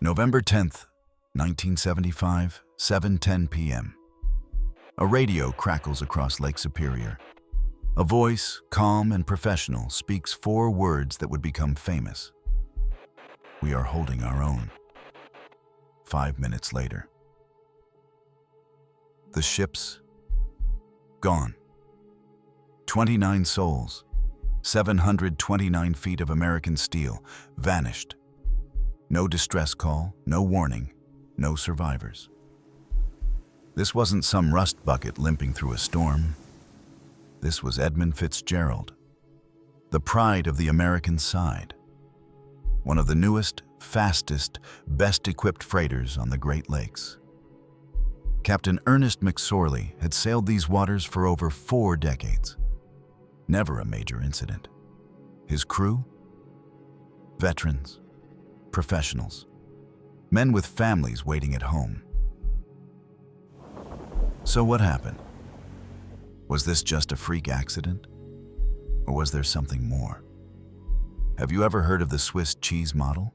November 10th, 1975, 7:10 p.m. A radio crackles across Lake Superior. A voice, calm and professional, speaks 4 words that would become famous. We are holding our own. 5 minutes later. The ship's gone. 29 souls, 729 feet of American steel, vanished. No distress call, no warning, no survivors. This wasn't some rust bucket limping through a storm. This was Edmund Fitzgerald, the pride of the American side. One of the newest, fastest, best-equipped freighters on the Great Lakes. Captain Ernest McSorley had sailed these waters for over 4 decades. Never a major incident. His crew? Veterans, professionals, men with families waiting at home. So what happened? Was this just a freak accident? Or was there something more? Have you ever heard of the Swiss cheese model?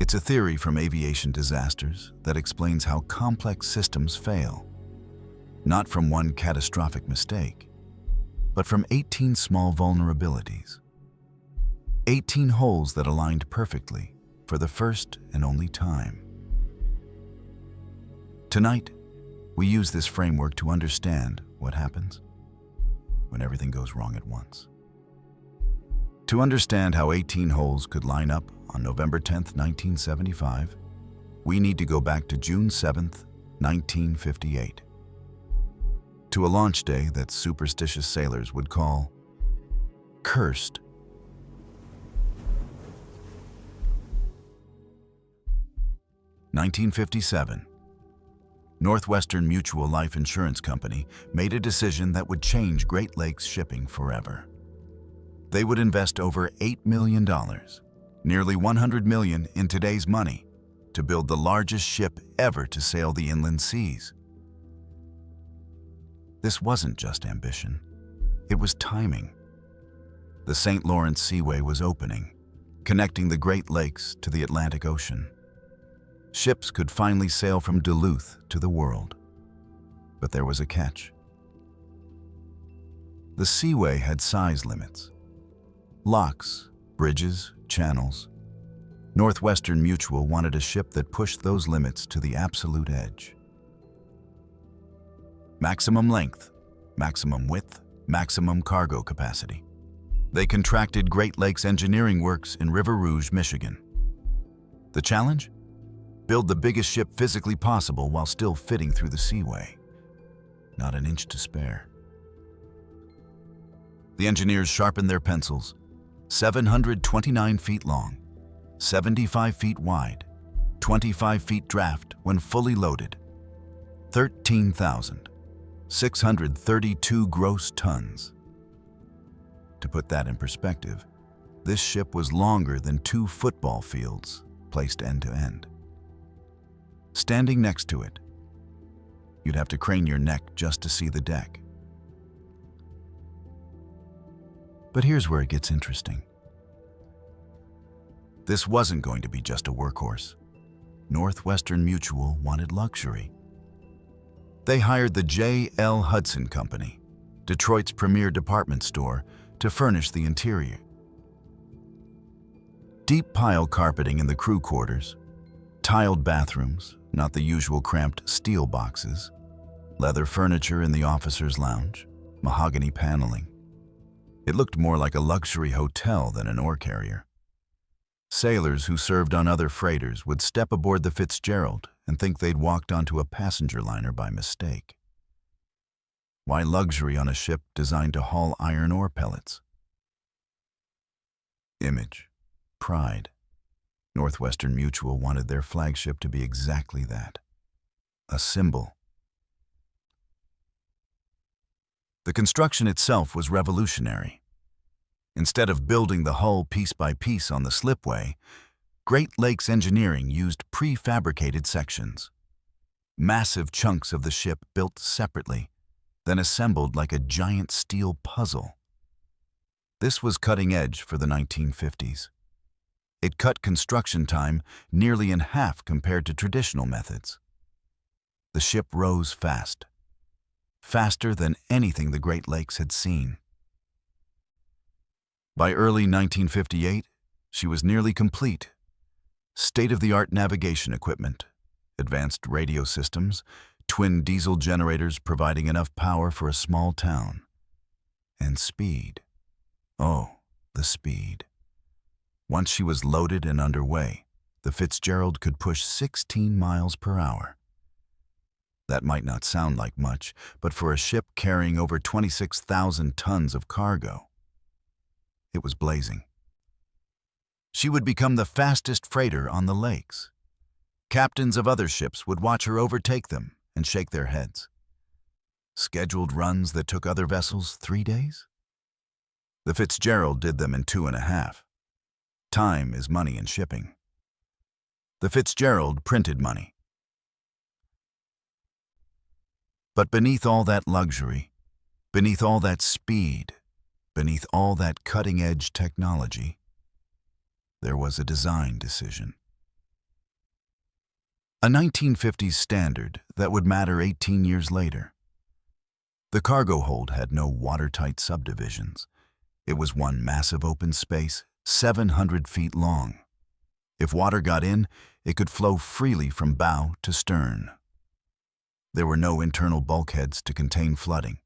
It's a theory from aviation disasters that explains how complex systems fail, not from one catastrophic mistake, but from 18 small vulnerabilities. 18 holes that aligned perfectly for the first and only time. Tonight, we use this framework to understand what happens when everything goes wrong at once. To understand how 18 holes could line up on November 10th, 1975, we need to go back to June 7th, 1958, to a launch day that superstitious sailors would call cursed. (1957). Northwestern Mutual Life Insurance Company made a decision that would change Great Lakes shipping forever. They would invest over $8 million, nearly $100 million in today's money, to build the largest ship ever to sail the inland seas. This wasn't just ambition, it was timing. The St. Lawrence Seaway was opening, connecting the Great Lakes to the Atlantic Ocean. Ships could finally sail from Duluth to the world. But there was a catch. The Seaway had size limits. Locks, bridges, channels. Northwestern Mutual wanted a ship that pushed those limits to the absolute edge. Maximum length, maximum width, maximum cargo capacity. They contracted Great Lakes Engineering Works in River Rouge, Michigan. The challenge? Build the biggest ship physically possible while still fitting through the Seaway. Not an inch to spare. The engineers sharpened their pencils. 729 feet long, 75 feet wide, 25 feet draft when fully loaded, 13,632 gross tons. To put that in perspective, this ship was longer than 2 football fields placed end to end. Standing next to it, you'd have to crane your neck just to see the deck. But here's where it gets interesting. This wasn't going to be just a workhorse. Northwestern Mutual wanted luxury. They hired the J.L. Hudson Company, Detroit's premier department store, to furnish the interior. Deep pile carpeting in the crew quarters, tiled bathrooms, not the usual cramped steel boxes, leather furniture in the officer's lounge, mahogany paneling. It looked more like a luxury hotel than an ore carrier. Sailors who served on other freighters would step aboard the Fitzgerald and think they'd walked onto a passenger liner by mistake. Why luxury on a ship designed to haul iron ore pellets? Image, pride. Northwestern Mutual wanted their flagship to be exactly that, a symbol. The construction itself was revolutionary. Instead of building the hull piece by piece on the slipway, Great Lakes Engineering used prefabricated sections. Massive chunks of the ship built separately, then assembled like a giant steel puzzle. This was cutting edge for the 1950s. It cut construction time nearly in half compared to traditional methods. The ship rose fast, faster than anything the Great Lakes had seen. By early 1958, she was nearly complete. State-of-the-art navigation equipment, advanced radio systems, twin diesel generators providing enough power for a small town. And speed. Oh, the speed. Once she was loaded and underway, the Fitzgerald could push 16 miles per hour. That might not sound like much, but for a ship carrying over 26,000 tons of cargo, it was blazing. She would become the fastest freighter on the lakes. Captains of other ships would watch her overtake them and shake their heads. Scheduled runs that took other vessels 3 days? The Fitzgerald did them in 2.5. Time is money in shipping. The Fitzgerald printed money. But beneath all that luxury, beneath all that speed, beneath all that cutting-edge technology, there was a design decision. A 1950s standard that would matter 18 years later. The cargo hold had no watertight subdivisions. It was one massive open space, 700 feet long. If water got in, it could flow freely from bow to stern. There were no internal bulkheads to contain flooding,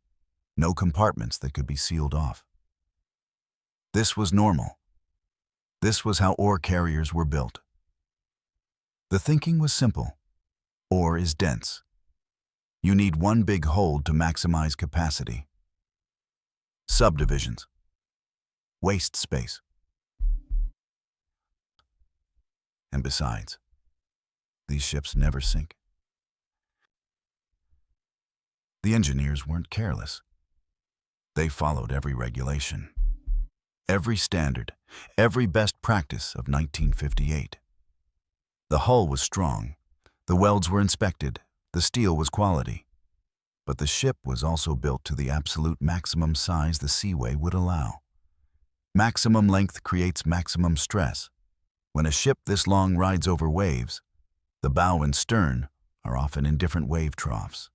no compartments that could be sealed off. This was normal. This was how ore carriers were built. The thinking was simple. Ore is dense. You need one big hold to maximize capacity. Subdivisions. Waste space. And besides, these ships never sink. The engineers weren't careless. They followed every regulation, every standard, every best practice of 1958. The hull was strong, the welds were inspected, the steel was quality. But the ship was also built to the absolute maximum size the seaway would allow. Maximum length creates maximum stress. When a ship this long rides over waves, the bow and stern are often in different wave troughs.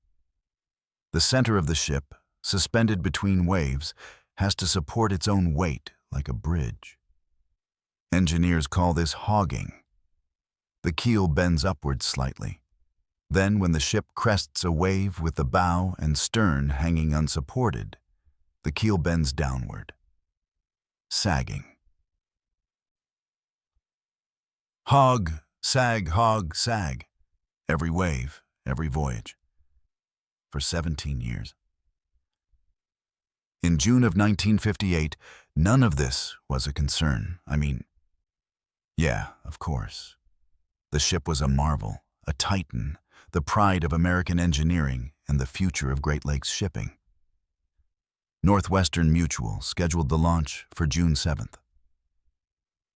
The center of the ship, suspended between waves, has to support its own weight like a bridge. Engineers call this hogging. The keel bends upwards slightly. Then, when the ship crests a wave with the bow and stern hanging unsupported, the keel bends downward. Sagging. Hog, sag, every wave, every voyage. For 17 years. In June of 1958, none of this was a concern. Yeah, of course. The ship was a marvel, a titan, the pride of American engineering and the future of Great Lakes shipping. Northwestern Mutual scheduled the launch for June 7th.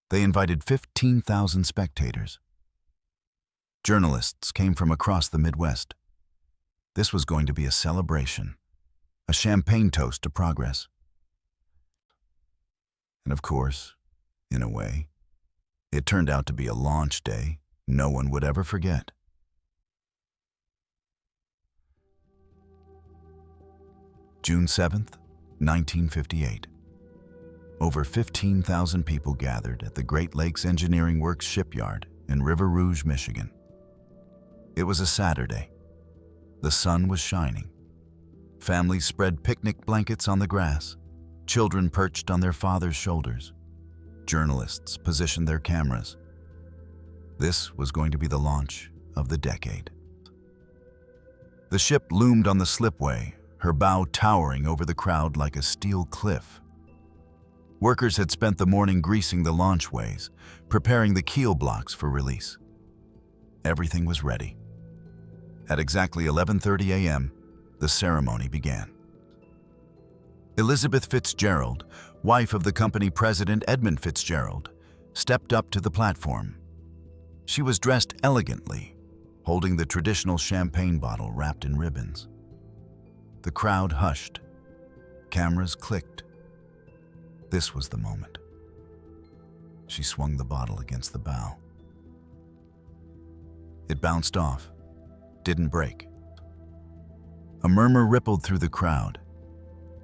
They invited 15,000 spectators. Journalists came from across the Midwest. This was going to be a celebration, a champagne toast to progress. And of course, in a way, it turned out to be a launch day no one would ever forget. June 7th, 1958. Over 15,000 people gathered at the Great Lakes Engineering Works shipyard in River Rouge, Michigan. It was a Saturday. The sun was shining. Families spread picnic blankets on the grass. Children perched on their fathers' shoulders. Journalists positioned their cameras. This was going to be the launch of the decade. The ship loomed on the slipway, her bow towering over the crowd like a steel cliff. Workers had spent the morning greasing the launchways, preparing the keel blocks for release. Everything was ready. At exactly 11:30 a.m., the ceremony began. Elizabeth Fitzgerald, wife of the company president Edmund Fitzgerald, stepped up to the platform. She was dressed elegantly, holding the traditional champagne bottle wrapped in ribbons. The crowd hushed. Cameras clicked. This was the moment. She swung the bottle against the bow. It bounced off, didn't break. A murmur rippled through the crowd.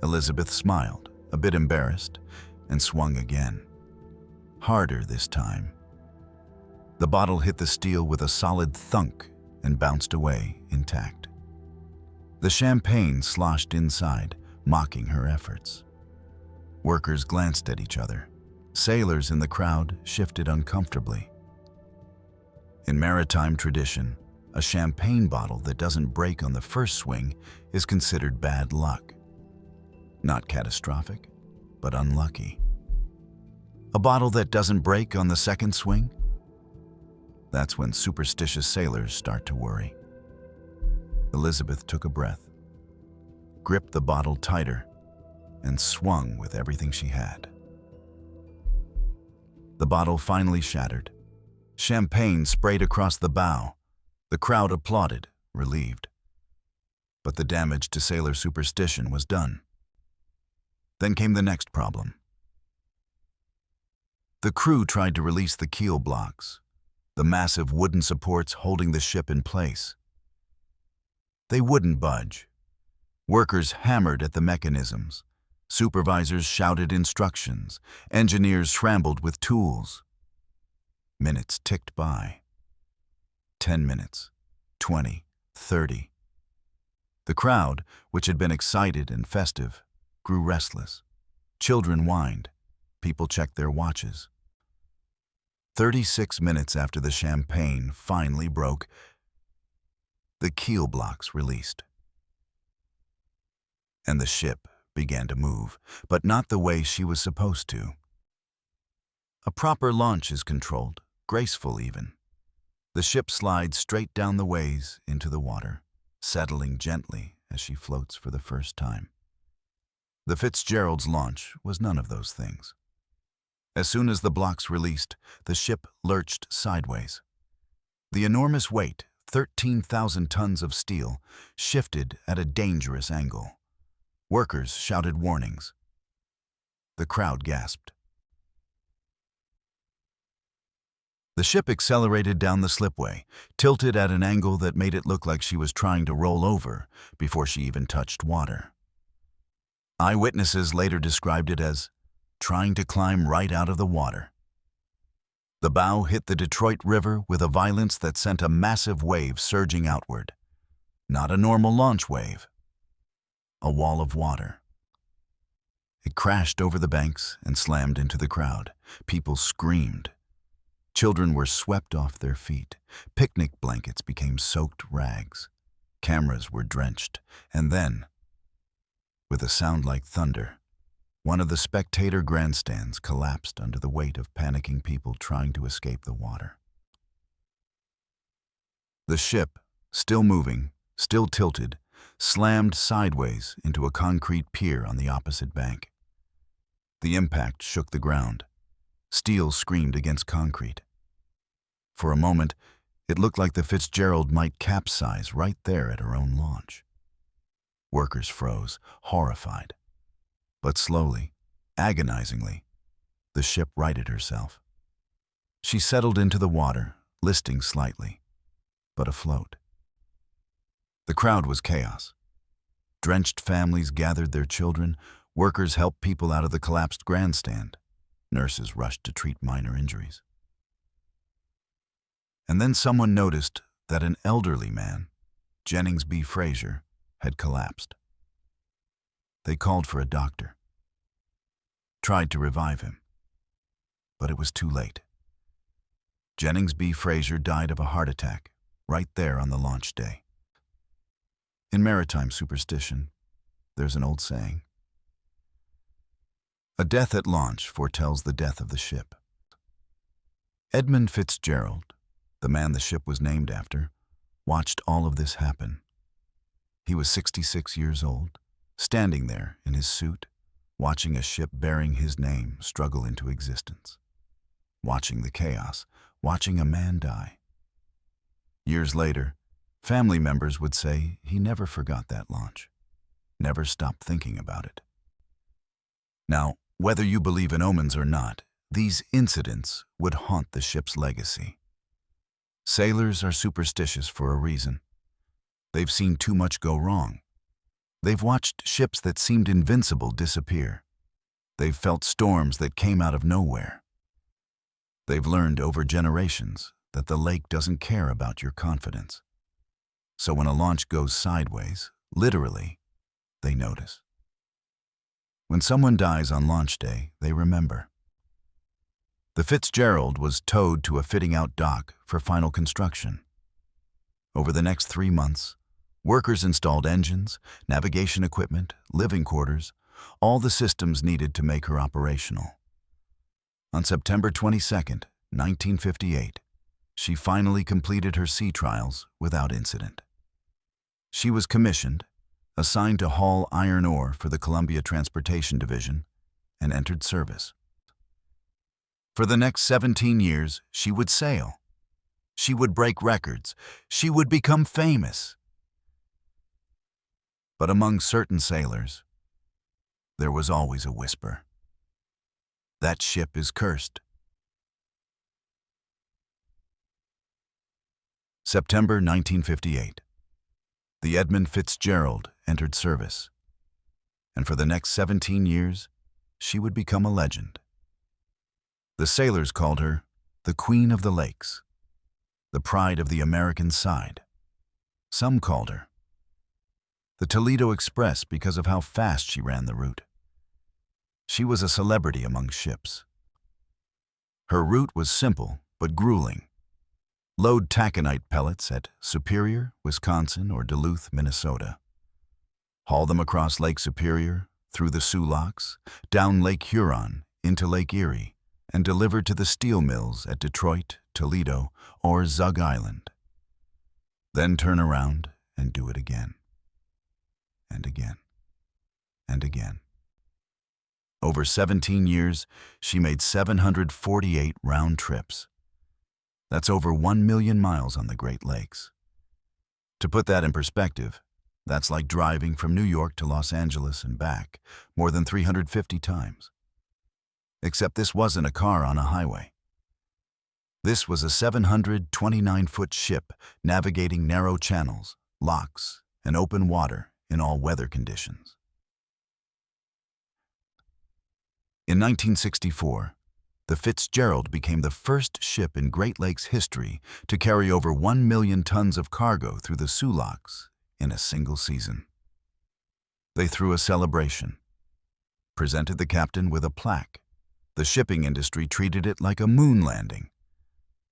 Elizabeth smiled, a bit embarrassed, and swung again. Harder this time. The bottle hit the steel with a solid thunk and bounced away intact. The champagne sloshed inside, mocking her efforts. Workers glanced at each other. Sailors in the crowd shifted uncomfortably. In maritime tradition, a champagne bottle that doesn't break on the first swing is considered bad luck. Not catastrophic, but unlucky. A bottle that doesn't break on the second swing? That's when superstitious sailors start to worry. Elizabeth took a breath, gripped the bottle tighter, and swung with everything she had. The bottle finally shattered. Champagne sprayed across the bow. The crowd applauded, relieved. But the damage to sailor superstition was done. Then came the next problem. The crew tried to release the keel blocks, the massive wooden supports holding the ship in place. They wouldn't budge. Workers hammered at the mechanisms. Supervisors shouted instructions. Engineers scrambled with tools. Minutes ticked by. 10 minutes, 20, 30. The crowd, which had been excited and festive, grew restless. Children whined. People checked their watches. 36 minutes after the champagne finally broke, the keel blocks released. And the ship began to move, but not the way she was supposed to. A proper launch is controlled, graceful even. The ship slides straight down the ways into the water, settling gently as she floats for the first time. The Fitzgerald's launch was none of those things. As soon as the blocks released, the ship lurched sideways. The enormous weight, 13,000 tons of steel, shifted at a dangerous angle. Workers shouted warnings. The crowd gasped. The ship accelerated down the slipway, tilted at an angle that made it look like she was trying to roll over before she even touched water. Eyewitnesses later described it as trying to climb right out of the water. The bow hit the Detroit River with a violence that sent a massive wave surging outward. Not a normal launch wave. A wall of water. It crashed over the banks and slammed into the crowd. People screamed. Children were swept off their feet. Picnic blankets became soaked rags. Cameras were drenched. And then, with a sound like thunder, one of the spectator grandstands collapsed under the weight of panicking people trying to escape the water. The ship, still moving, still tilted, slammed sideways into a concrete pier on the opposite bank. The impact shook the ground. Steel screamed against concrete. For a moment, it looked like the Fitzgerald might capsize right there at her own launch. Workers froze, horrified. But slowly, agonizingly, the ship righted herself. She settled into the water, listing slightly, but afloat. The crowd was chaos. Drenched families gathered their children. Workers helped people out of the collapsed grandstand. Nurses rushed to treat minor injuries. And then someone noticed that an elderly man, Jennings B. Fraser, had collapsed. They called for a doctor. Tried to revive him. But it was too late. Jennings B. Fraser died of a heart attack right there on the launch day. In maritime superstition, there's an old saying. A death at launch foretells the death of the ship. Edmund Fitzgerald, the man the ship was named after, watched all of this happen. He was 66 years old, standing there in his suit, watching a ship bearing his name struggle into existence. Watching the chaos, watching a man die. Years later, family members would say he never forgot that launch, never stopped thinking about it. Now, whether you believe in omens or not, These incidents would haunt the ship's legacy. Sailors are superstitious for a reason. They've seen too much go wrong. They've watched ships that seemed invincible disappear. They've felt storms that came out of nowhere. They've learned over generations that the lake doesn't care about your confidence. So when a launch goes sideways, literally, they notice. When someone dies on launch day, they remember. The Fitzgerald was towed to a fitting-out dock for final construction. Over the next 3 months, workers installed engines, navigation equipment, living quarters, all the systems needed to make her operational. On September 22, 1958, she finally completed her sea trials without incident. She was commissioned, assigned to haul iron ore for the Columbia Transportation Division, and entered service. For the next 17 years, she would sail. She would break records. She would become famous. But among certain sailors, there was always a whisper. That ship is cursed. September 1958. The Edmund Fitzgerald entered service, and for the next 17 years, she would become a legend. The sailors called her the Queen of the Lakes, the pride of the American side. Some called her the Toledo Express because of how fast she ran the route. She was a celebrity among ships. Her route was simple but grueling. Load taconite pellets at Superior, Wisconsin, or Duluth, Minnesota. Haul them across Lake Superior, through the Sioux Locks, down Lake Huron, into Lake Erie, and delivered to the steel mills at Detroit, Toledo, or Zug Island. Then turn around and do it again. And again. And again. Over 17 years, she made 748 round trips. That's over 1 million miles on the Great Lakes. To put that in perspective, that's like driving from New York to Los Angeles and back more than 350 times. Except this wasn't a car on a highway. This was a 729-foot ship navigating narrow channels, locks, and open water in all weather conditions. In 1964, the Fitzgerald became the first ship in Great Lakes history to carry over 1 million tons of cargo through the Sioux Locks in a single season. They threw a celebration, presented the captain with a plaque. The shipping industry treated it like a moon landing.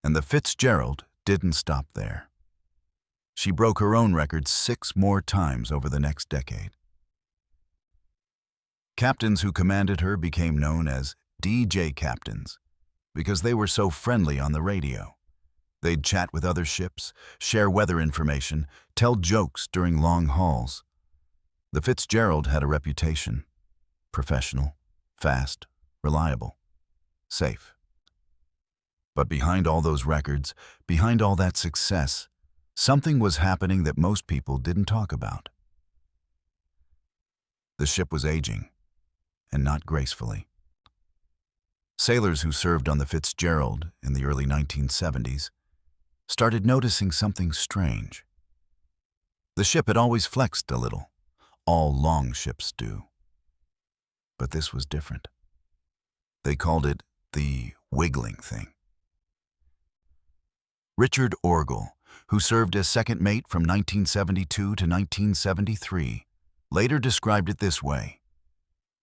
And the Fitzgerald didn't stop there. She broke her own record 6 more times over the next decade. Captains who commanded her became known as DJ captains because they were so friendly on the radio. They'd chat with other ships, share weather information, tell jokes during long hauls. The Fitzgerald had a reputation: professional, fast, reliable, safe. But behind all those records, behind all that success, something was happening that most people didn't talk about. The ship was aging, and not gracefully. Sailors who served on the Fitzgerald in the early 1970s started noticing something strange. The ship had always flexed a little. All long ships do. But this was different. They called it the wiggling thing. Richard Orgel, who served as second mate from 1972 to 1973, later described it this way: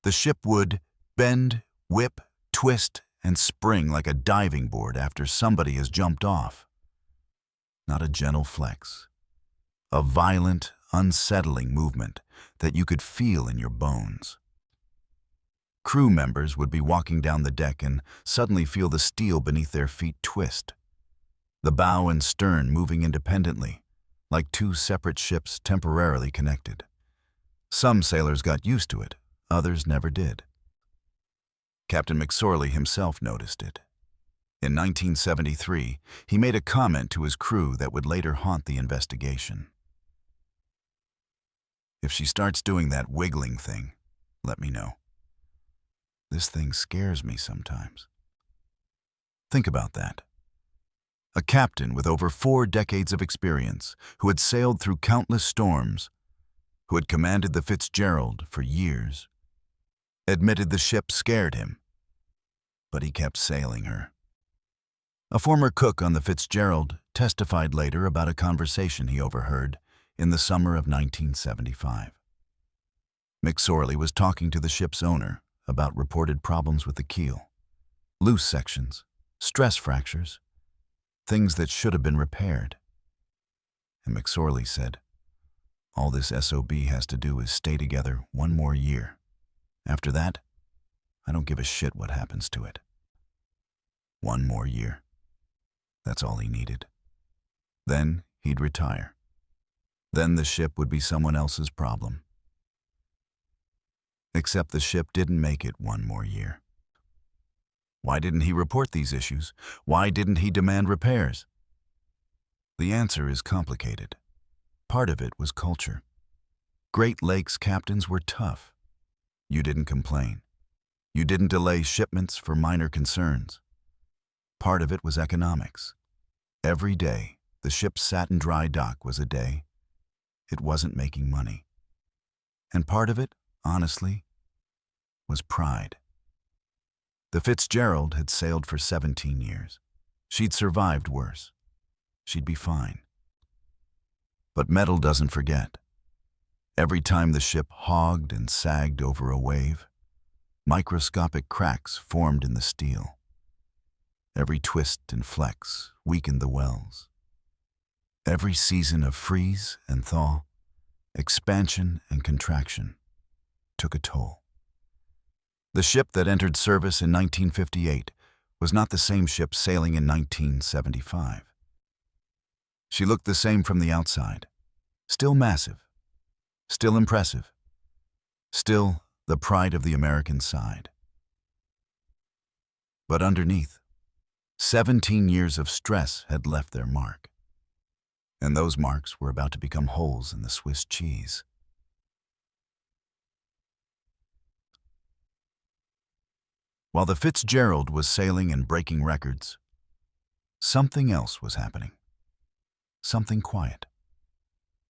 the ship would bend, whip, twist, and spring like a diving board after somebody has jumped off. Not a gentle flex. A violent, unsettling movement that you could feel in your bones. Crew members would be walking down the deck and suddenly feel the steel beneath their feet twist. The bow and stern moving independently, like 2 separate ships temporarily connected. Some sailors got used to it, others never did. Captain McSorley himself noticed it. In 1973, he made a comment to his crew that would later haunt the investigation. If she starts doing that wiggling thing, let me know. This thing scares me sometimes. Think about that. A captain with over 4 decades of experience, who had sailed through countless storms, who had commanded the Fitzgerald for years, admitted the ship scared him, but he kept sailing her. A former cook on the Fitzgerald testified later about a conversation he overheard in the summer of 1975. McSorley was talking to the ship's owner about reported problems with the keel, loose sections, stress fractures, things that should have been repaired. And McSorley said, "All this SOB has to do is stay together 1 more year. After that, I don't give a shit what happens to it." 1 more year. That's all he needed. Then he'd retire. Then the ship would be someone else's problem. Except the ship didn't make it 1 more year. Why didn't he report these issues? Why didn't he demand repairs? The answer is complicated. Part of it was culture. Great Lakes captains were tough. You didn't complain. You didn't delay shipments for minor concerns. Part of it was economics. Every day the ship sat in dry dock was a day it wasn't making money. And part of it, honestly, was pride. The Fitzgerald had sailed for 17 years. She'd survived worse. She'd be fine. But metal doesn't forget. Every time the ship hogged and sagged over a wave, microscopic cracks formed in the steel. Every twist and flex weakened the wells. Every season of freeze and thaw, expansion and contraction, took a toll. The ship that entered service in 1958 was not the same ship sailing in 1975. She looked the same from the outside, still massive, still impressive, still the pride of the American side. But underneath, 17 years of stress had left their mark. And those marks were about to become holes in the Swiss cheese. While the Fitzgerald was sailing and breaking records, something else was happening. Something quiet.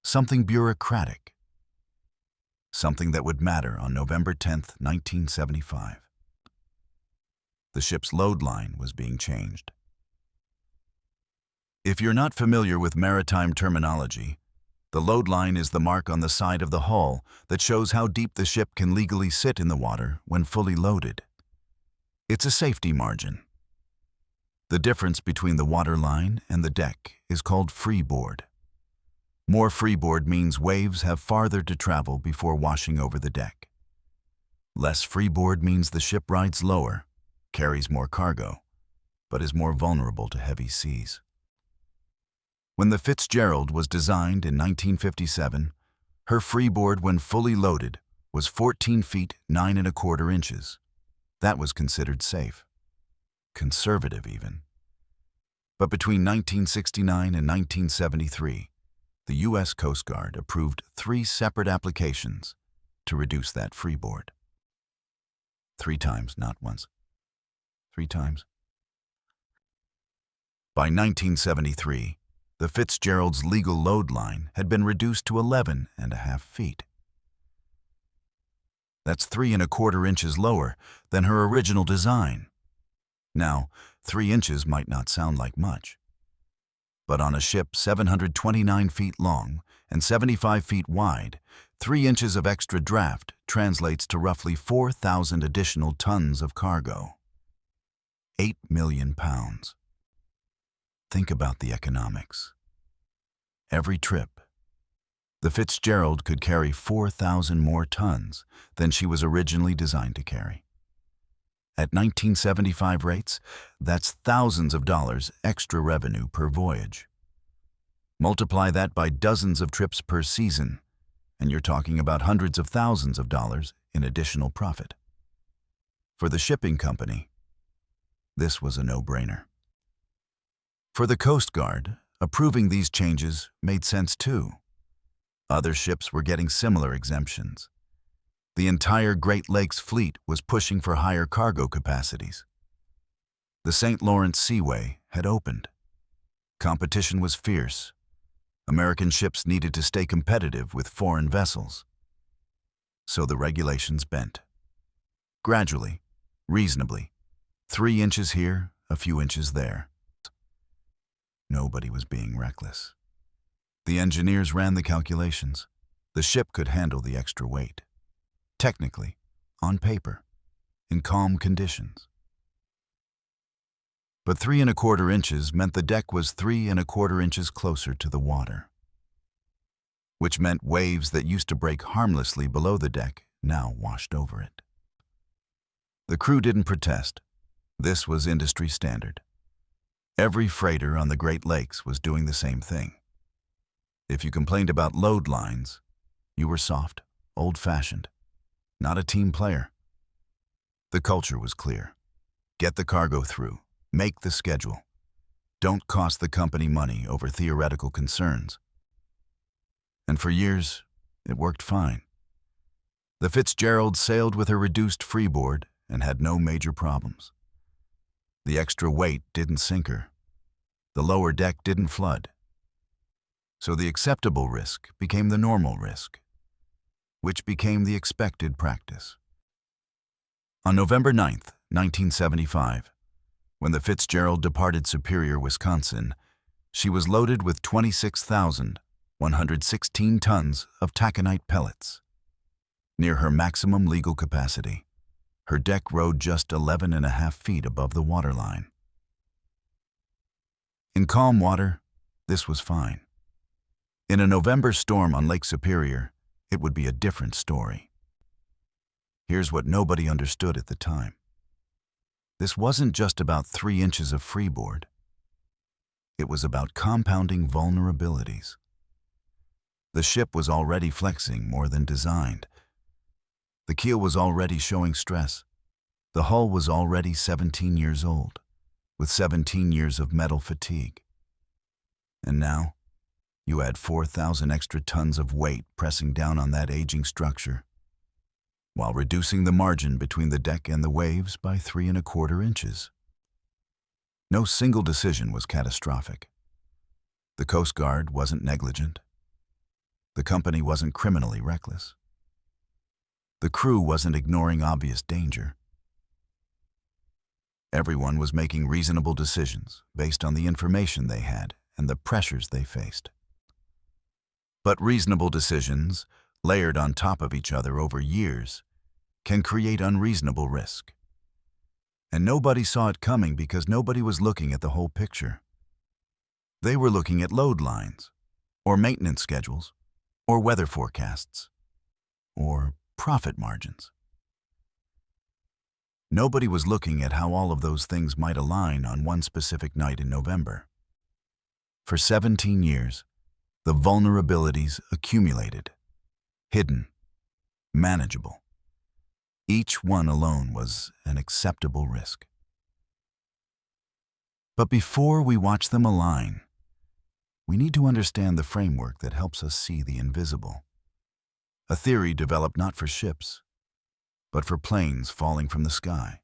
Something bureaucratic. Something that would matter on November 10th, 1975. The ship's load line was being changed. If you're not familiar with maritime terminology, the load line is the mark on the side of the hull that shows how deep the ship can legally sit in the water when fully loaded. It's a safety margin. The difference between the water line and the deck is called freeboard. More freeboard means waves have farther to travel before washing over the deck. Less freeboard means the ship rides lower, carries more cargo, but is more vulnerable to heavy seas. When the Fitzgerald was designed in 1957, her freeboard when fully loaded was 14 feet 9¼ inches. That was considered safe. Conservative even. But between 1969 and 1973, the U.S. Coast Guard approved 3 separate applications to reduce that freeboard. 3 times, not once. 3 times. By 1973, the Fitzgerald's legal load line had been reduced to 11½ feet. That's 3¼ inches lower than her original design. Now, 3 inches might not sound like much, but on a ship 729 feet long and 75 feet wide, 3 inches of extra draft translates to roughly 4,000 additional tons of cargo. 8 million pounds. Think about the economics. Every trip, the Fitzgerald could carry 4,000 more tons than she was originally designed to carry. At 1975 rates, that's thousands of dollars extra revenue per voyage. Multiply that by dozens of trips per season, and you're talking about hundreds of thousands of dollars in additional profit. For the shipping company, this was a no-brainer. For the Coast Guard, approving these changes made sense too. Other ships were getting similar exemptions. The entire Great Lakes fleet was pushing for higher cargo capacities. The The St. Lawrence Seaway had opened. Competition was fierce. American ships needed to stay competitive with foreign vessels. So the regulations bent. Gradually, reasonably, 3 inches here, a few inches there. Nobody was being reckless. The engineers ran the calculations. The ship could handle the extra weight. Technically, on paper, in calm conditions. But 3¼ inches meant the deck was 3¼ inches closer to the water, which meant waves that used to break harmlessly below the deck now washed over it. The crew didn't protest. This was industry standard. Every freighter on the Great Lakes was doing the same thing. If you complained about load lines, you were soft, old-fashioned, not a team player. The culture was clear. Get the cargo through. Make the schedule. Don't cost the company money over theoretical concerns. And for years, it worked fine. The Fitzgerald sailed with her reduced freeboard and had no major problems. The extra weight didn't sink her. The lower deck didn't flood. So the acceptable risk became the normal risk, which became the expected practice. On November 9th, 1975, when the Fitzgerald departed Superior, Wisconsin, she was loaded with 26,116 tons of taconite pellets. Near her maximum legal capacity, her deck rode just 11½ feet above the waterline. In calm water, this was fine. In a November storm on Lake Superior, it would be a different story. Here's what nobody understood at the time. This wasn't just about 3 inches of freeboard. It was about compounding vulnerabilities. The ship was already flexing more than designed. The keel was already showing stress. The hull was already 17 years old, with 17 years of metal fatigue. And now, you add 4,000 extra tons of weight pressing down on that aging structure, while reducing the margin between the deck and the waves by 3¼ inches. No single decision was catastrophic. The Coast Guard wasn't negligent. The company wasn't criminally reckless. The crew wasn't ignoring obvious danger. Everyone was making reasonable decisions based on the information they had and the pressures they faced. But reasonable decisions, layered on top of each other over years, can create unreasonable risk. And nobody saw it coming because nobody was looking at the whole picture. They were looking at load lines, or maintenance schedules, or weather forecasts, or profit margins. Nobody was looking at how all of those things might align on one specific night in November. For 17 years, the vulnerabilities accumulated, hidden, manageable. Each one alone was an acceptable risk. But before we watch them align, we need to understand the framework that helps us see the invisible. A theory developed not for ships, but for planes falling from the sky.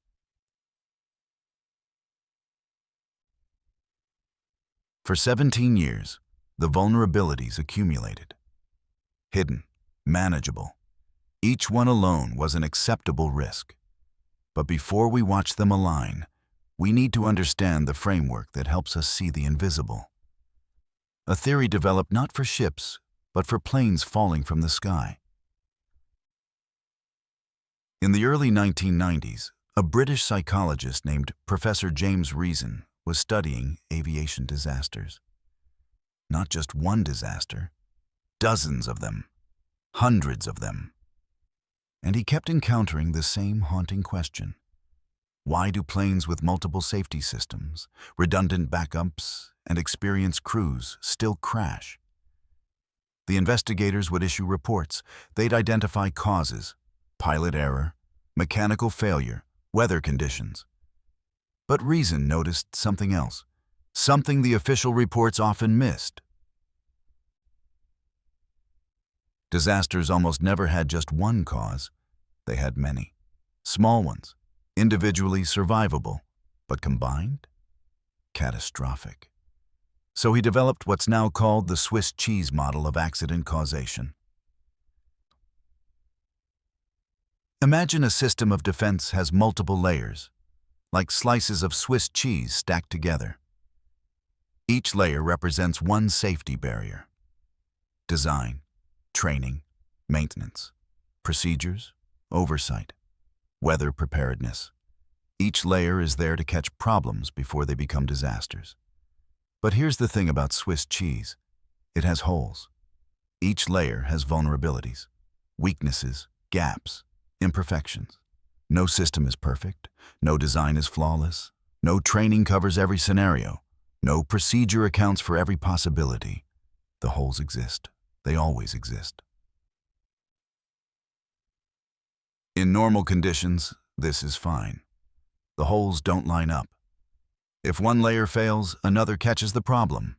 For 17 years, the vulnerabilities accumulated. Hidden, manageable. Each one alone was an acceptable risk. But before we watch them align, we need to understand the framework that helps us see the invisible. A theory developed not for ships, but for planes falling from the sky. In the early 1990s, a British psychologist named Professor James Reason was studying aviation disasters. Not just one disaster, dozens of them, hundreds of them. And he kept encountering the same haunting question. Why do planes with multiple safety systems, redundant backups, and experienced crews still crash? The investigators would issue reports. They'd identify causes, pilot error, mechanical failure, weather conditions. But Reason noticed something else, something the official reports often missed. Disasters almost never had just one cause. They had many, small ones, individually survivable, but combined, catastrophic. So he developed what's now called the Swiss cheese model of accident causation. Imagine a system of defense has multiple layers, like slices of Swiss cheese stacked together. Each layer represents one safety barrier: design, training, maintenance, procedures, oversight, weather preparedness. Each layer is there to catch problems before they become disasters. But here's the thing about Swiss cheese. It has holes. Each layer has vulnerabilities, weaknesses, gaps, imperfections. No system is perfect. No design is flawless. No training covers every scenario. No procedure accounts for every possibility. The holes exist. They always exist. In normal conditions, this is fine. The holes don't line up. If one layer fails, another catches the problem.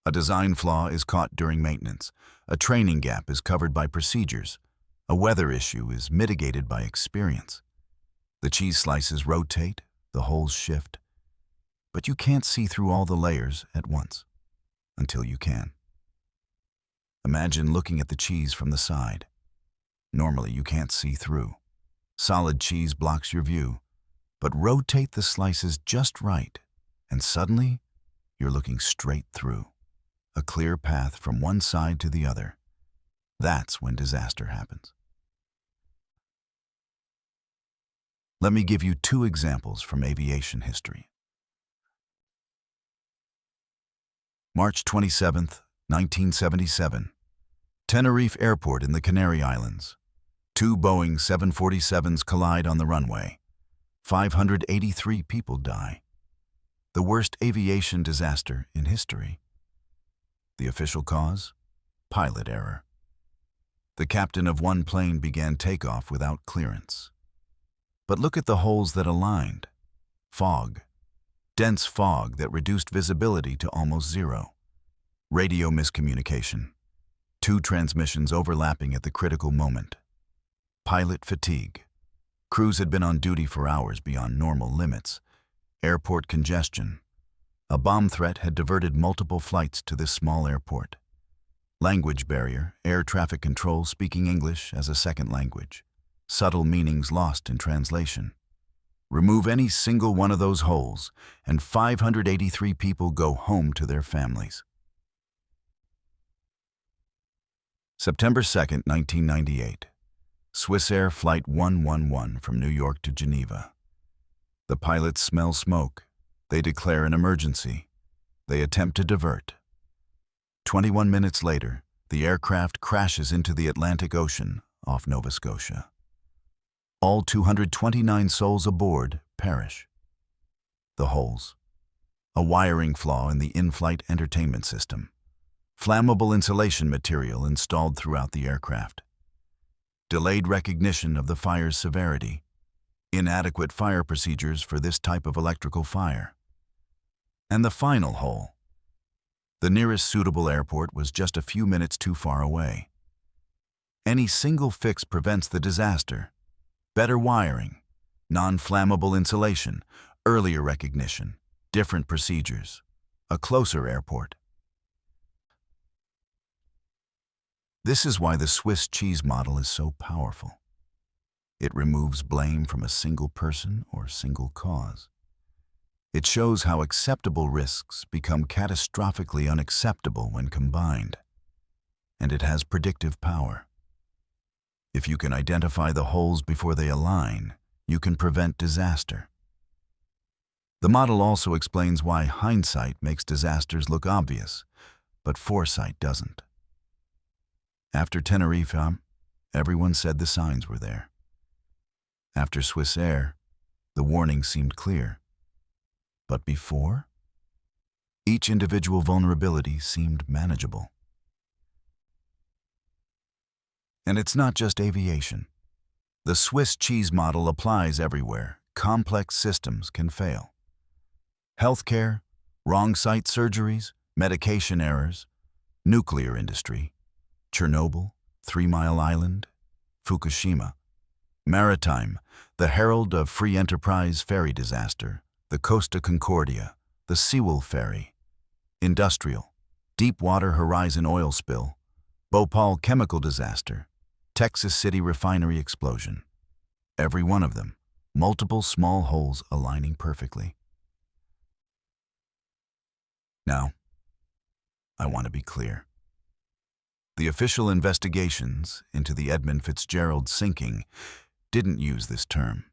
A design flaw is caught during maintenance. A training gap is covered by procedures. A weather issue is mitigated by experience. The cheese slices rotate, the holes shift. But you can't see through all the layers at once, until you can. Imagine looking at the cheese from the side. Normally you can't see through. Solid cheese blocks your view, but rotate the slices just right, and suddenly you're looking straight through. A clear path from one side to the other. That's when disaster happens. Let me give you two examples from aviation history. March 27, 1977. Tenerife Airport in the Canary Islands. Two Boeing 747s collide on the runway. 583 people die. The worst aviation disaster in history. The official cause? Pilot error. The captain of one plane began takeoff without clearance. But look at the holes that aligned. Fog. Dense fog that reduced visibility to almost zero. Radio miscommunication. Two transmissions overlapping at the critical moment. Pilot fatigue. Crews had been on duty for hours beyond normal limits. Airport congestion. A bomb threat had diverted multiple flights to this small airport. Language barrier, air traffic control speaking English as a second language. Subtle meanings lost in translation. Remove any single one of those holes, and 583 people go home to their families. September 2, 1998. Swissair Flight 111 from New York to Geneva. The pilots smell smoke. They declare an emergency. They attempt to divert. 21 minutes later, the aircraft crashes into the Atlantic Ocean off Nova Scotia. All 229 souls aboard perish. The holes. A wiring flaw in the in-flight entertainment system. Flammable insulation material installed throughout the aircraft. Delayed recognition of the fire's severity. Inadequate fire procedures for this type of electrical fire. And the final hole. The nearest suitable airport was just a few minutes too far away. Any single fix prevents the disaster. Better wiring, non-flammable insulation, earlier recognition, different procedures, a closer airport. This is why the Swiss cheese model is so powerful. It removes blame from a single person or single cause. It shows how acceptable risks become catastrophically unacceptable when combined. And it has predictive power. If you can identify the holes before they align, you can prevent disaster. The model also explains why hindsight makes disasters look obvious, but foresight doesn't. After Tenerife, everyone said the signs were there. After Swissair, the warning seemed clear. But before, each individual vulnerability seemed manageable. And it's not just aviation. The Swiss cheese model applies everywhere. Complex systems can fail. Healthcare, wrong site surgeries, medication errors, nuclear industry, Chernobyl, 3 Mile Island, Fukushima, maritime, the herald of free enterprise ferry disaster, the Costa Concordia, the Sewell Ferry, industrial, Deepwater Horizon oil spill, Bhopal chemical disaster, Texas City refinery explosion. Every one of them, multiple small holes aligning perfectly. Now, I want to be clear. The official investigations into the Edmund Fitzgerald sinking didn't use this term.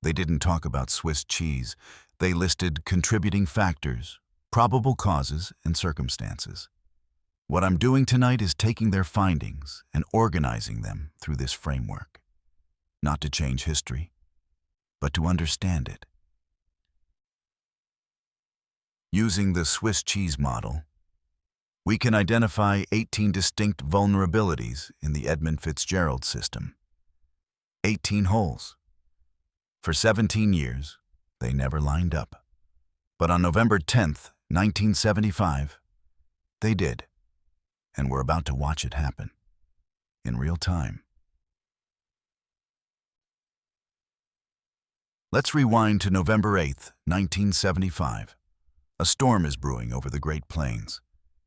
They didn't talk about Swiss cheese. They listed contributing factors, probable causes, and circumstances. What I'm doing tonight is taking their findings and organizing them through this framework. Not to change history, but to understand it. Using the Swiss cheese model, we can identify 18 distinct vulnerabilities in the Edmund Fitzgerald system. 18 holes. For 17 years, they never lined up. But on November 10th, 1975, they did. And we're about to watch it happen. In real time. Let's rewind to November 8th, 1975. A storm is brewing over the Great Plains,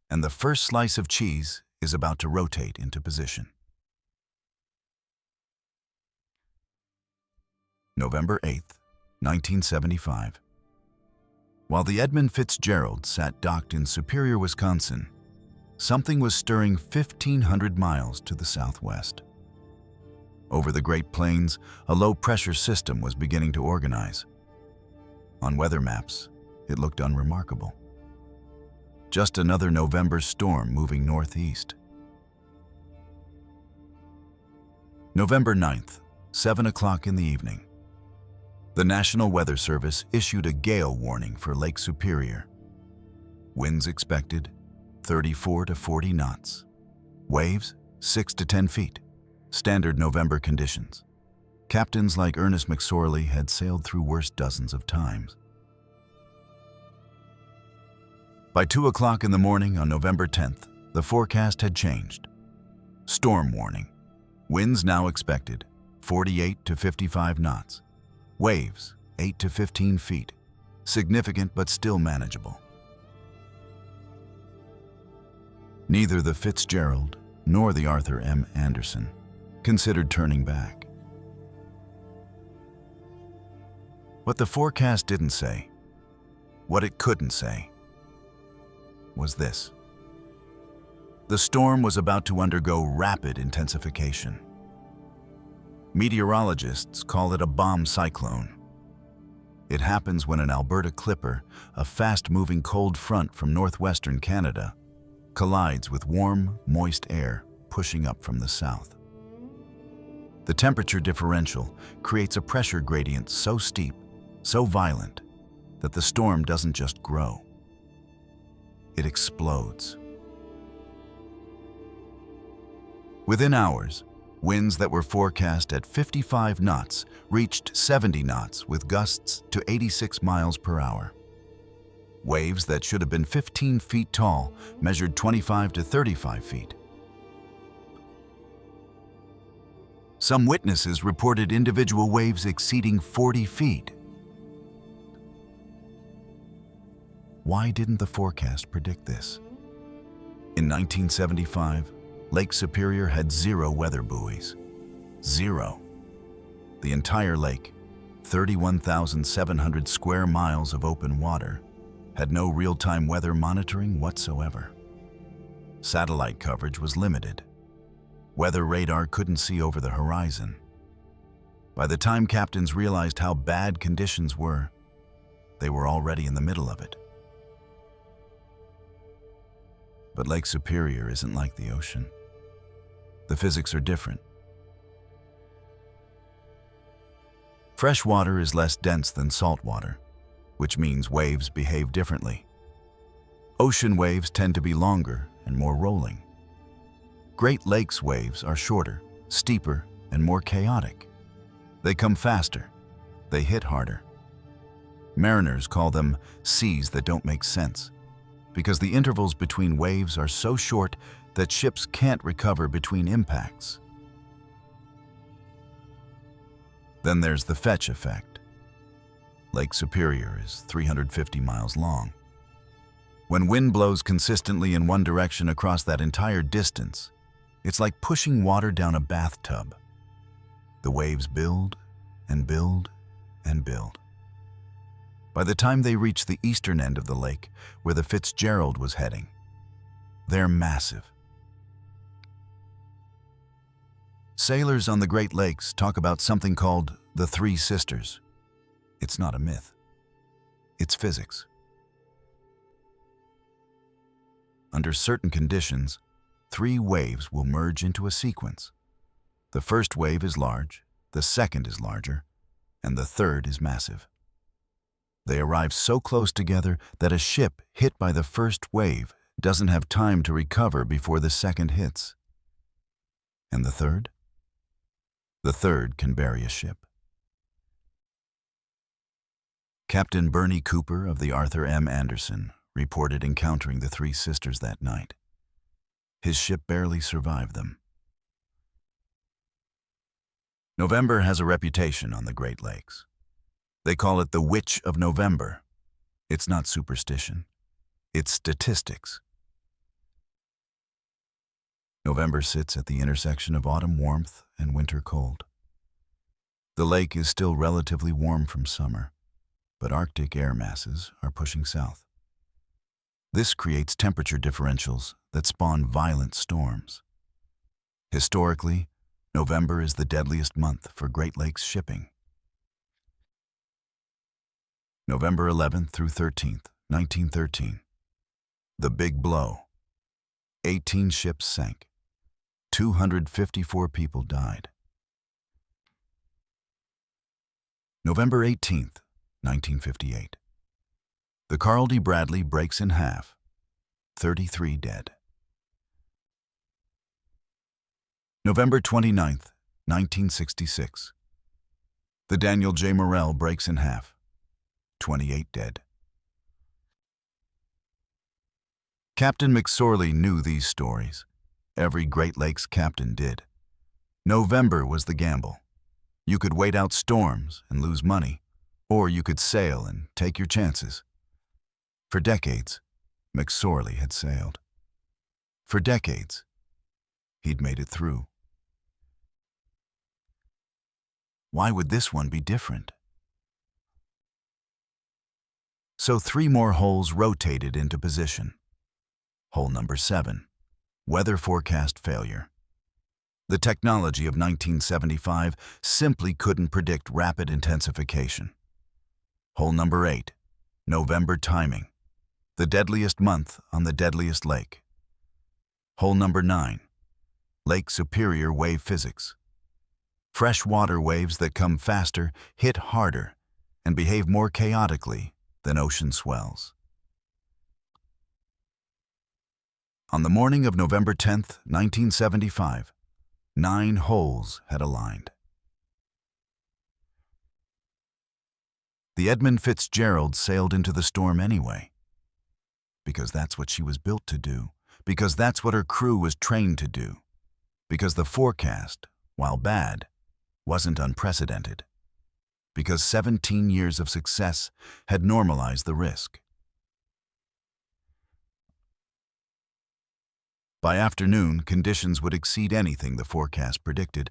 and the first slice of cheese is about to rotate into position. November 8th, 1975. While the Edmund Fitzgerald sat docked in Superior, Wisconsin, something was stirring 1,500 miles to the southwest. Over the Great Plains, a low-pressure system was beginning to organize. On weather maps, it looked unremarkable. Just another November storm moving northeast. November 9th, 7 o'clock in the evening. The National Weather Service issued a gale warning for Lake Superior. Winds expected 34 to 40 knots. Waves 6 to 10 feet. Standard November conditions. Captains like Ernest McSorley had sailed through worse dozens of times. By 2 o'clock in the morning on November 10th, the forecast had changed. Storm warning. Winds now expected 48 to 55 knots. Waves 8 to 15 feet. Significant but still manageable. Neither the Fitzgerald nor the Arthur M. Anderson considered turning back. What the forecast didn't say, what it couldn't say, was this. The storm was about to undergo rapid intensification. Meteorologists call it a bomb cyclone. It happens when an Alberta clipper, a fast-moving cold front from northwestern Canada, collides with warm, moist air pushing up from the south. The temperature differential creates a pressure gradient so steep, so violent, that the storm doesn't just grow. It explodes. Within hours, winds that were forecast at 55 knots reached 70 knots with gusts to 86 miles per hour. Waves that should have been 15 feet tall measured 25 to 35 feet. Some witnesses reported individual waves exceeding 40 feet. Why didn't the forecast predict this? In 1975, Lake Superior had 0 weather buoys. 0. The entire lake, 31,700 square miles of open water, had no real-time weather monitoring whatsoever. Satellite coverage was limited. Weather radar couldn't see over the horizon. By the time captains realized how bad conditions were, they were already in the middle of it. But Lake Superior isn't like the ocean. The physics are different. Fresh water is less dense than salt water, which means waves behave differently. Ocean waves tend to be longer and more rolling. Great Lakes waves are shorter, steeper, and more chaotic. They come faster. They hit harder. Mariners call them seas that don't make sense, because the intervals between waves are so short that ships can't recover between impacts. Then there's the fetch effect. Lake Superior is 350 miles long. When wind blows consistently in one direction across that entire distance, it's like pushing water down a bathtub. The waves build and build and build. By the time they reach the eastern end of the lake, where the Fitzgerald was heading, they're massive. Sailors on the Great Lakes talk about something called the Three Sisters. It's not a myth. It's physics. Under certain conditions, 3 waves will merge into a sequence. The first wave is large, the second is larger, and the third is massive. They arrive so close together that a ship hit by the first wave doesn't have time to recover before the second hits. And the third? The third can bury a ship. Captain Bernie Cooper of the Arthur M. Anderson reported encountering the Three Sisters that night. His ship barely survived them. November has a reputation on the Great Lakes. They call it the Witch of November. It's not superstition. It's statistics. November sits at the intersection of autumn warmth and winter cold. The lake is still relatively warm from summer, but Arctic air masses are pushing south. This creates temperature differentials that spawn violent storms. Historically, November is the deadliest month for Great Lakes shipping. November 11th through 13th, 1913. The Big Blow. 18 ships sank. 254 people died. November 18th, 1958. The Carl D. Bradley breaks in half. 33 dead. November 29th, 1966. The Daniel J. Morrell breaks in half. 28 dead. Captain McSorley knew these stories. Every Great Lakes captain did. November was the gamble. You could wait out storms and lose money, or you could sail and take your chances. For decades, McSorley had sailed. For decades, he'd made it through. Why would this one be different? So 3 more holes rotated into position. Hole number 7, weather forecast failure. The technology of 1975 simply couldn't predict rapid intensification. Hole number 8, November timing, the deadliest month on the deadliest lake. Hole number 9, Lake Superior wave physics. Freshwater waves that come faster, hit harder, and behave more chaotically than ocean swells. On the morning of November 10th, 1975, 9 holes had aligned. The Edmund Fitzgerald sailed into the storm anyway, because that's what she was built to do, because that's what her crew was trained to do, because the forecast, while bad, wasn't unprecedented, because 17 years of success had normalized the risk. By afternoon, conditions would exceed anything the forecast predicted,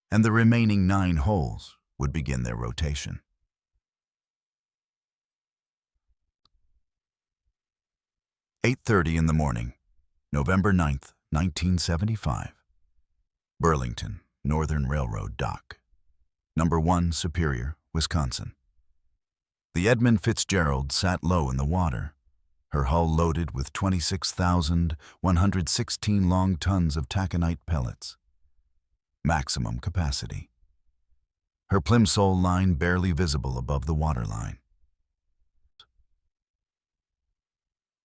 and the remaining 9 holes would begin their rotation. "8:30 in the morning, November 9th, 1975. Burlington, Northern Railroad dock. Number 1, Superior, Wisconsin. The Edmund Fitzgerald sat low in the water, her hull loaded with 26,116 long tons of taconite pellets. Maximum capacity. Her plimsoll line barely visible above the waterline.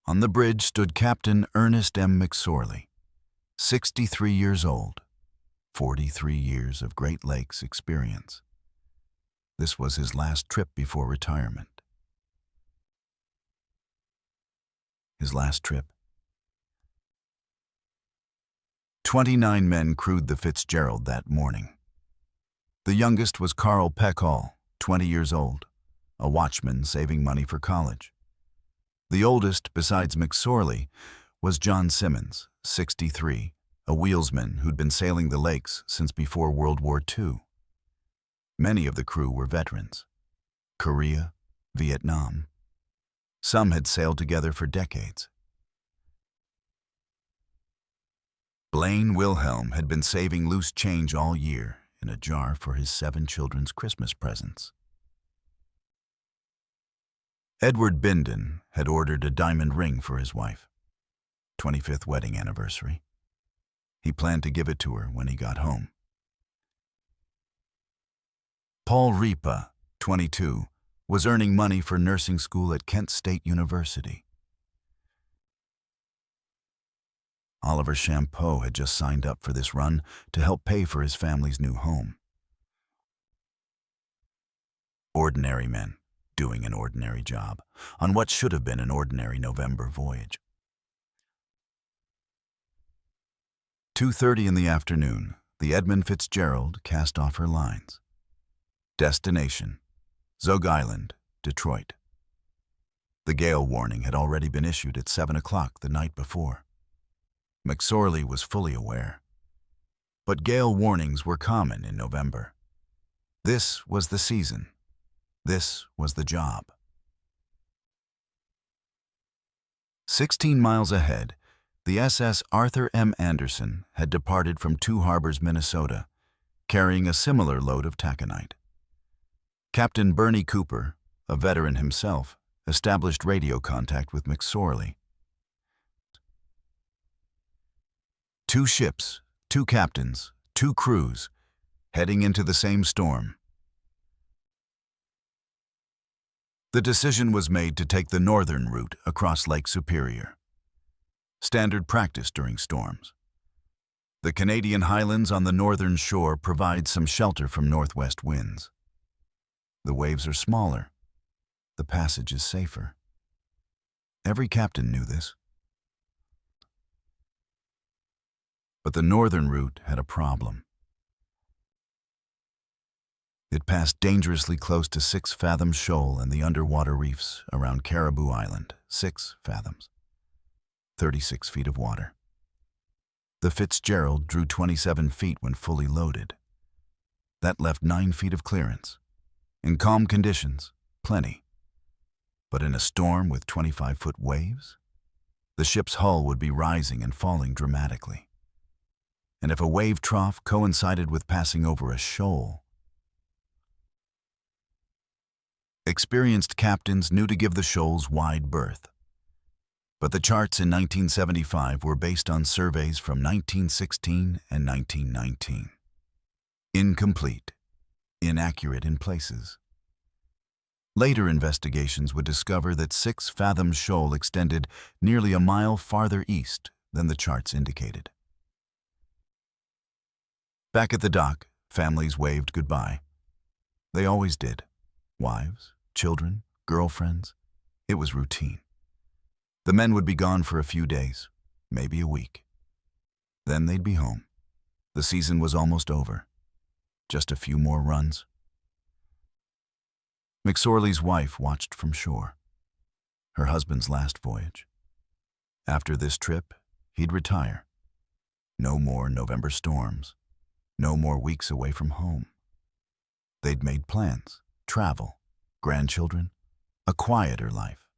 On the bridge stood Captain Ernest M. McSorley, 63 years old, 43 years of Great Lakes experience. This was his last trip before retirement. His last trip. 29 men crewed the Fitzgerald that morning. The youngest was Carl Peckall, 20 years old, a watchman saving money for college. The oldest, besides McSorley, was John Simmons, 63, a wheelsman who'd been sailing the lakes since before World War II. Many of the crew were veterans. Korea, Vietnam. Some had sailed together for decades. Blaine Wilhelm had been saving loose change all year in a jar for his 7 children's Christmas presents. Edward Bindon had ordered a diamond ring for his wife, 25th wedding anniversary. He planned to give it to her when he got home. Paul Ripa, 22, was earning money for nursing school at Kent State University. Oliver Champeau had just signed up for this run to help pay for his family's new home. Ordinary men doing an ordinary job on what should have been an ordinary November voyage. 2:30 in the afternoon, the Edmund Fitzgerald cast off her lines. Destination: Zug Island, Detroit. The gale warning had already been issued at 7 o'clock the night before. McSorley was fully aware. But gale warnings were common in November. This was the season. This was the job. 16 miles ahead, the SS Arthur M. Anderson had departed from Two Harbors, Minnesota, carrying a similar load of taconite. Captain Bernie Cooper, a veteran himself, established radio contact with McSorley. 2 ships, 2 captains, 2 crews, heading into the same storm. The decision was made to take the northern route across Lake Superior. Standard practice during storms. The Canadian Highlands on the northern shore provide some shelter from northwest winds. The waves are smaller. The passage is safer. Every captain knew this. But the northern route had a problem. It passed dangerously close to 6 Fathoms Shoal and the underwater reefs around Caribou Island, 6 fathoms, 36 feet of water. The Fitzgerald drew 27 feet when fully loaded. That left 9 feet of clearance. In calm conditions, plenty. But in a storm with 25-foot waves, the ship's hull would be rising and falling dramatically. And if a wave trough coincided with passing over a shoal, experienced captains knew to give the shoals wide berth. But the charts in 1975 were based on surveys from 1916 and 1919. Incomplete, inaccurate in places. Later investigations would discover that 6 Fathoms Shoal extended nearly a mile farther east than the charts indicated. Back at the dock, families waved goodbye. They always did. Wives, children, girlfriends. It was routine. The men would be gone for a few days, maybe a week. Then they'd be home. The season was almost over. Just a few more runs. McSorley's wife watched from shore. Her husband's last voyage. After this trip, he'd retire. No more November storms. No more weeks away from home. They'd made plans. Travel, grandchildren, a quieter life.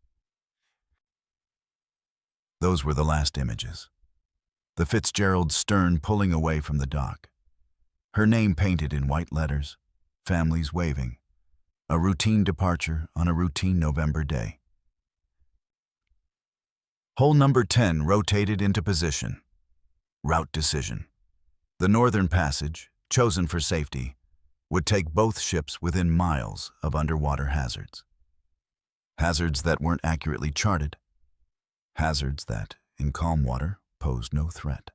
Those were the last images. The Fitzgerald's stern pulling away from the dock. Her name painted in white letters, families waving. A routine departure on a routine November day. Hull number 10 rotated into position. Route decision. The northern passage, chosen for safety, would take both ships within miles of underwater hazards. Hazards that weren't accurately charted. Hazards that, in calm water, posed no threat.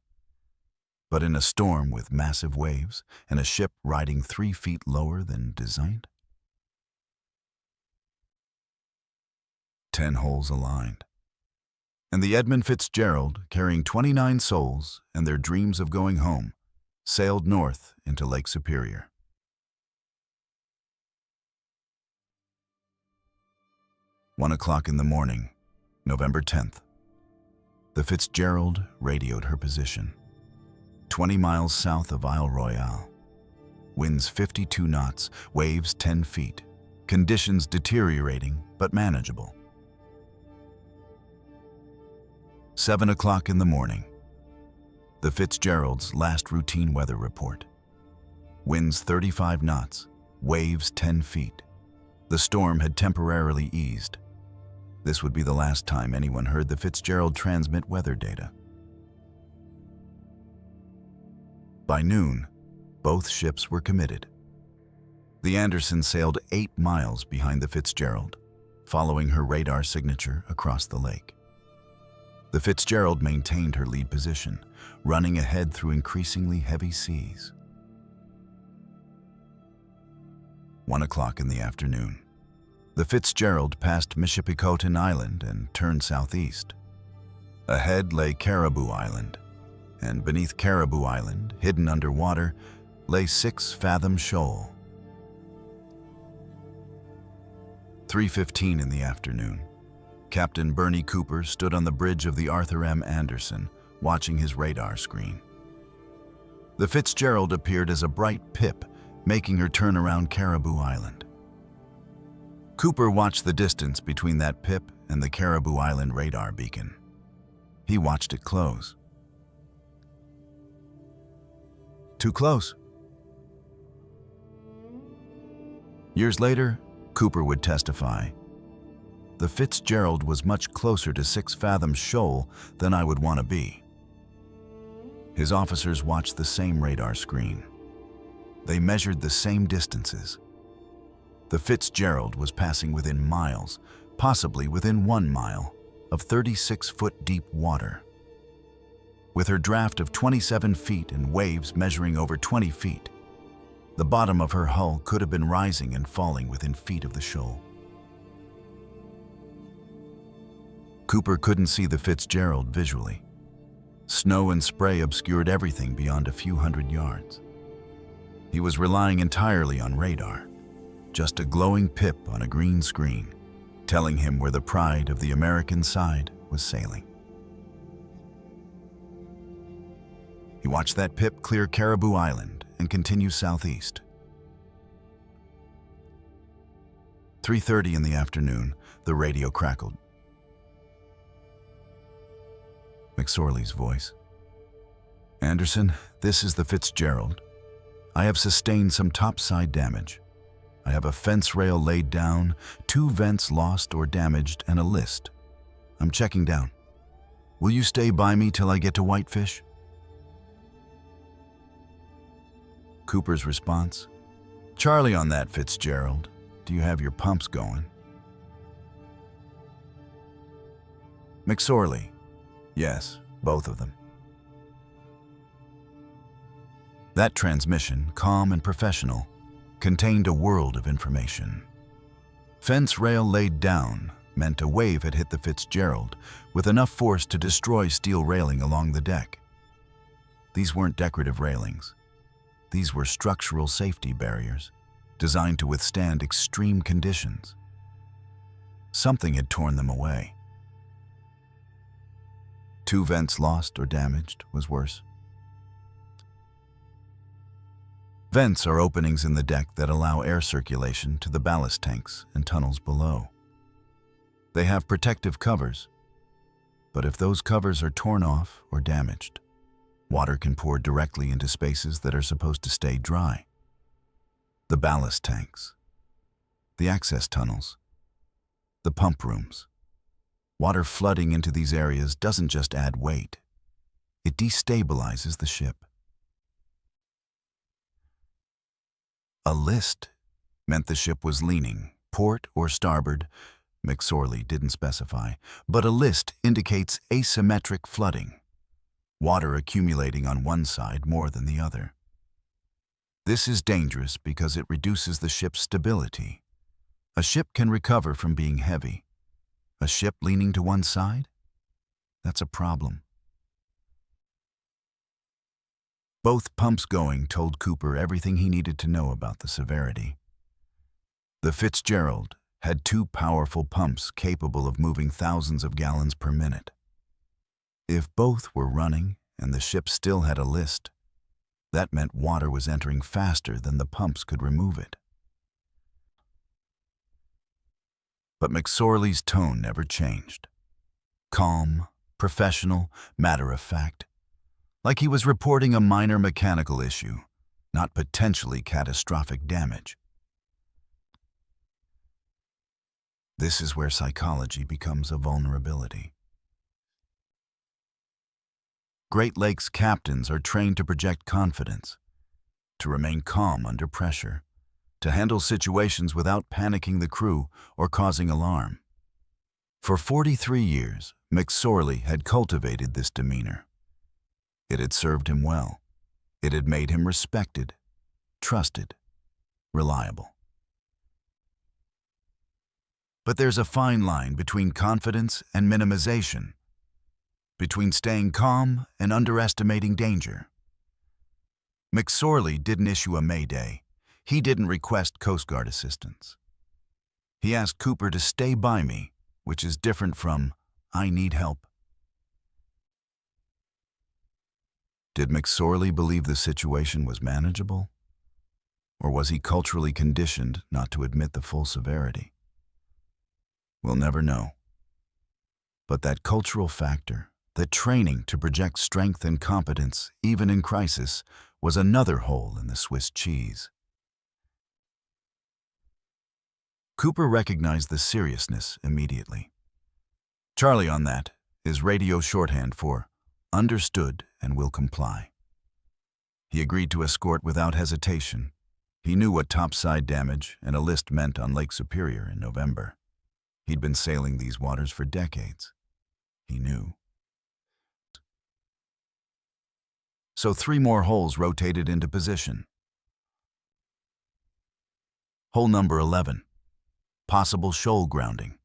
But in a storm with massive waves and a ship riding 3 feet lower than designed, 10 hulls aligned. And the Edmund Fitzgerald, carrying 29 souls and their dreams of going home, sailed north into Lake Superior. 1 o'clock in the morning, November 10th. The Fitzgerald radioed her position. 20 miles south of Isle Royale. Winds 52 knots, waves 10 feet. Conditions deteriorating but manageable. 7 o'clock in the morning. The Fitzgerald's last routine weather report. Winds 35 knots, waves 10 feet. The storm had temporarily eased. This would be the last time anyone heard the Fitzgerald transmit weather data. By noon, both ships were committed. The Anderson sailed 8 miles behind the Fitzgerald, following her radar signature across the lake. The Fitzgerald maintained her lead position, running ahead through increasingly heavy seas. 1 o'clock in the afternoon. The Fitzgerald passed Michipicoten Island and turned southeast. Ahead lay Caribou Island, and beneath Caribou Island, hidden underwater, lay 6 Fathom Shoal. 3:15 in the afternoon. Captain Bernie Cooper stood on the bridge of the Arthur M. Anderson, watching his radar screen. The Fitzgerald appeared as a bright pip, making her turn around Caribou Island. Cooper watched the distance between that pip and the Caribou Island radar beacon. He watched it close. Too close. Years later, Cooper would testify, "The Fitzgerald was much closer to 6 Fathom Shoal than I would want to be." His officers watched the same radar screen. They measured the same distances. The Fitzgerald was passing within miles, possibly within 1 mile, of 36-foot deep water. With her draft of 27 feet and waves measuring over 20 feet, the bottom of her hull could have been rising and falling within feet of the shoal. Cooper couldn't see the Fitzgerald visually. Snow and spray obscured everything beyond a few hundred yards. He was relying entirely on radar, just a glowing pip on a green screen, telling him where the pride of the American side was sailing. He watched that pip clear Caribou Island and continue southeast. 3:30 in the afternoon, the radio crackled. McSorley's voice. "Anderson, this is the Fitzgerald. I have sustained some topside damage. I have a fence rail laid down, 2 vents lost or damaged, and a list. I'm checking down. Will you stay by me till I get to Whitefish?" Cooper's response, "Charlie on that, Fitzgerald. Do you have your pumps going?" McSorley, "Yes, both of them." That transmission, calm and professional, contained a world of information. Fence rail laid down meant a wave had hit the Fitzgerald with enough force to destroy steel railing along the deck. These weren't decorative railings. These were structural safety barriers designed to withstand extreme conditions. Something had torn them away. 2 vents lost or damaged was worse. Vents are openings in the deck that allow air circulation to the ballast tanks and tunnels below. They have protective covers, but if those covers are torn off or damaged, water can pour directly into spaces that are supposed to stay dry. The ballast tanks, the access tunnels, the pump rooms. Water flooding into these areas doesn't just add weight, it destabilizes the ship. A list meant the ship was leaning, port or starboard, McSorley didn't specify, but a list indicates asymmetric flooding, water accumulating on one side more than the other. This is dangerous because it reduces the ship's stability. A ship can recover from being heavy. A ship leaning to one side? That's a problem. Both pumps going told Cooper everything he needed to know about the severity. The Fitzgerald had two powerful pumps capable of moving thousands of gallons per minute. If both were running and the ship still had a list, that meant water was entering faster than the pumps could remove it. But McSorley's tone never changed. Calm, professional, matter-of-fact, like he was reporting a minor mechanical issue, not potentially catastrophic damage. This is where psychology becomes a vulnerability. Great Lakes captains are trained to project confidence, to remain calm under pressure, to handle situations without panicking the crew or causing alarm. For 43 years, McSorley had cultivated this demeanor. It had served him well. It had made him respected, trusted, reliable. But there's a fine line between confidence and minimization, between staying calm and underestimating danger. McSorley didn't issue a mayday. He didn't request Coast Guard assistance. He asked Cooper to stay by me, which is different from, I need help. Did McSorley believe the situation was manageable? Or was he culturally conditioned not to admit the full severity? We'll never know. But that cultural factor, that training to project strength and competence, even in crisis, was another hole in the Swiss cheese. Cooper recognized the seriousness immediately. Charlie on that is radio shorthand for understood and will comply. He agreed to escort without hesitation. He knew what topside damage and a list meant on Lake Superior in November. He'd been sailing these waters for decades. He knew. So 3 more holes rotated into position. Hole number 11. Possible shoal grounding.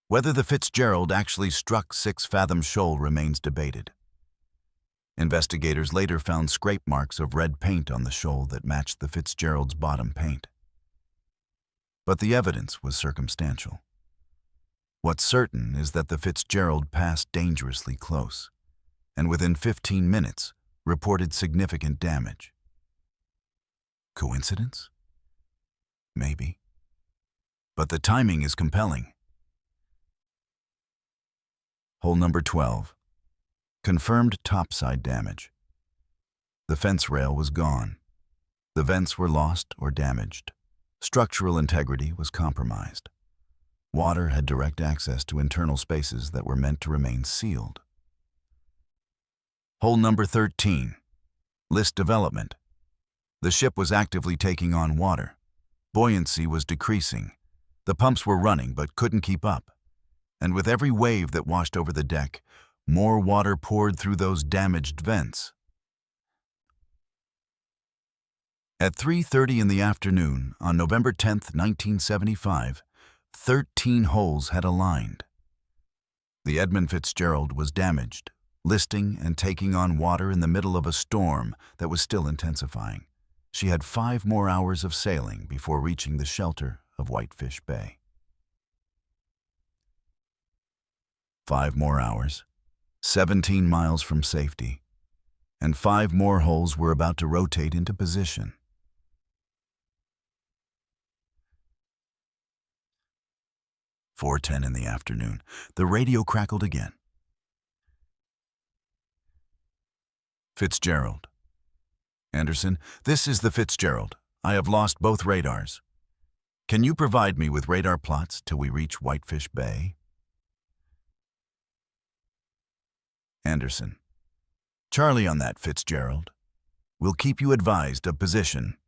Whether the Fitzgerald actually struck 6-fathom shoal remains debated. Investigators later found scrape marks of red paint on the shoal that matched the Fitzgerald's bottom paint. But the evidence was circumstantial. What's certain is that the Fitzgerald passed dangerously close, and within 15 minutes reported significant damage. Coincidence? Maybe. But the timing is compelling. Hole number 12. Confirmed topside damage. The fence rail was gone. The vents were lost or damaged. Structural integrity was compromised. Water had direct access to internal spaces that were meant to remain sealed. Hole number 13. List development. The ship was actively taking on water. Buoyancy was decreasing. The pumps were running but couldn't keep up. And with every wave that washed over the deck, more water poured through those damaged vents. At 3:30 in the afternoon on November 10, 1975, 13 holes had aligned. The Edmund Fitzgerald was damaged, listing and taking on water in the middle of a storm that was still intensifying. She had 5 more hours of sailing before reaching the shelter of Whitefish Bay. 5 more hours, 17 miles from safety, and 5 more holes were about to rotate into position. 4:10 in the afternoon, the radio crackled again. Fitzgerald. Anderson, this is the Fitzgerald. I have lost both radars. Can you provide me with radar plots till we reach Whitefish Bay? Anderson. Charlie on that, Fitzgerald. We'll keep you advised of position.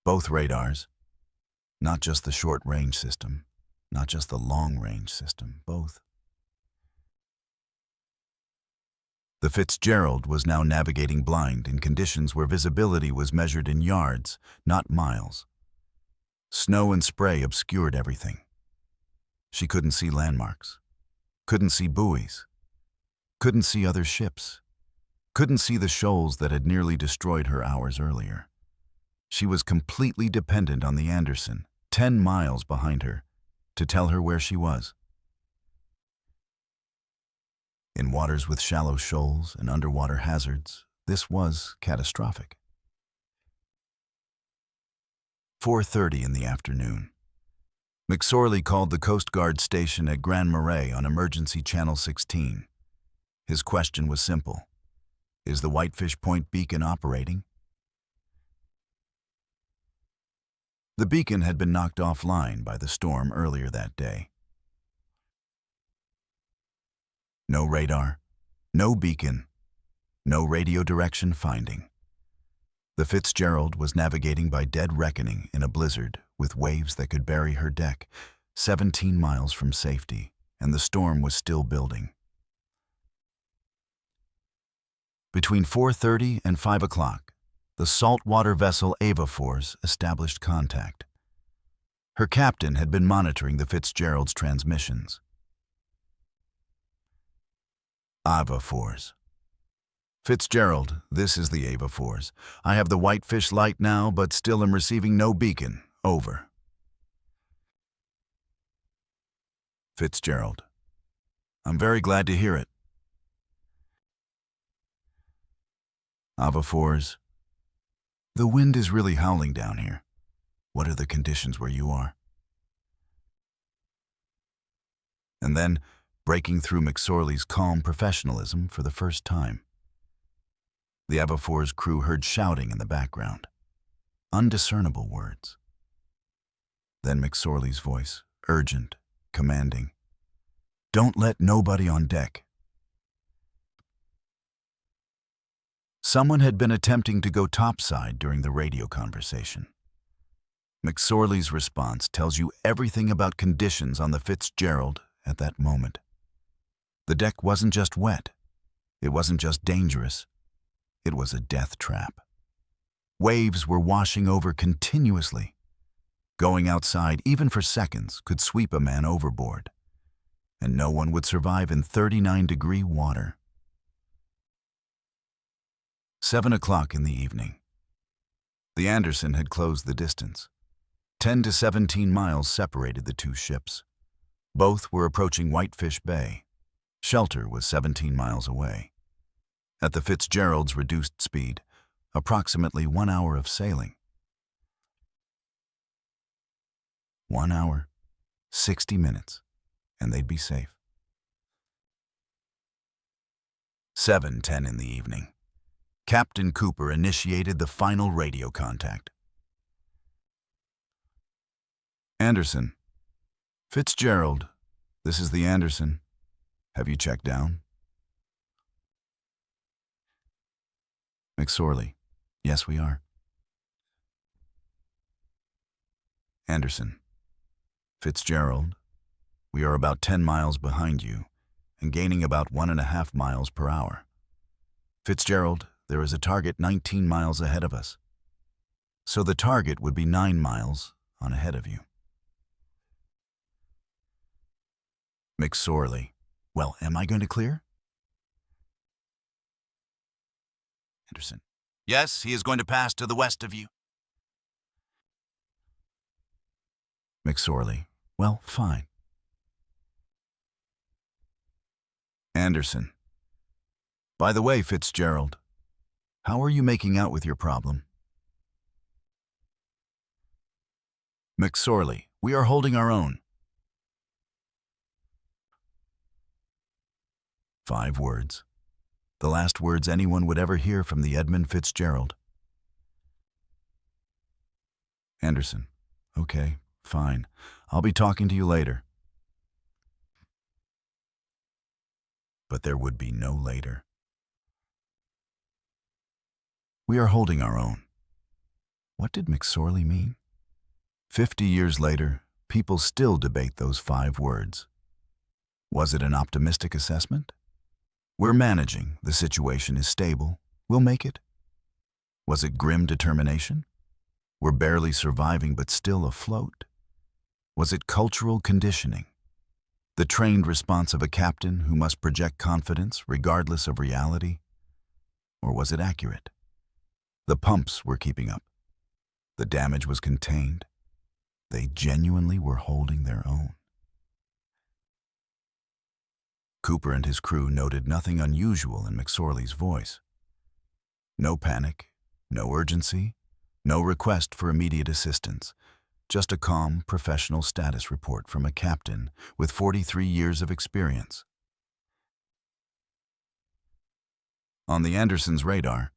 Both radars. Not just the short-range system, not just the long-range system, both. The Fitzgerald was now navigating blind in conditions where visibility was measured in yards, not miles. Snow and spray obscured everything. She couldn't see landmarks, couldn't see buoys, couldn't see other ships, couldn't see the shoals that had nearly destroyed her hours earlier. She was completely dependent on the Anderson, 10 miles behind her, to tell her where she was. In waters with shallow shoals and underwater hazards, this was catastrophic. 4:30 in the afternoon. McSorley called the Coast Guard station at Grand Marais on Emergency Channel 16. His question was simple. Is the Whitefish Point beacon operating? The beacon had been knocked offline by the storm earlier that day. No radar, no beacon, no radio direction finding. The Fitzgerald was navigating by dead reckoning in a blizzard with waves that could bury her deck, 17 miles from safety, and the storm was still building. Between 4:30 and 5 o'clock, the saltwater vessel Ava Force established contact. Her captain had been monitoring the Fitzgerald's transmissions. Ava Force. Fitzgerald, this is the Ava Force. I have the Whitefish light now, but still am receiving no beacon. Over. Fitzgerald. I'm very glad to hear it. Ava Force. The wind is really howling down here. What are the conditions where you are? And then, breaking through McSorley's calm professionalism for the first time. The Ava Force crew heard shouting in the background. Undiscernible words. Then McSorley's voice, urgent, commanding. Don't let nobody on deck. Someone had been attempting to go topside during the radio conversation. McSorley's response tells you everything about conditions on the Fitzgerald at that moment. The deck wasn't just wet. It wasn't just dangerous. It was a death trap. Waves were washing over continuously. Going outside, even for seconds, could sweep a man overboard. And no one would survive in 39-degree water. 7 o'clock in the evening. The Anderson had closed the distance. 10 to 17 miles separated the two ships. Both were approaching Whitefish Bay. Shelter was 17 miles away. At the Fitzgerald's reduced speed, approximately 1 hour of sailing. 1 hour, 60 minutes, and they'd be safe. 7:10 in the evening. Captain Cooper initiated the final radio contact. Anderson. Fitzgerald, this is the Anderson. Have you checked down? McSorley. Yes, we are. Anderson. Fitzgerald. We are about 10 miles behind you and gaining about 1.5 miles per hour. Fitzgerald, there is a target 19 miles ahead of us. So the target would be 9 miles on ahead of you. McSorley. Well, am I going to clear? Anderson. Yes, he is going to pass to the west of you. McSorley. Well, fine. Anderson. By the way, Fitzgerald, how are you making out with your problem? McSorley. We are holding our own. 5 words. The last words anyone would ever hear from the Edmund Fitzgerald. Anderson. Okay, fine. I'll be talking to you later. But there would be no later. We are holding our own. What did McSorley mean? 50 years later, people still debate those 5 words. Was it an optimistic assessment? We're managing, the situation is stable, we'll make it. Was it grim determination? We're barely surviving but still afloat. Was it cultural conditioning? The trained response of a captain who must project confidence regardless of reality? Or was it accurate? The pumps were keeping up. The damage was contained. They genuinely were holding their own. Cooper and his crew noted nothing unusual in McSorley's voice. No panic, no urgency, no request for immediate assistance, just a calm, professional status report from a captain with 43 years of experience. On the Anderson's radar,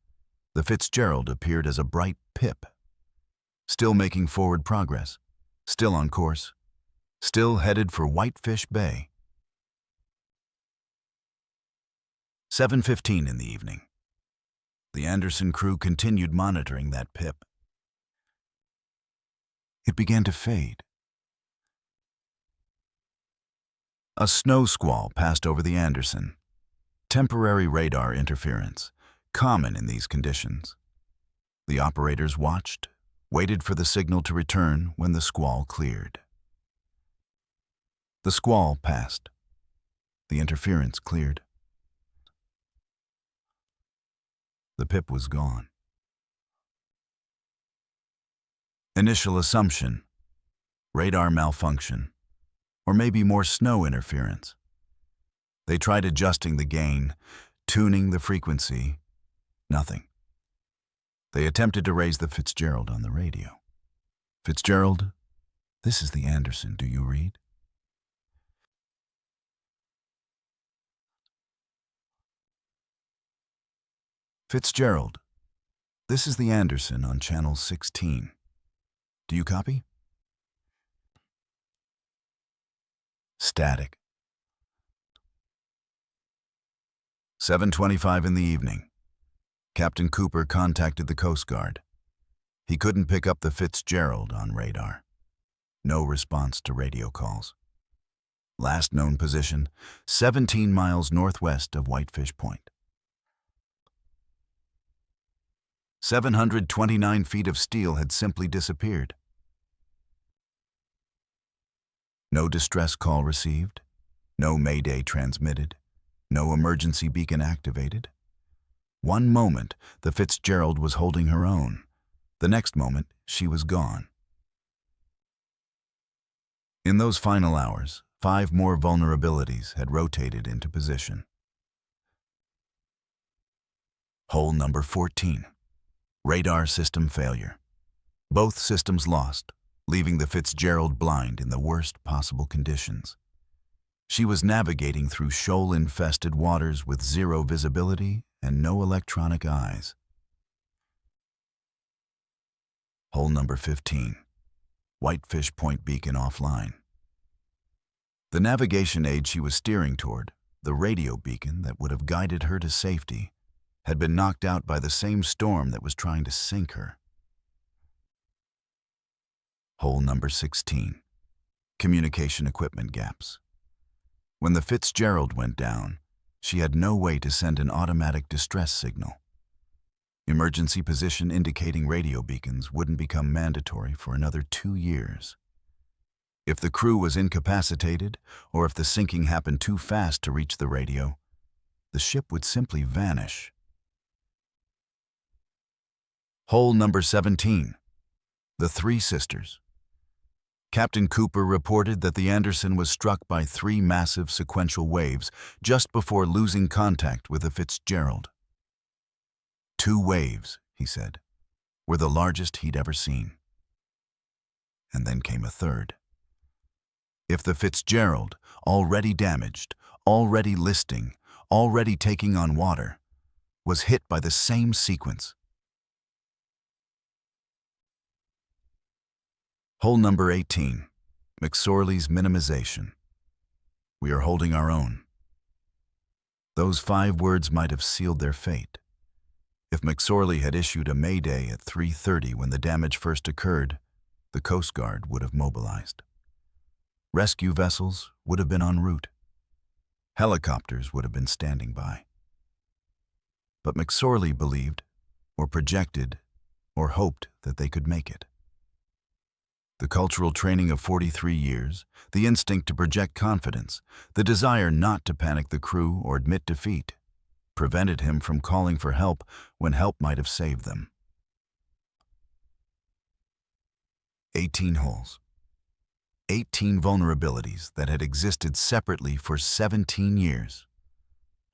the Fitzgerald appeared as a bright pip, still making forward progress, still on course, still headed for Whitefish Bay. 7:15 in the evening. The Anderson crew continued monitoring that pip. It began to fade. A snow squall passed over the Anderson. Temporary radar interference, common in these conditions. The operators watched, waited for the signal to return when the squall cleared. The squall passed. The interference cleared. The pip was gone. Initial assumption, radar malfunction, or maybe more snow interference. They tried adjusting the gain, tuning the frequency. Nothing. They attempted to raise the Fitzgerald on the radio. Fitzgerald, this is the Anderson, do you read? Fitzgerald, this is the Anderson on channel 16. Do you copy? Static. 7:25 in the evening. Captain Cooper contacted the Coast Guard. He couldn't pick up the Fitzgerald on radar. No response to radio calls. Last known position, 17 miles northwest of Whitefish Point. 729 feet of steel had simply disappeared. No distress call received, no mayday transmitted, no emergency beacon activated. One moment, the Fitzgerald was holding her own. The next moment, she was gone. In those final hours, 5 more vulnerabilities had rotated into position. Hole number 14. Radar system failure. Both systems lost, leaving the Fitzgerald blind in the worst possible conditions. She was navigating through shoal-infested waters with zero visibility and no electronic eyes. Hole number 15. Whitefish Point beacon offline. The navigation aid she was steering toward, the radio beacon that would have guided her to safety, had been knocked out by the same storm that was trying to sink her. Hole number 16. Communication equipment gaps. When the Fitzgerald went down, she had no way to send an automatic distress signal. Emergency position indicating radio beacons wouldn't become mandatory for another 2 years. If the crew was incapacitated, or if the sinking happened too fast to reach the radio, the ship would simply vanish. Hole number 17. The Three Sisters. Captain Cooper reported that the Anderson was struck by 3 massive sequential waves just before losing contact with the Fitzgerald. 2 waves, he said, were the largest he'd ever seen. And then came a third. If the Fitzgerald, already damaged, already listing, already taking on water, was hit by the same sequence. Hole number 18. McSorley's minimization. We are holding our own. Those 5 words might have sealed their fate. If McSorley had issued a mayday at 3:30 when the damage first occurred, the Coast Guard would have mobilized. Rescue vessels would have been en route. Helicopters would have been standing by. But McSorley believed, or projected, or hoped that they could make it. The cultural training of 43 years, the instinct to project confidence, the desire not to panic the crew or admit defeat, prevented him from calling for help when help might have saved them. 18 holes. 18 vulnerabilities that had existed separately for 17 years.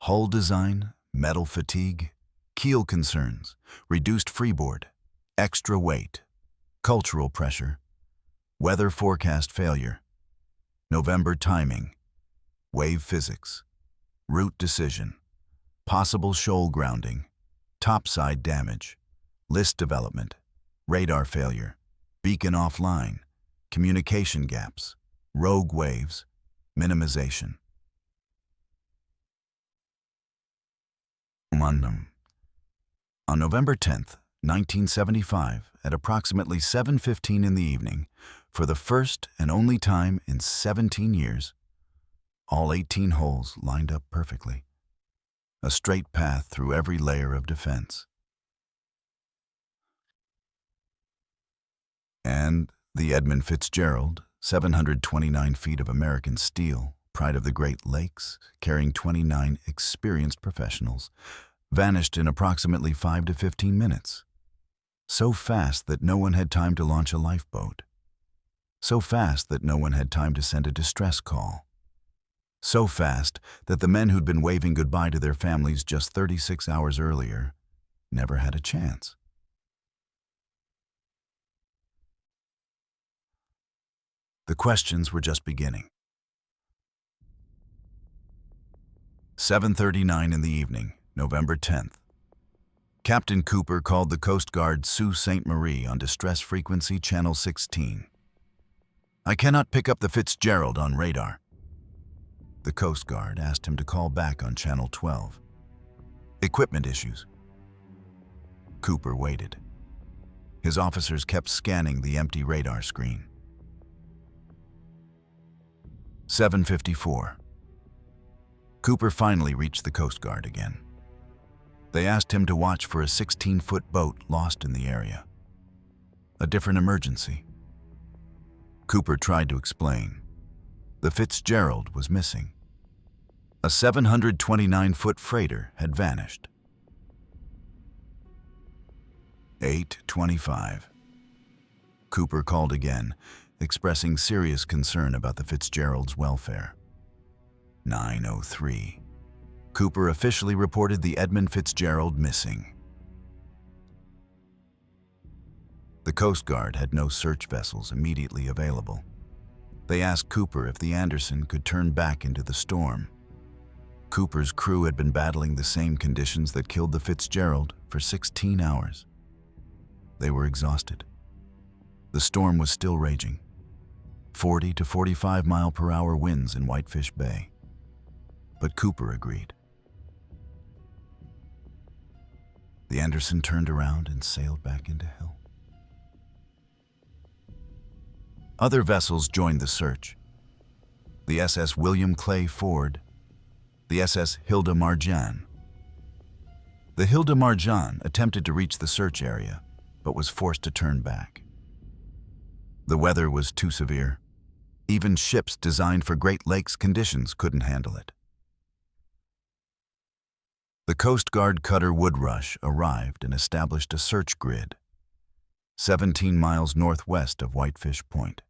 Hull design, metal fatigue, keel concerns, reduced freeboard, extra weight, cultural pressure, weather forecast failure, November timing, wave physics, route decision, possible shoal grounding, topside damage, list development, radar failure, beacon offline, communication gaps, rogue waves, minimization. On November 10th, 1975, at approximately 7:15 in the evening, for the first and only time in 17 years, all 18 holes lined up perfectly. A straight path through every layer of defense. And the Edmund Fitzgerald, 729 feet of American steel, pride of the Great Lakes, carrying 29 experienced professionals, vanished in approximately 5 to 15 minutes. So fast that no one had time to launch a lifeboat. So fast that no one had time to send a distress call. So fast that the men who'd been waving goodbye to their families just 36 hours earlier never had a chance. The questions were just beginning. 7:39 in the evening, November 10th. Captain Cooper called the Coast Guard Sault Ste. Marie on distress frequency channel 16. "I cannot pick up the Fitzgerald on radar." The Coast Guard asked him to call back on channel 12. "Equipment issues." Cooper waited. His officers kept scanning the empty radar screen. 7:54. Cooper finally reached the Coast Guard again. They asked him to watch for a 16-foot boat lost in the area. A different emergency. Cooper tried to explain. The Fitzgerald was missing. A 729-foot freighter had vanished. 8:25. Cooper called again, expressing serious concern about the Fitzgerald's welfare. 9:03. Cooper officially reported the Edmund Fitzgerald missing. The Coast Guard had no search vessels immediately available. They asked Cooper if the Anderson could turn back into the storm. Cooper's crew had been battling the same conditions that killed the Fitzgerald for 16 hours. They were exhausted. The storm was still raging. 40 to 45 mile-per-hour winds in Whitefish Bay. But Cooper agreed. The Anderson turned around and sailed back into hell. Other vessels joined the search. The SS William Clay Ford, the SS Hilda Marjan. The Hilda Marjan attempted to reach the search area, but was forced to turn back. The weather was too severe. Even ships designed for Great Lakes conditions couldn't handle it. The Coast Guard cutter Woodrush arrived and established a search grid, 17 miles northwest of Whitefish Point.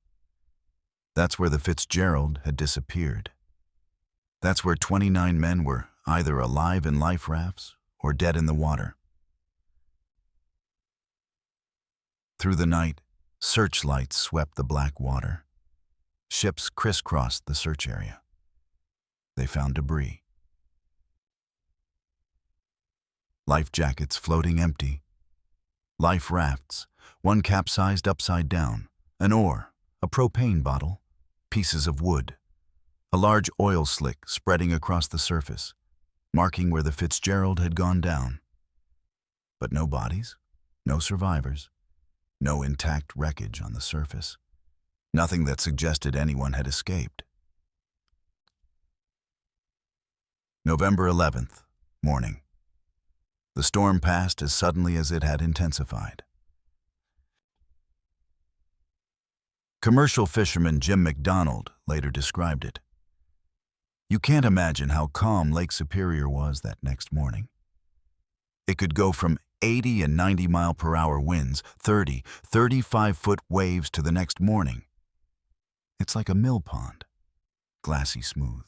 That's where the Fitzgerald had disappeared. That's where 29 men were either alive in life rafts or dead in the water. Through the night, searchlights swept the black water. Ships crisscrossed the search area. They found debris. Life jackets floating empty. Life rafts, one capsized upside down, an oar, a propane bottle, pieces of wood, a large oil slick spreading across the surface, marking where the Fitzgerald had gone down. But no bodies, no survivors, no intact wreckage on the surface. Nothing that suggested anyone had escaped. November 11th, morning. The storm passed as suddenly as it had intensified. Commercial fisherman Jim McDonald later described it. "You can't imagine how calm Lake Superior was that next morning. It could go from 80 and 90-mile-per-hour winds, 30, 35-foot waves to the next morning. It's like a mill pond, glassy smooth.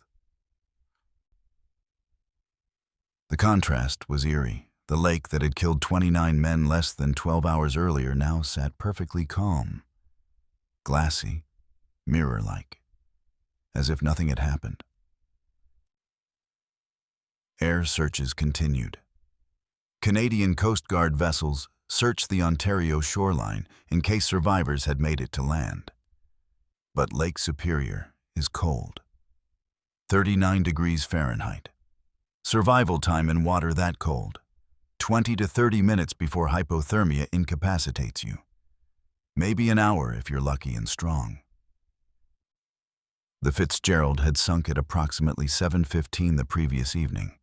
The contrast was eerie. The lake that had killed 29 men less than 12 hours earlier now sat perfectly calm, glassy, mirror-like, as if nothing had happened. Air searches continued. Canadian Coast Guard vessels searched the Ontario shoreline in case survivors had made it to land. But Lake Superior is cold. 39 degrees Fahrenheit. Survival time in water that cold, 20 to 30 minutes before hypothermia incapacitates you. Maybe an hour if you're lucky and strong. The Fitzgerald had sunk at approximately 7:15 the previous evening.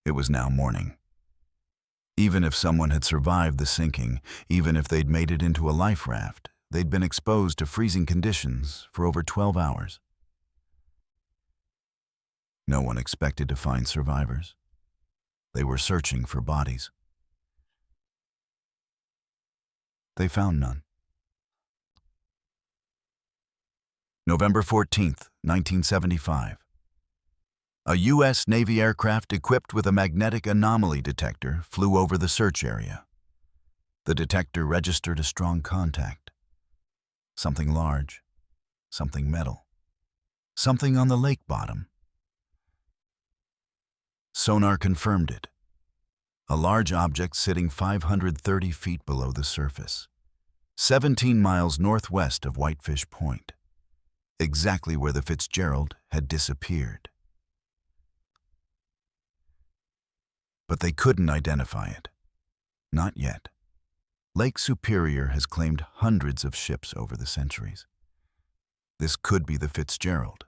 It was now morning. Even if someone had survived the sinking, even if they'd made it into a life raft, they'd been exposed to freezing conditions for over 12 hours. No one expected to find survivors. They were searching for bodies. They found none. November 14th, 1975. A U.S. Navy aircraft equipped with a magnetic anomaly detector flew over the search area. The detector registered a strong contact. Something large, something metal, something on the lake bottom. Sonar confirmed it. A large object sitting 530 feet below the surface, 17 miles northwest of Whitefish Point, exactly where the Fitzgerald had disappeared. But they couldn't identify it. Not yet. Lake Superior has claimed hundreds of ships over the centuries. This could be the Fitzgerald,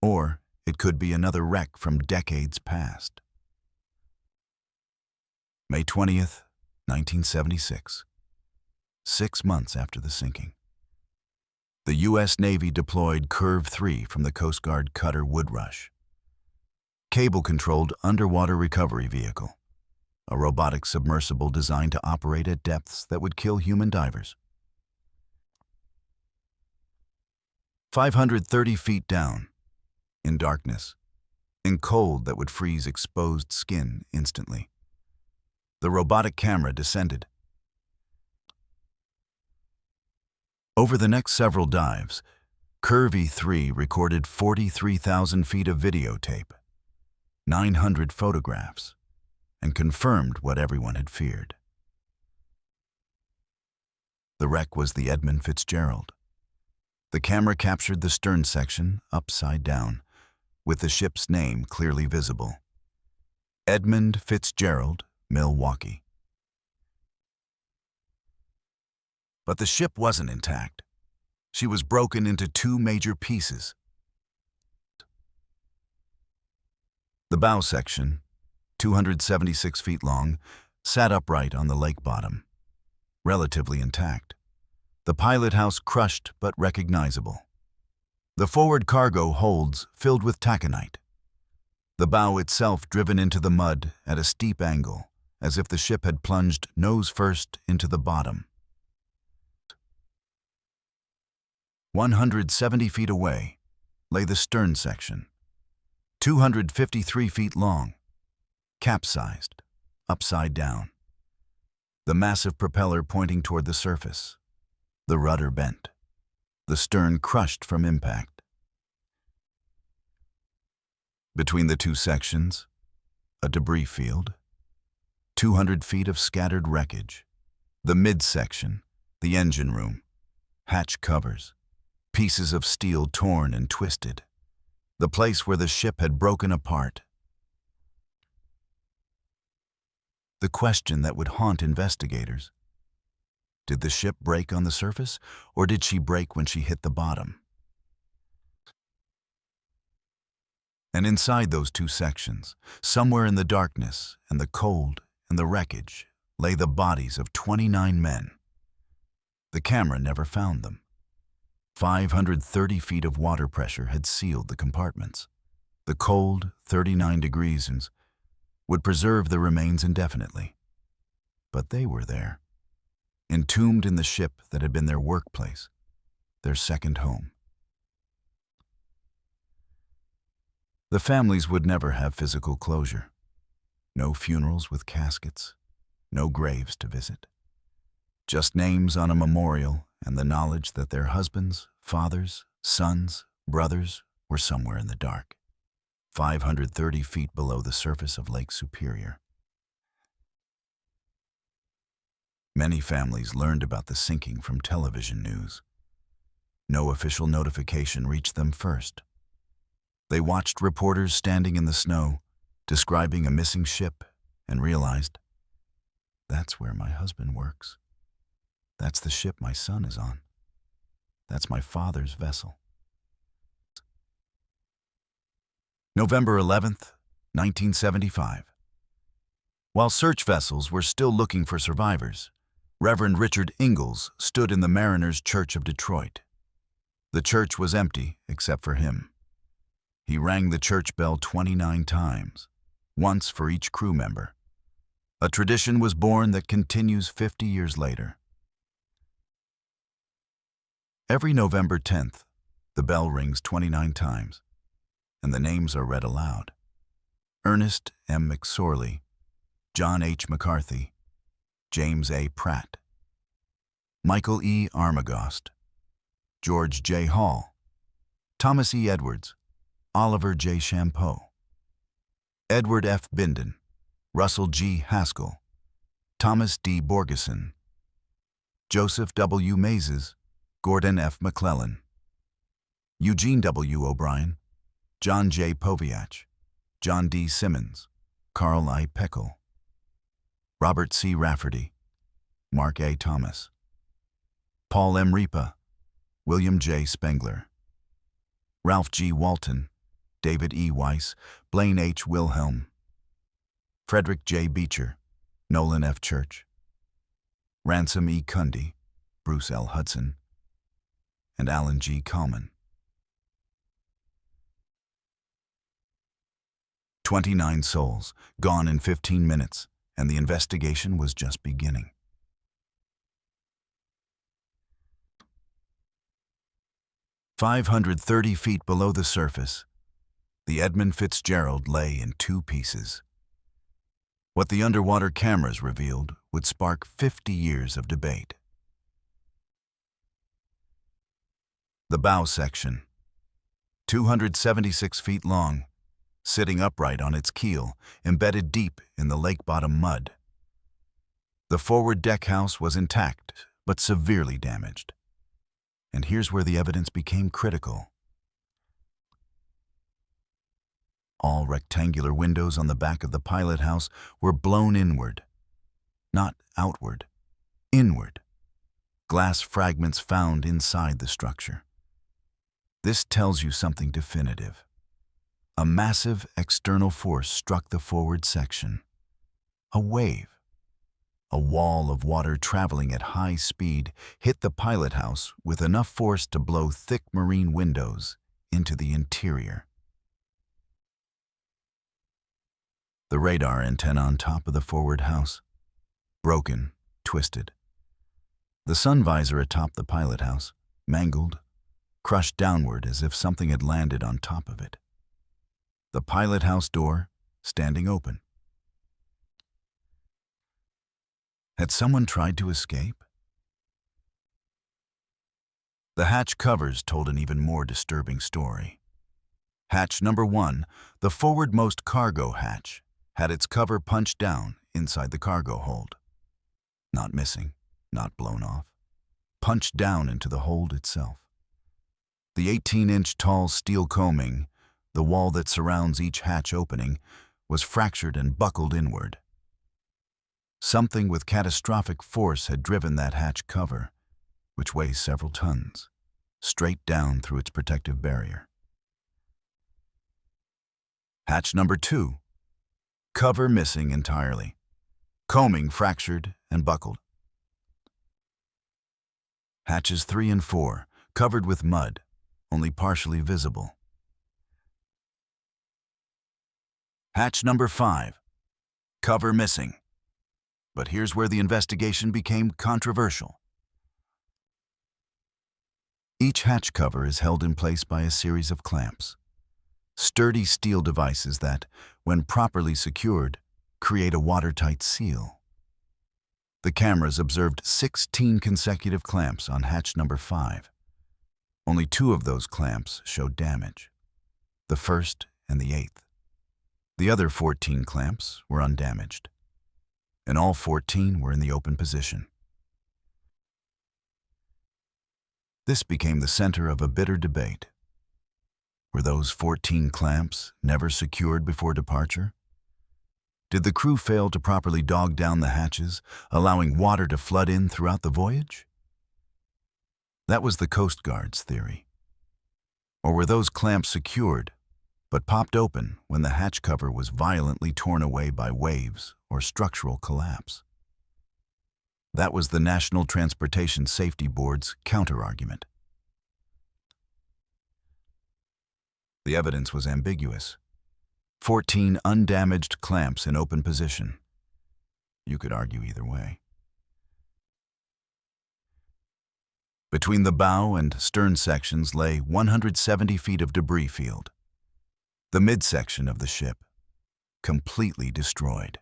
or it could be another wreck from decades past. May 20th, 1976. 6 months after the sinking. The U.S. Navy deployed Curve 3 from the Coast Guard cutter Woodrush. Cable-controlled underwater recovery vehicle, a robotic submersible designed to operate at depths that would kill human divers. 530 feet down, in darkness, in cold that would freeze exposed skin instantly. The robotic camera descended. Over the next several dives, Curve 3 recorded 43,000 feet of videotape, 900 photographs, and confirmed what everyone had feared. The wreck was the Edmund Fitzgerald. The camera captured the stern section upside down, with the ship's name clearly visible. Edmund Fitzgerald, Milwaukee. But the ship wasn't intact. She was broken into 2 major pieces. The bow section, 276 feet long, sat upright on the lake bottom, relatively intact. The pilot house crushed but recognizable. The forward cargo holds filled with taconite. The bow itself driven into the mud at a steep angle, as if the ship had plunged nose first into the bottom. 170 feet away lay the stern section, 253 feet long, capsized, upside down. The massive propeller pointing toward the surface, the rudder bent, the stern crushed from impact. Between the 2 sections, a debris field, 200 feet of scattered wreckage, the midsection, the engine room, hatch covers, pieces of steel torn and twisted, the place where the ship had broken apart. The question that would haunt investigators: did the ship break on the surface, or did she break when she hit the bottom? And inside those 2 sections, somewhere in the darkness and the cold and the wreckage, lay the bodies of 29 men. The camera never found them. 530 feet of water pressure had sealed the compartments. The cold, 39 degrees would preserve the remains indefinitely. But they were there, entombed in the ship that had been their workplace, their second home. The families would never have physical closure. No funerals with caskets, no graves to visit. Just names on a memorial and the knowledge that their husbands, fathers, sons, brothers were somewhere in the dark, 530 feet below the surface of Lake Superior. Many families learned about the sinking from television news. No official notification reached them first. They watched reporters standing in the snow, describing a missing ship, and realized, that's where my husband works. That's the ship my son is on. That's my father's vessel. November 11th, 1975. While search vessels were still looking for survivors, Reverend Richard Ingalls stood in the Mariners' Church of Detroit. The church was empty except for him. He rang the church bell 29 times, once for each crew member. A tradition was born that continues 50 years later. Every November 10th, the bell rings 29 times, and the names are read aloud. Ernest M. McSorley, John H. McCarthy, James A. Pratt, Michael E. Armagost, George J. Hall, Thomas E. Edwards, Oliver J. Champeau, Edward F. Binden, Russell G. Haskell, Thomas D. Borgeson, Joseph W. Mazes, Gordon F. McClellan, Eugene W. O'Brien, John J. Poviach, John D. Simmons, Carl I. Peckel, Robert C. Rafferty, Mark A. Thomas, Paul M. Ripa, William J. Spengler, Ralph G. Walton, David E. Weiss, Blaine H. Wilhelm, Frederick J. Beecher, Nolan F. Church, Ransom E. Cundy, Bruce L. Hudson, and Alan G. Coleman. 29 souls, gone in 15 minutes, and the investigation was just beginning. "530 feet below the surface, the Edmund Fitzgerald lay in two pieces. What the underwater cameras revealed would spark 50 years of debate. The bow section, 276 feet long, sitting upright on its keel, embedded deep in the lake-bottom mud. The forward deck house was intact, but severely damaged. And here's where the evidence became critical. All rectangular windows on the back of the pilot house were blown inward, not outward, inward. Glass fragments found inside the structure. This tells you something definitive. A massive external force struck the forward section. A wave. A wall of water traveling at high speed hit the pilot house with enough force to blow thick marine windows into the interior. The radar antenna on top of the forward house, broken, twisted. The sun visor atop the pilot house, mangled, crushed downward as if something had landed on top of it. The pilot house door standing open. Had someone tried to escape? The hatch covers told an even more disturbing story. Hatch number 1, the forwardmost cargo hatch, had its cover punched down inside the cargo hold. Not missing, not blown off. Punched down into the hold itself. The 18-inch tall steel coaming, the wall that surrounds each hatch opening, was fractured and buckled inward. Something with catastrophic force had driven that hatch cover, which weighs several tons, straight down through its protective barrier. Hatch number 2, cover missing entirely, coaming fractured and buckled. Hatches 3 and 4, covered with mud, only partially visible. Hatch number 5, cover missing, But here's where the investigation became controversial. Each hatch cover is held in place by a series of clamps, sturdy steel devices that, when properly secured, create a watertight seal. The cameras observed 16 consecutive clamps on hatch number 5. Only 2 of those clamps showed damage, the first and the 8th. The other 14 clamps were undamaged, and all 14 were in the open position. This became the center of a bitter debate. Were those 14 clamps never secured before departure? Did the crew fail to properly dog down the hatches, allowing water to flood in throughout the voyage? That was the Coast Guard's theory. Or were those clamps secured, but popped open when the hatch cover was violently torn away by waves or structural collapse? That was the National Transportation Safety Board's counter-argument. The evidence was ambiguous. 14 undamaged clamps in open position. You could argue either way. Between the bow and stern sections lay 170 feet of debris field. The midsection of the ship, completely destroyed.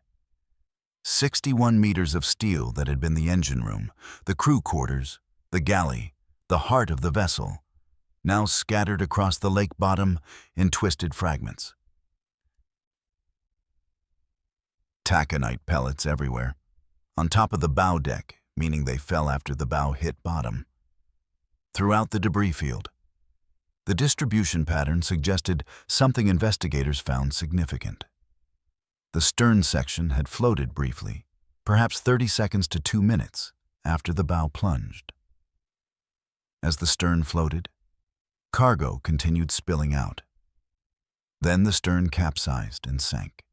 61 meters of steel that had been the engine room, the crew quarters, the galley, the heart of the vessel, now scattered across the lake bottom in twisted fragments. Taconite pellets everywhere, on top of the bow deck, meaning they fell after the bow hit bottom. Throughout the debris field, the distribution pattern suggested something investigators found significant. The stern section had floated briefly, perhaps 30 seconds to 2 minutes after the bow plunged. As the stern floated, cargo continued spilling out. Then the stern capsized and sank.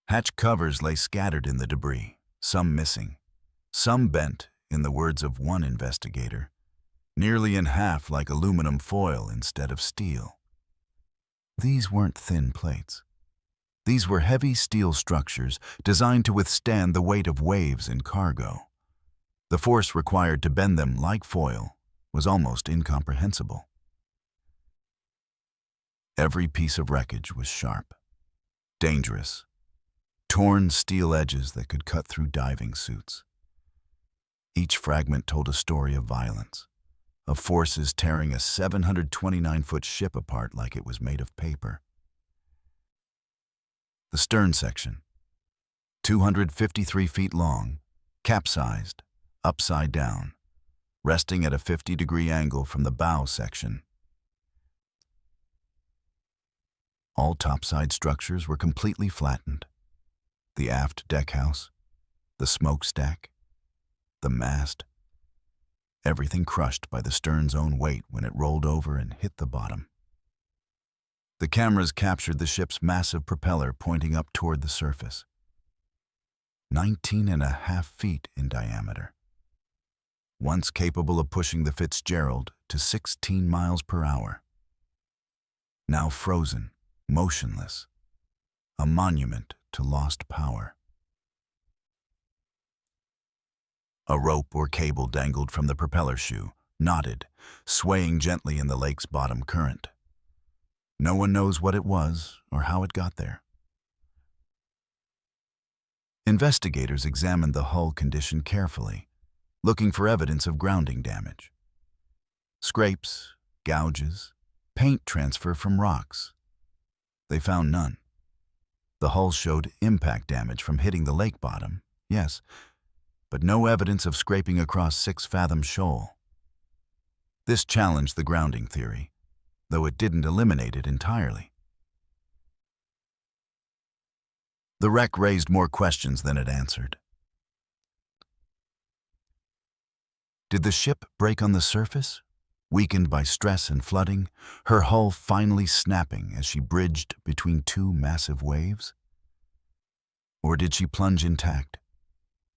Hatch covers lay scattered in the debris, some missing, some bent, in the words of one investigator, nearly in half like aluminum foil instead of steel. These weren't thin plates. These were heavy steel structures designed to withstand the weight of waves in cargo. The force required to bend them like foil was almost incomprehensible. Every piece of wreckage was sharp, dangerous, torn steel edges that could cut through diving suits. Each fragment told a story of violence, of forces tearing a 729-foot ship apart like it was made of paper. The stern section, 253 feet long, capsized, upside down, resting at a 50-degree angle from the bow section. All topside structures were completely flattened. The aft deckhouse, the smokestack, the mast, everything crushed by the stern's own weight when it rolled over and hit the bottom. The cameras captured the ship's massive propeller pointing up toward the surface, 19.5 feet in diameter, once capable of pushing the Fitzgerald to 16 miles per hour. Now frozen, motionless, a monument to lost power. A rope or cable dangled from the propeller shoe, knotted, swaying gently in the lake's bottom current. No one knows what it was or how it got there. Investigators examined the hull condition carefully, looking for evidence of grounding damage. Scrapes, gouges, paint transfer from rocks. They found none. The hull showed impact damage from hitting the lake bottom, yes, but no evidence of scraping across 6-fathom shoal. This challenged the grounding theory, though it didn't eliminate it entirely. The wreck raised more questions than it answered. Did the ship break on the surface, weakened by stress and flooding, her hull finally snapping as she bridged between 2 massive waves? Or did she plunge intact,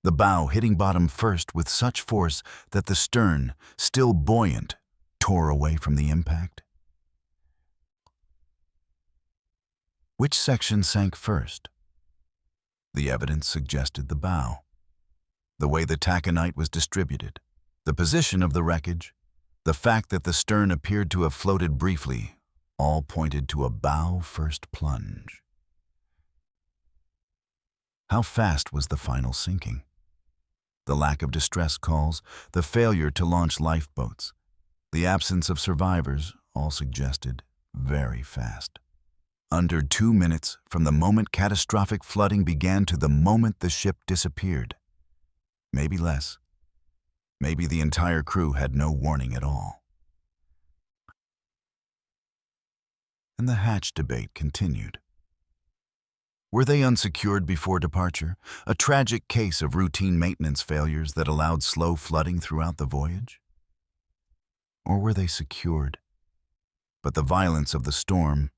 the bow hitting bottom first with such force that the stern, still buoyant, tore away from the impact? Which section sank first? The evidence suggested the bow, the way the taconite was distributed, the position of the wreckage, the fact that the stern appeared to have floated briefly, all pointed to a bow-first plunge. How fast was the final sinking? The lack of distress calls, the failure to launch lifeboats, the absence of survivors all suggested very fast. Under 2 minutes from the moment catastrophic flooding began to the moment the ship disappeared. Maybe less. Maybe the entire crew had no warning at all. And the hatch debate continued. Were they unsecured before departure, a tragic case of routine maintenance failures that allowed slow flooding throughout the voyage? Or were they secured, but the violence of the storm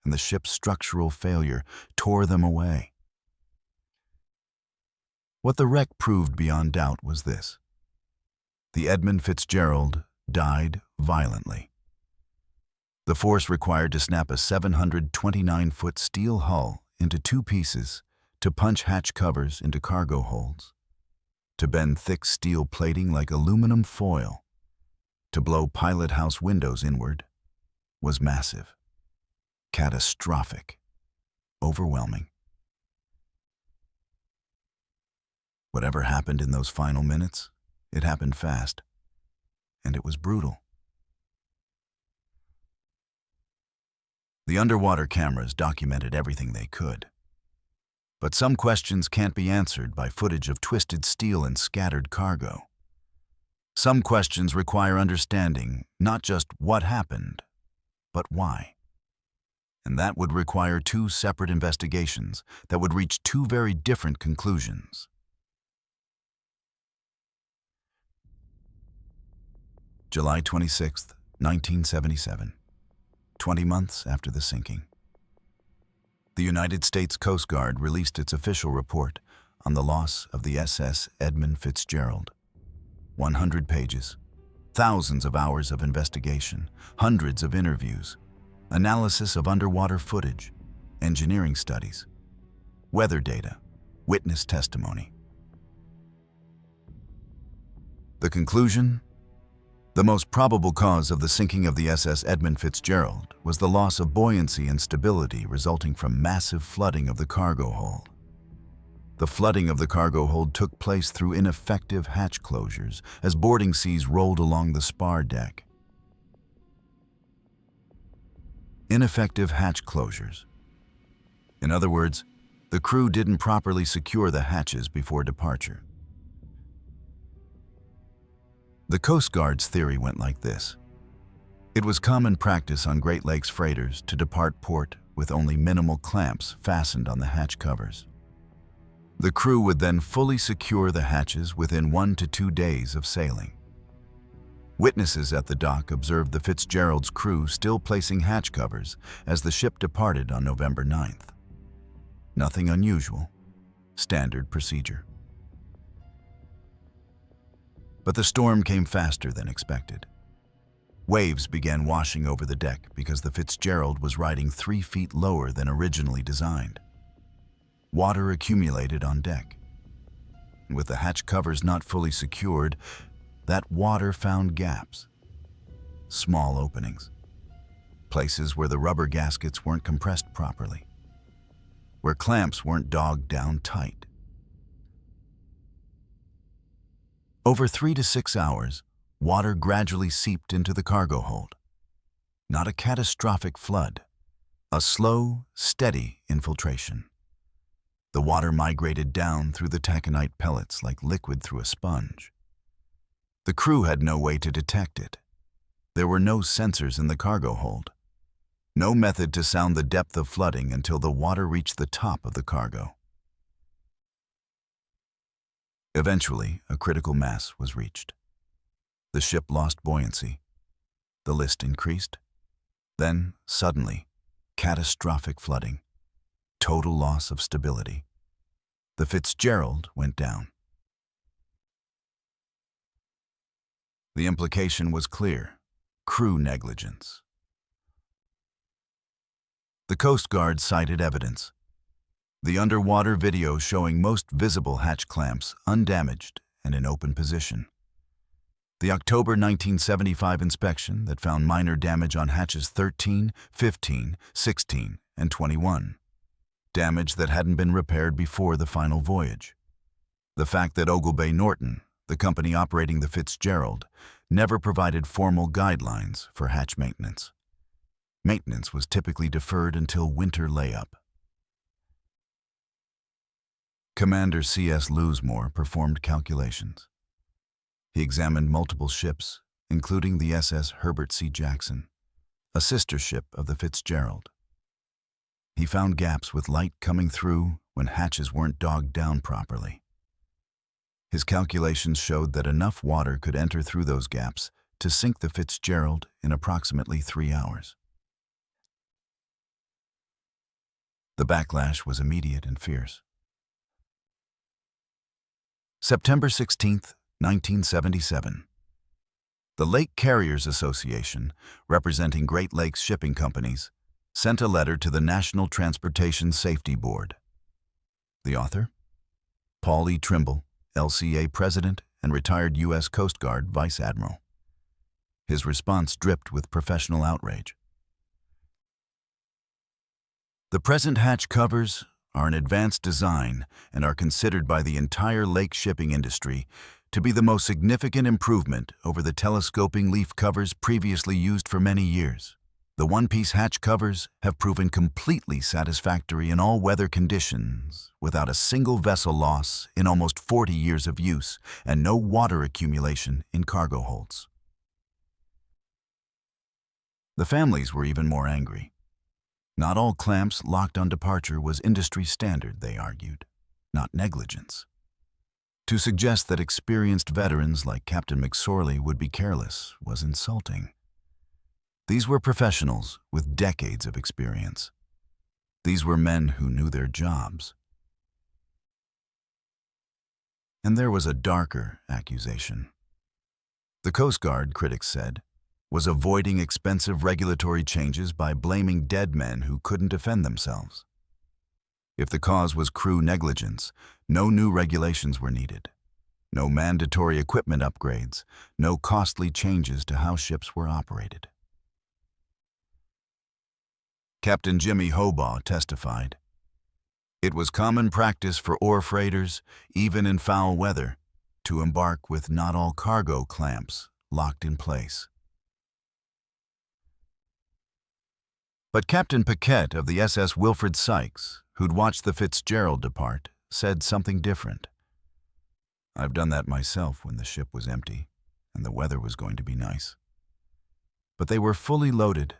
and the ship's structural failure tore them away? What the wreck proved beyond doubt was this: the Edmund Fitzgerald died violently. The force required to snap a 729-foot steel hull into 2 pieces, to punch hatch covers into cargo holds, to bend thick steel plating like aluminum foil, to blow pilot house windows inward, was massive, catastrophic, overwhelming. Whatever happened in those final minutes, it happened fast, and it was brutal. The underwater cameras documented everything they could. But some questions can't be answered by footage of twisted steel and scattered cargo. Some questions require understanding not just what happened, but why. And that would require 2 separate investigations that would reach 2 very different conclusions. July 26, 1977. 20 months after the sinking. The United States Coast Guard released its official report on the loss of the SS Edmund Fitzgerald. 100 pages, thousands of hours of investigation, hundreds of interviews, analysis of underwater footage, engineering studies, weather data, witness testimony. The conclusion? The most probable cause of the sinking of the SS Edmund Fitzgerald was the loss of buoyancy and stability resulting from massive flooding of the cargo hold. The flooding of the cargo hold took place through ineffective hatch closures as boarding seas rolled along the spar deck. Ineffective hatch closures. In other words, the crew didn't properly secure the hatches before departure. The Coast Guard's theory went like this. It was common practice on Great Lakes freighters to depart port with only minimal clamps fastened on the hatch covers. The crew would then fully secure the hatches within 1 to 2 days of sailing. Witnesses at the dock observed the Fitzgerald's crew still placing hatch covers as the ship departed on November 9th. Nothing unusual, standard procedure. But the storm came faster than expected. Waves began washing over the deck because the Fitzgerald was riding 3 feet lower than originally designed. Water accumulated on deck. With the hatch covers not fully secured, that water found gaps, small openings, places where the rubber gaskets weren't compressed properly, where clamps weren't dogged down tight. Over 3 to 6 hours, water gradually seeped into the cargo hold. Not a catastrophic flood, a slow, steady infiltration. The water migrated down through the taconite pellets like liquid through a sponge. The crew had no way to detect it. There were no sensors in the cargo hold. No method to sound the depth of flooding until the water reached the top of the cargo. Eventually, a critical mass was reached. The ship lost buoyancy. The list increased. Then, suddenly, catastrophic flooding. Total loss of stability. The Fitzgerald went down. The implication was clear: crew negligence. The Coast Guard cited evidence. The underwater video showing most visible hatch clamps undamaged and in open position. The October 1975 inspection that found minor damage on hatches 13, 15, 16, and 21. Damage that hadn't been repaired before the final voyage. The fact that Oglebay Norton, the company operating the Fitzgerald, never provided formal guidelines for hatch maintenance. Maintenance was typically deferred until winter layup. Commander C.S. Loosemore performed calculations. He examined multiple ships, including the SS Herbert C. Jackson, a sister ship of the Fitzgerald. He found gaps with light coming through when hatches weren't dogged down properly. His calculations showed that enough water could enter through those gaps to sink the Fitzgerald in approximately 3 hours. The backlash was immediate and fierce. September 16, 1977. The Lake Carriers Association, representing Great Lakes shipping companies, sent a letter to the National Transportation Safety Board. The author? Paul E. Trimble, LCA President and retired U.S. Coast Guard Vice Admiral. His response dripped with professional outrage. The present hatch covers are an advanced design and are considered by the entire lake shipping industry to be the most significant improvement over the telescoping leaf covers previously used for many years. The one-piece hatch covers have proven completely satisfactory in all weather conditions, without a single vessel loss in almost 40 years of use and no water accumulation in cargo holds. The families were even more angry. Not all clamps locked on departure was industry standard, they argued, not negligence. To suggest that experienced veterans like Captain McSorley would be careless was insulting. These were professionals with decades of experience. These were men who knew their jobs. And there was a darker accusation. The Coast Guard, critics said, was avoiding expensive regulatory changes by blaming dead men who couldn't defend themselves. If the cause was crew negligence, no new regulations were needed. No mandatory equipment upgrades, no costly changes to how ships were operated. Captain Jimmy Hobaugh testified, "It was common practice for ore freighters, even in foul weather, to embark with not all cargo clamps locked in place." But Captain Paquette of the SS Wilfred Sykes, who'd watched the Fitzgerald depart, said something different. "I've done that myself when the ship was empty and the weather was going to be nice. But they were fully loaded.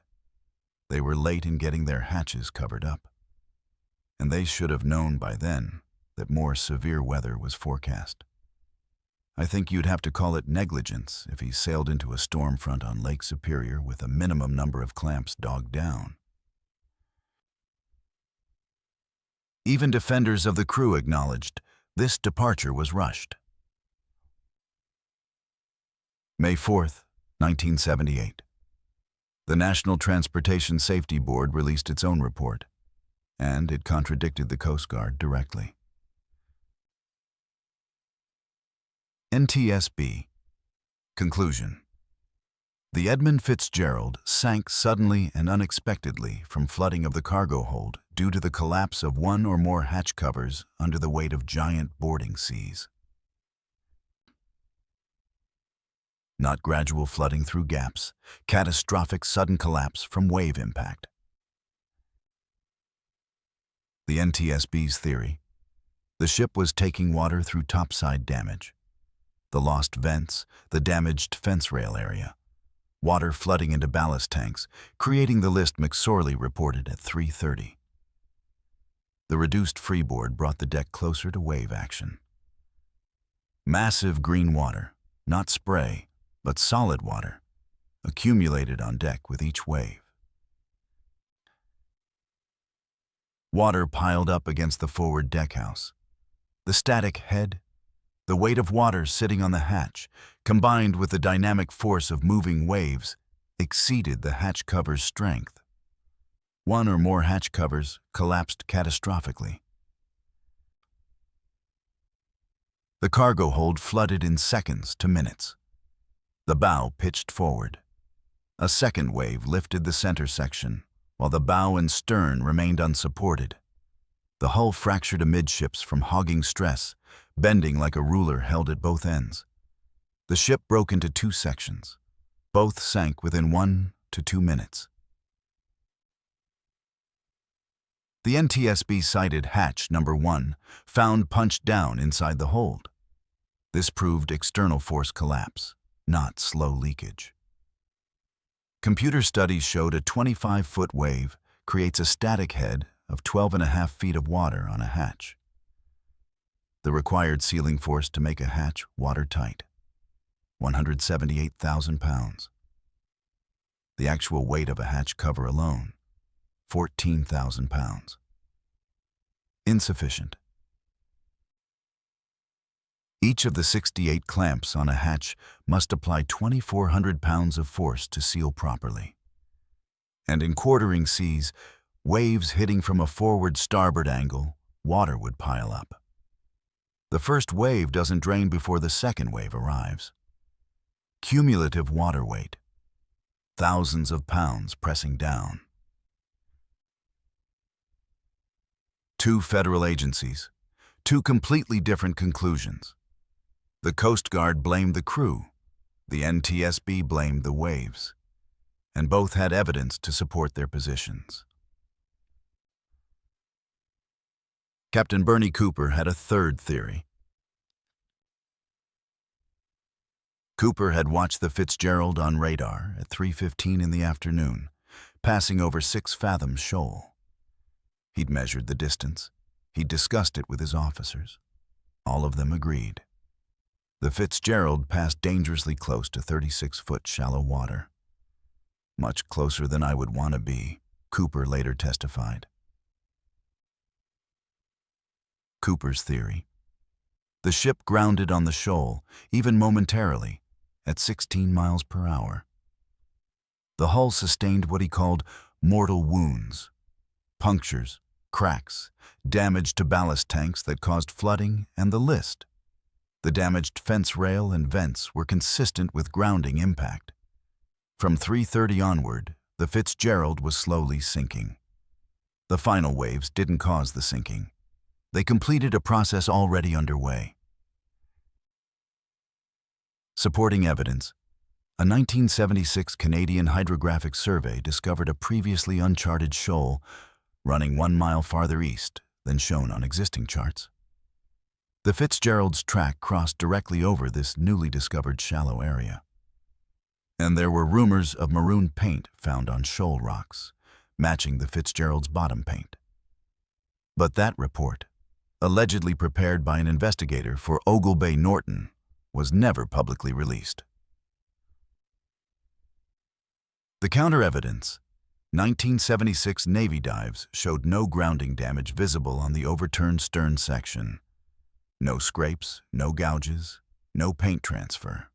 They were late in getting their hatches covered up. And they should have known by then that more severe weather was forecast. I think you'd have to call it negligence if he sailed into a storm front on Lake Superior with a minimum number of clamps dogged down." Even defenders of the crew acknowledged this departure was rushed. May 4, 1978. The National Transportation Safety Board released its own report, and it contradicted the Coast Guard directly. NTSB. Conclusion. The Edmund Fitzgerald sank suddenly and unexpectedly from flooding of the cargo hold due to the collapse of one or more hatch covers under the weight of giant boarding seas. Not gradual flooding through gaps, catastrophic sudden collapse from wave impact. The NTSB's theory: the ship was taking water through topside damage. The lost vents, the damaged fence rail area, water flooding into ballast tanks, creating the list McSorley reported at 3:30. The reduced freeboard brought the deck closer to wave action. Massive green water, not spray, but solid water, accumulated on deck with each wave. Water piled up against the forward deckhouse. The static head, the weight of water sitting on the hatch, combined with the dynamic force of moving waves, exceeded the hatch cover's strength. One or more hatch covers collapsed catastrophically, The cargo hold flooded in seconds to minutes. The bow pitched forward. A second wave lifted the center section, while the bow and stern remained unsupported. The hull fractured amidships from hogging stress, bending like a ruler held at both ends. The ship broke into two sections. Both sank within 1 to 2 minutes. The NTSB cited hatch number 1, found punched down inside the hold. This proved external force collapse, not slow leakage. Computer studies showed a 25-foot wave creates a static head of 12.5 feet of water on a hatch. The required sealing force to make a hatch watertight, 178,000 pounds. The actual weight of a hatch cover alone, 14,000 pounds. Insufficient. Each of the 68 clamps on a hatch must apply 2,400 pounds of force to seal properly. And in quartering seas, waves hitting from a forward starboard angle, water would pile up. The first wave doesn't drain before the second wave arrives. Cumulative water weight, thousands of pounds pressing down. Two federal agencies, two completely different conclusions. The Coast Guard blamed the crew, the NTSB blamed the waves, and both had evidence to support their positions. Captain Bernie Cooper had a third theory. Cooper had watched the Fitzgerald on radar at 3:15 in the afternoon, passing over 6 Fathoms Shoal. He'd measured the distance. He'd discussed it with his officers. All of them agreed. The Fitzgerald passed dangerously close to 36-foot shallow water. Much closer than I would want to be, Cooper later testified. Cooper's theory. The ship grounded on the shoal, even momentarily, at 16 miles per hour. The hull sustained what he called mortal wounds, punctures, cracks, damage to ballast tanks that caused flooding, and the list. The damaged fence rail and vents were consistent with grounding impact. From 3:30 onward, the Fitzgerald was slowly sinking. The final waves didn't cause the sinking. They completed a process already underway. Supporting evidence, a 1976 Canadian hydrographic survey discovered a previously uncharted shoal running 1 mile farther east than shown on existing charts. The Fitzgerald's track crossed directly over this newly discovered shallow area. And there were rumors of maroon paint found on shoal rocks, matching the Fitzgerald's bottom paint. But that report, allegedly prepared by an investigator for Ogle Bay Norton, was never publicly released. The counter-evidence, 1976 Navy dives showed no grounding damage visible on the overturned stern section. No scrapes, no gouges, no paint transfer.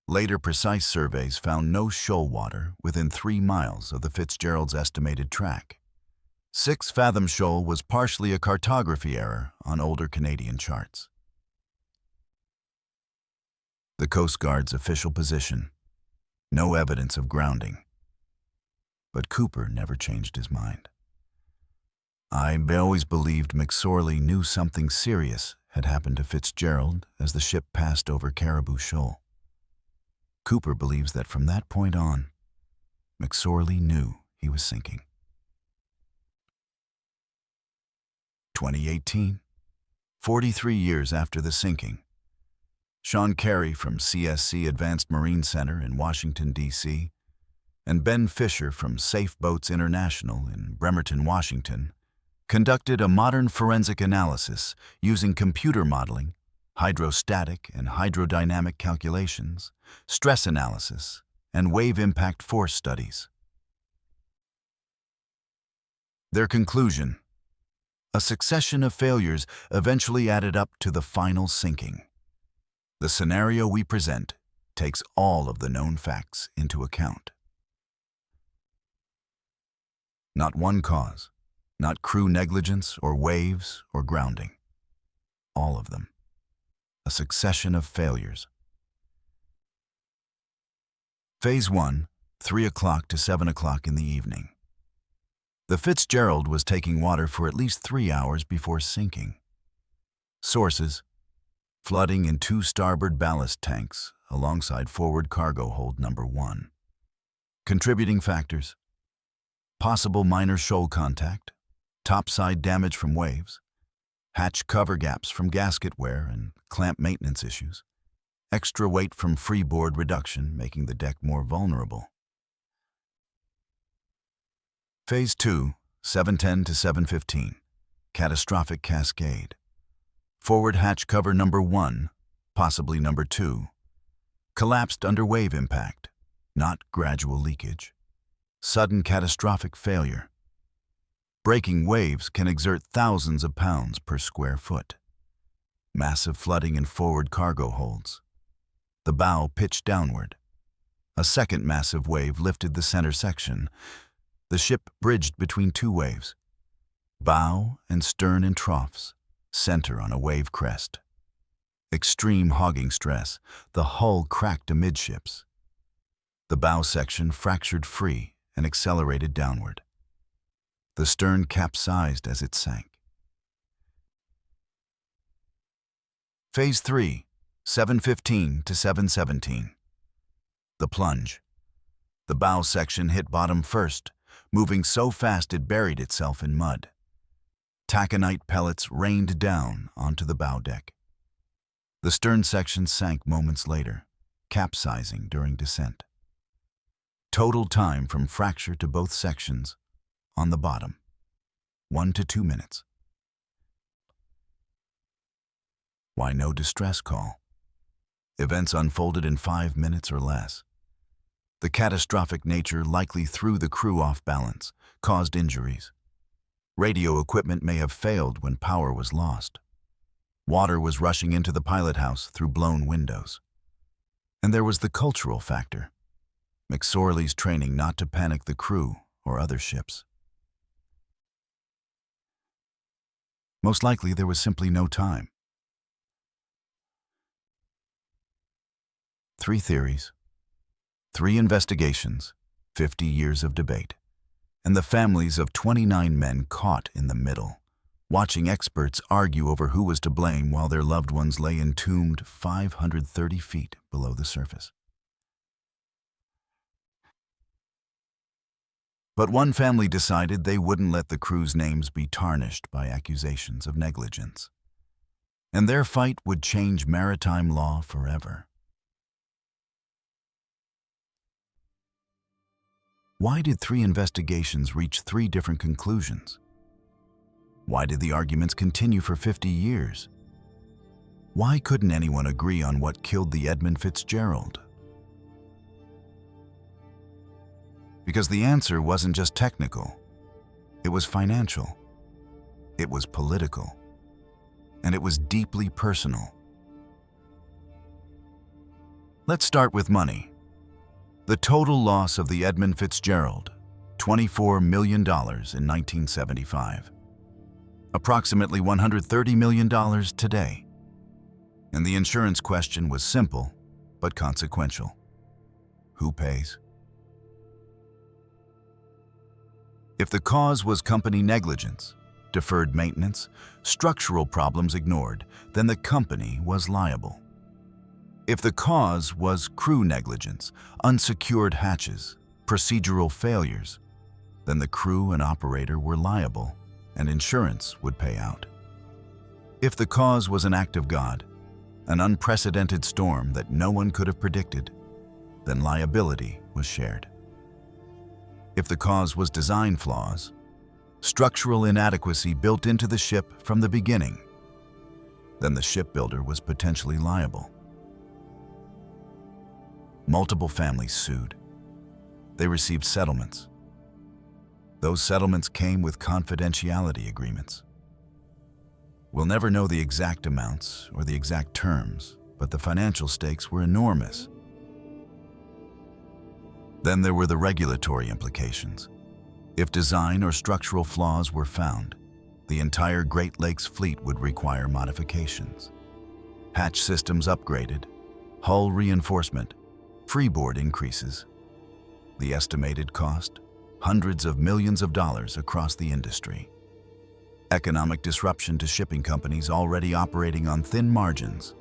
Later precise surveys found no shoal water within 3 miles of the Fitzgerald's estimated track. 6 Fathoms Shoal was partially a cartography error on older Canadian charts. The Coast Guard's official position, no evidence of grounding. But Cooper never changed his mind. I always believed McSorley knew something serious had happened to Fitzgerald as the ship passed over Caribou Shoal. Cooper believes that from that point on, McSorley knew he was sinking. 2018, 43 years after the sinking. Sean Carey from CSC Advanced Marine Center in Washington, D.C., and Ben Fisher from Safe Boats International in Bremerton, Washington, conducted a modern forensic analysis using computer modeling, hydrostatic and hydrodynamic calculations, stress analysis, and wave impact force studies. Their conclusion: a succession of failures eventually added up to the final sinking. The scenario we present takes all of the known facts into account. Not one cause, not crew negligence or waves or grounding. All of them. a succession of failures. Phase 1, 3 o'clock to 7 o'clock in the evening. The Fitzgerald was taking water for at least 3 hours before sinking. Sources: flooding in 2 starboard ballast tanks alongside forward cargo hold number 1. Contributing factors: possible minor shoal contact, topside damage from waves, hatch cover gaps from gasket wear and clamp maintenance issues, extra weight from freeboard reduction making the deck more vulnerable. Phase 2, 7:10 to 7:15, catastrophic cascade. Forward hatch cover number 1, possibly number 2, collapsed under wave impact, not gradual leakage. Sudden catastrophic failure. Breaking waves can exert thousands of pounds per square foot. Massive flooding in forward cargo holds. The bow pitched downward. A second massive wave lifted the center section. The ship bridged between 2 waves. Bow and stern in troughs, center on a wave crest. Extreme hogging stress, the hull cracked amidships. The bow section fractured free and accelerated downward. The stern capsized as it sank. Phase 3, 7:15 to 7:17. The plunge. The bow section hit bottom first, moving so fast it buried itself in mud. Taconite pellets rained down onto the bow deck. The stern section sank moments later, capsizing during descent. Total time from fracture to both sections, on the bottom, 1 to 2 minutes. Why no distress call? Events unfolded in 5 minutes or less. The catastrophic nature likely threw the crew off balance, caused injuries. Radio equipment may have failed when power was lost. Water was rushing into the pilot house through blown windows. And there was the cultural factor. McSorley's training not to panic the crew or other ships. Most likely there was simply no time. 3 theories, 3 investigations, 50 years of debate, and the families of 29 men caught in the middle, watching experts argue over who was to blame while their loved ones lay entombed 530 feet below the surface. But one family decided they wouldn't let the crew's names be tarnished by accusations of negligence, and their fight would change maritime law forever. Why did 3 investigations reach 3 different conclusions? Why did the arguments continue for 50 years? Why couldn't anyone agree on what killed the Edmund Fitzgerald? Because the answer wasn't just technical. It was financial. It was political. And it was deeply personal. Let's start with money. The total loss of the Edmund Fitzgerald, $24 million in 1975. Approximately $130 million today. And the insurance question was simple, but consequential. Who pays? If the cause was company negligence, deferred maintenance, structural problems ignored, then the company was liable. If the cause was crew negligence, unsecured hatches, procedural failures, then the crew and operator were liable and insurance would pay out. If the cause was an act of God, an unprecedented storm that no one could have predicted, then liability was shared. If the cause was design flaws, structural inadequacy built into the ship from the beginning, then the shipbuilder was potentially liable. Multiple families sued. They received settlements. Those settlements came with confidentiality agreements. We'll never know the exact amounts or the exact terms, but the financial stakes were enormous. Then there were the regulatory implications. If design or structural flaws were found, the entire Great Lakes fleet would require modifications. Hatch systems upgraded, hull reinforcement, freeboard increases. The estimated cost? Hundreds of millions of dollars across the industry. Economic disruption to shipping companies already operating on thin margins.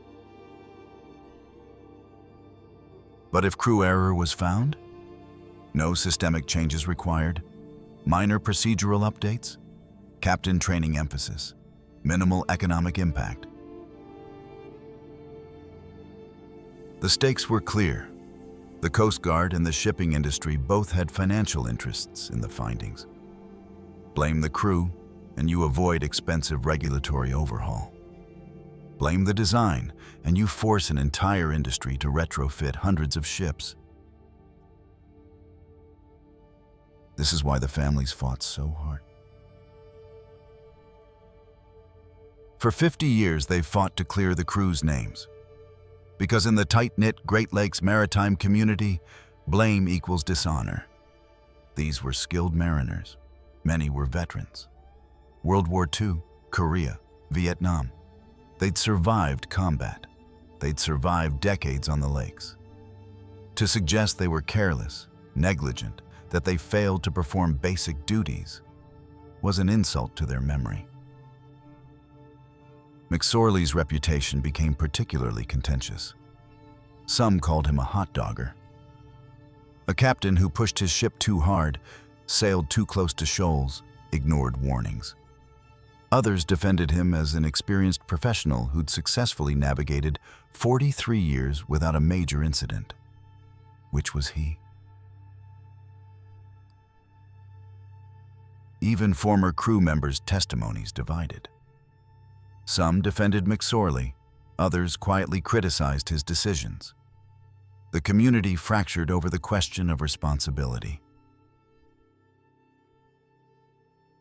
But if crew error was found? No systemic changes required, minor procedural updates, captain training emphasis, minimal economic impact. The stakes were clear. The Coast Guard and the shipping industry both had financial interests in the findings. Blame the crew, and you avoid expensive regulatory overhaul. Blame the design, and you force an entire industry to retrofit hundreds of ships. This is why the families fought so hard. For 50 years, they've fought to clear the crew's names. Because in the tight-knit Great Lakes maritime community, blame equals dishonor. These were skilled mariners. Many were veterans. World War II, Korea, Vietnam. They'd survived combat. They'd survived decades on the lakes. To suggest they were careless, negligent, that they failed to perform basic duties, was an insult to their memory. McSorley's reputation became particularly contentious. Some called him a hot dogger. A captain who pushed his ship too hard, sailed too close to shoals, ignored warnings. Others defended him as an experienced professional who'd successfully navigated 43 years without a major incident. Which was he? Even former crew members' testimonies divided. Some defended McSorley, others quietly criticized his decisions. The community fractured over the question of responsibility.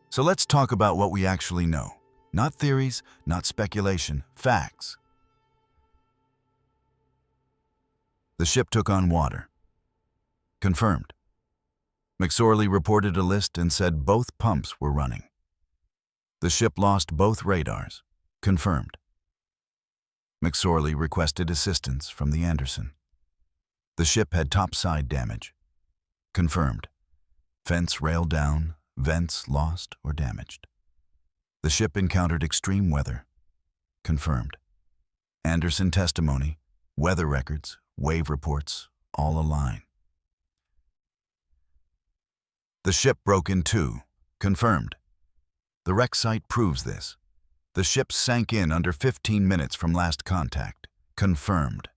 So let's talk about what we actually know. Not theories, not speculation, facts. The ship took on water. Confirmed. McSorley reported a list and said both pumps were running. The ship lost both radars. Confirmed. McSorley requested assistance from the Anderson. The ship had topside damage. Confirmed. Fence rail down, vents lost or damaged. The ship encountered extreme weather. Confirmed. Anderson testimony, weather records, wave reports, all align. The ship broke in two. Confirmed. The wreck site proves this. The ship sank in under 15 minutes from last contact. Confirmed.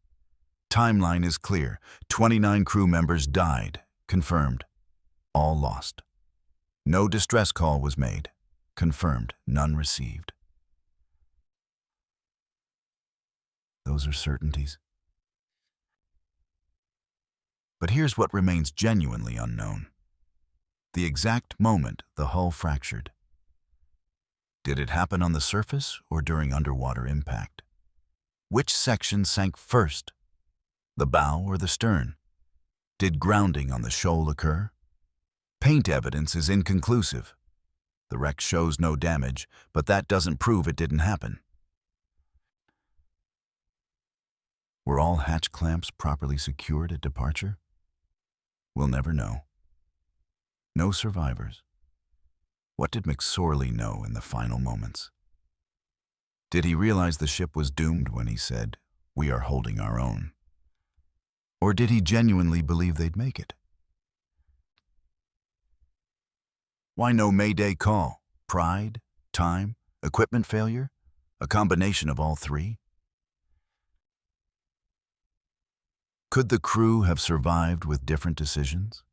Timeline is clear. 29 crew members died. Confirmed. All lost. No distress call was made. Confirmed. None received. Those are certainties. But here's what remains genuinely unknown. The exact moment the hull fractured. Did it happen on the surface or during underwater impact? Which section sank first? The bow or the stern? Did grounding on the shoal occur? Paint evidence is inconclusive. The wreck shows no damage, but that doesn't prove it didn't happen. Were all hatch clamps properly secured at departure? We'll never know. No survivors. What did McSorley know in the final moments? Did he realize the ship was doomed when he said, "We are holding our own"? Or did he genuinely believe they'd make it? Why no Mayday call? Pride? Time? Equipment failure? A combination of all three? Could the crew have survived with different decisions?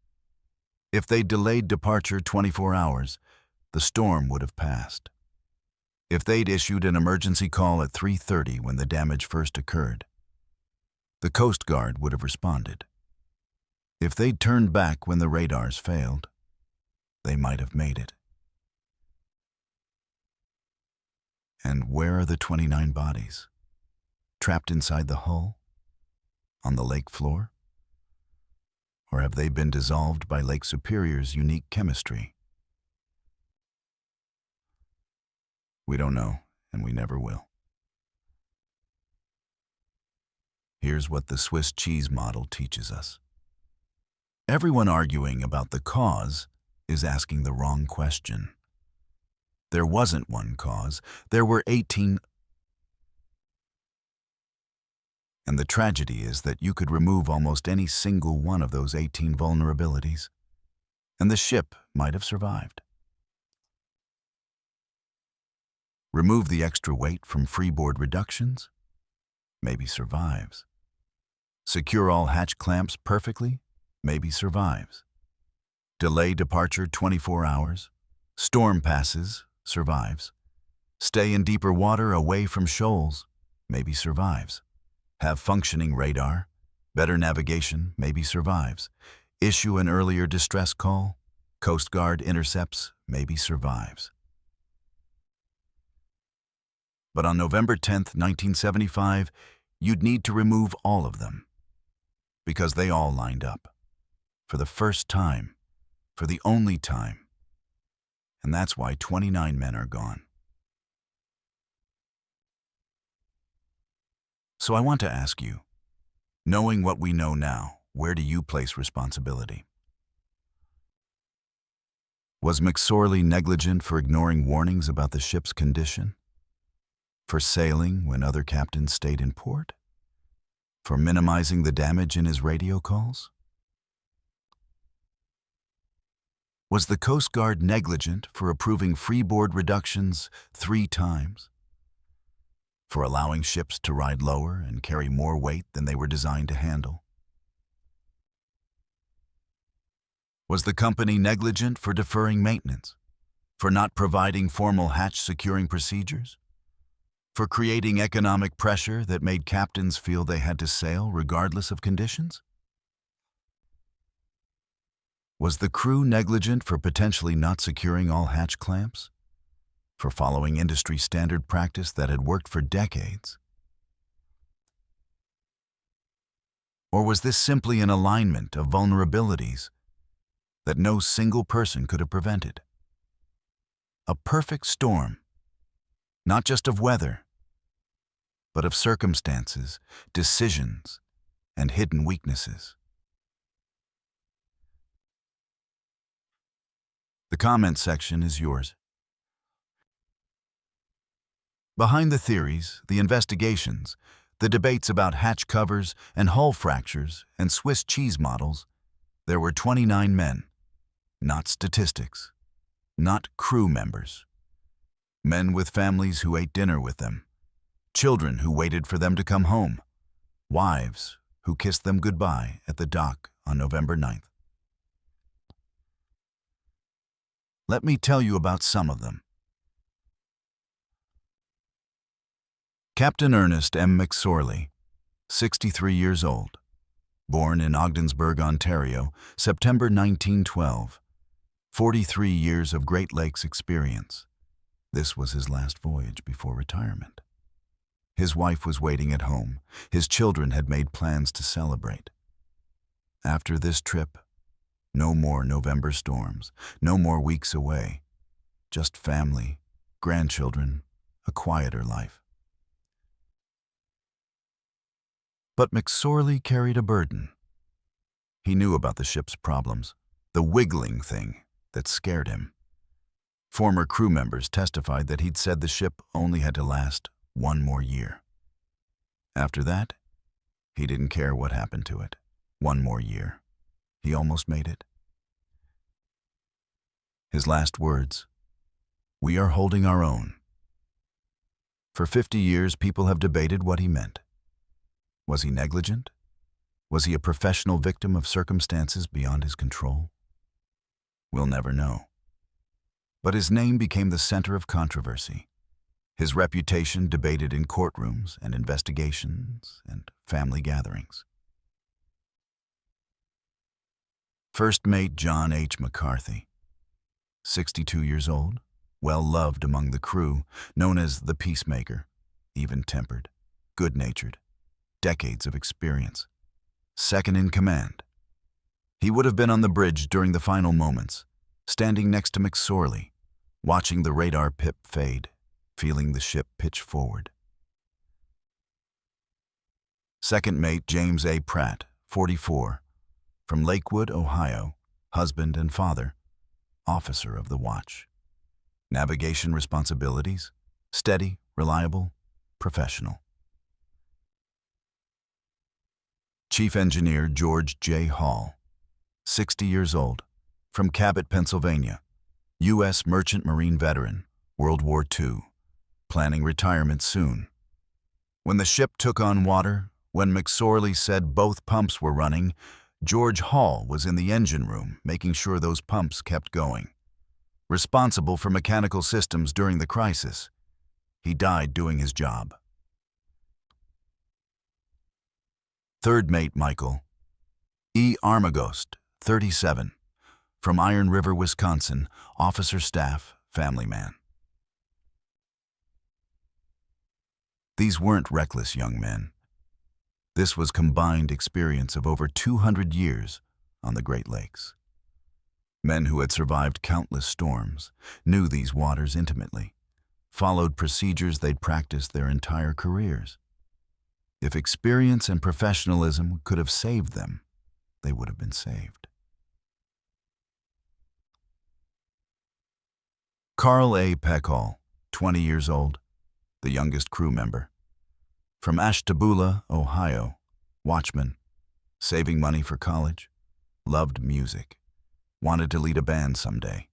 If they delayed departure 24 hours, the storm would have passed. If they'd issued an emergency call at 3:30 when the damage first occurred, the Coast Guard would have responded. If they'd turned back when the radars failed, they might have made it. And where are the 29 bodies? Trapped inside the hull? On the lake floor? Or have they been dissolved by Lake Superior's unique chemistry? We don't know, and we never will. Here's what the Swiss cheese model teaches us. Everyone arguing about the cause is asking the wrong question. There wasn't one cause, there were 18. And the tragedy is that you could remove almost any single one of those 18 vulnerabilities, and the ship might have survived. Remove the extra weight from freeboard reductions, maybe survives. Secure all hatch clamps perfectly, maybe survives. Delay departure 24 hours, storm passes, survives. Stay in deeper water away from shoals, maybe survives. Have functioning radar, better navigation, maybe survives. Issue an earlier distress call, Coast Guard intercepts, maybe survives. But on November 10th, 1975, you'd need to remove all of them, because they all lined up. For the first time, for the only time. And that's why 29 men are gone. So I want to ask you, knowing what we know now, where do you place responsibility? Was McSorley negligent for ignoring warnings about the ship's condition? For sailing when other captains stayed in port? For minimizing the damage in his radio calls? Was the Coast Guard negligent for approving freeboard reductions 3 times? For allowing ships to ride lower and carry more weight than they were designed to handle? Was the company negligent for deferring maintenance? For not providing formal hatch securing procedures? For creating economic pressure that made captains feel they had to sail regardless of conditions? Was the crew negligent for potentially not securing all hatch clamps? For following industry standard practice that had worked for decades? Or was this simply an alignment of vulnerabilities that no single person could have prevented? A perfect storm, not just of weather, but of circumstances, decisions, and hidden weaknesses. The comment section is yours. Behind the theories, the investigations, the debates about hatch covers and hull fractures and Swiss cheese models, there were 29 men, not statistics, not crew members. Men with families who ate dinner with them, children who waited for them to come home, wives who kissed them goodbye at the dock on November 9th. Let me tell you about some of them. Captain Ernest M. McSorley, 63 years old, born in Ogdensburg, Ontario, September 1912, 43 years of Great Lakes experience. This was his last voyage before retirement. His wife was waiting at home. His children had made plans to celebrate. After this trip, no more November storms, no more weeks away, just family, grandchildren, a quieter life. But McSorley carried a burden. He knew about the ship's problems, the wiggling thing that scared him. Former crew members testified that he'd said the ship only had to last 1 more year. After that, he didn't care what happened to it. 1 more year. He almost made it. His last words, "We are holding our own." For 50 years, people have debated what he meant. Was he negligent? Was he a professional victim of circumstances beyond his control? We'll never know. But his name became the center of controversy. His reputation debated in courtrooms and investigations and family gatherings. First Mate John H. McCarthy, 62 years old, well-loved among the crew, known as the peacemaker, even-tempered, good-natured, decades of experience, second in command. He would have been on the bridge during the final moments, standing next to McSorley, watching the radar pip fade, feeling the ship pitch forward. Second mate James A. Pratt, 44, from Lakewood, Ohio, husband and father, officer of the watch. Navigation responsibilities: steady, reliable, professional. Chief Engineer George J. Hall, 60 years old, from Cabot, Pennsylvania, U.S. Merchant Marine veteran, World War II, planning retirement soon. When the ship took on water, when McSorley said both pumps were running, George Hall was in the engine room making sure those pumps kept going. Responsible for mechanical systems during the crisis, he died doing his job. Third mate Michael E. Armagost, 37, from Iron River, Wisconsin, officer staff, family man. These weren't reckless young men. This was combined experience of over 200 years on the Great Lakes. Men who had survived countless storms, knew these waters intimately, followed procedures they'd practiced their entire careers. If experience and professionalism could have saved them, they would have been saved. Carl A. Peckhall, 20 years old, the youngest crew member. From Ashtabula, Ohio, watchman, saving money for college, loved music, wanted to lead a band someday.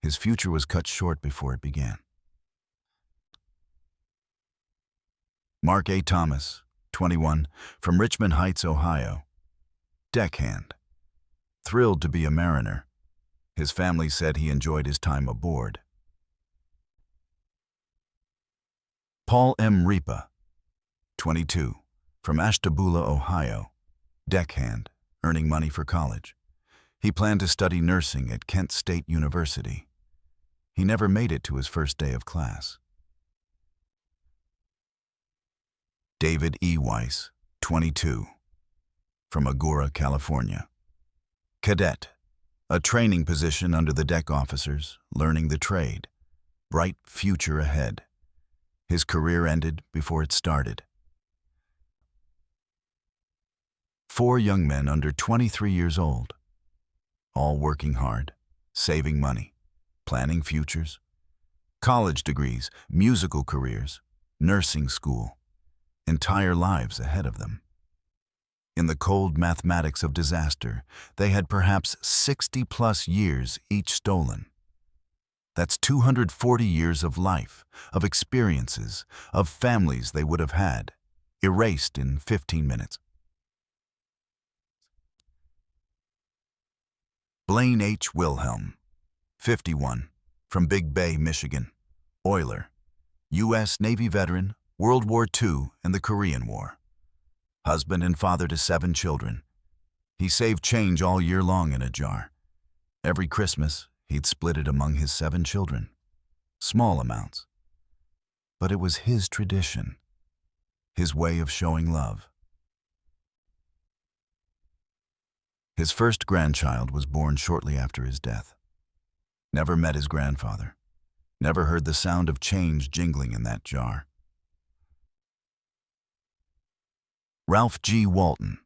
His future was cut short before it began. Mark A. Thomas, 21, from Richmond Heights, Ohio, deckhand, thrilled to be a mariner. His family said he enjoyed his time aboard. Paul M. Ripa, 22, from Ashtabula, Ohio, deckhand, earning money for college. He planned to study nursing at Kent State University. He never made it to his first day of class. David E. Weiss, 22, from Agoura, California, cadet, a training position under the deck officers, learning the trade, bright future ahead. His career ended before it started. 4 young men under 23 years old, all working hard, saving money, planning futures, college degrees, musical careers, nursing school, entire lives ahead of them. In the cold mathematics of disaster, they had perhaps 60-plus years each stolen. That's 240 years of life, of experiences, of families they would have had, erased in 15 minutes. Blaine H. Wilhelm, 51, from Big Bay, Michigan, oiler, U.S. Navy veteran, World War II and the Korean War. Husband and father to 7 children. He saved change all year long in a jar. Every Christmas, he'd split it among his 7 children. Small amounts. But it was his tradition, his way of showing love. His first grandchild was born shortly after his death. Never met his grandfather. Never heard the sound of change jingling in that jar. Ralph G. Walton,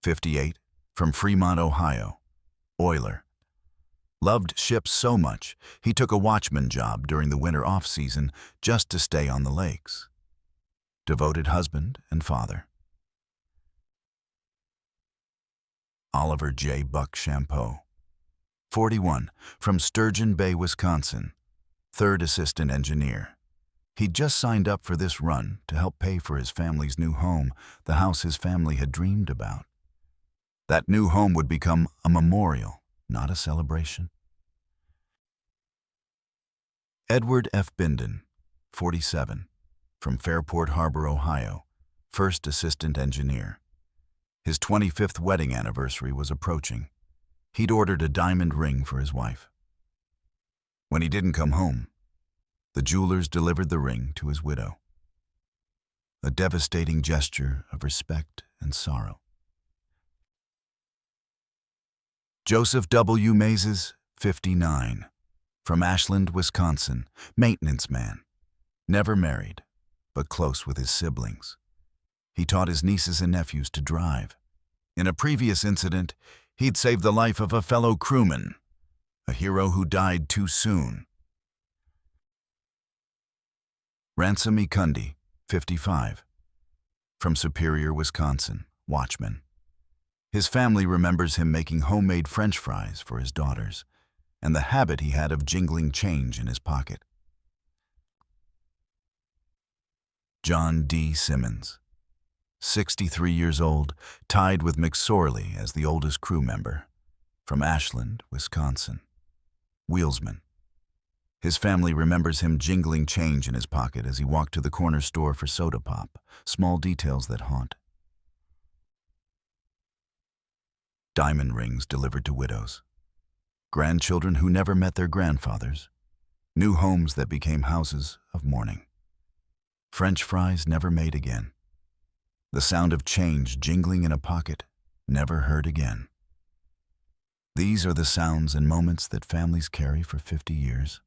58, from Fremont, Ohio, oiler. Loved ships so much, he took a watchman job during the winter off-season just to stay on the lakes. Devoted husband and father. Oliver J. Buck Champeau, 41, from Sturgeon Bay, Wisconsin, third assistant engineer. He'd just signed up for this run to help pay for his family's new home, the house his family had dreamed about. That new home would become a memorial, not a celebration. Edward F. Binden, 47, from Fairport Harbor, Ohio, first assistant engineer. His 25th wedding anniversary was approaching. He'd ordered a diamond ring for his wife. When he didn't come home, the jewelers delivered the ring to his widow. A devastating gesture of respect and sorrow. Joseph W. Mazes, 59, from Ashland, Wisconsin, maintenance man. Never married, but close with his siblings. He taught his nieces and nephews to drive. In a previous incident, he'd saved the life of a fellow crewman, a hero who died too soon. Ransom Ikundi, 55, from Superior, Wisconsin, watchman. His family remembers him making homemade French fries for his daughters, and the habit he had of jingling change in his pocket. John D. Simmons, 63 years old, tied with McSorley as the oldest crew member, from Ashland, Wisconsin. Wheelsman. His family remembers him jingling change in his pocket as he walked to the corner store for soda pop, small details that haunt. Diamond rings delivered to widows. Grandchildren who never met their grandfathers. New homes that became houses of mourning. French fries never made again. The sound of change jingling in a pocket, never heard again. These are the sounds and moments that families carry for 50 years.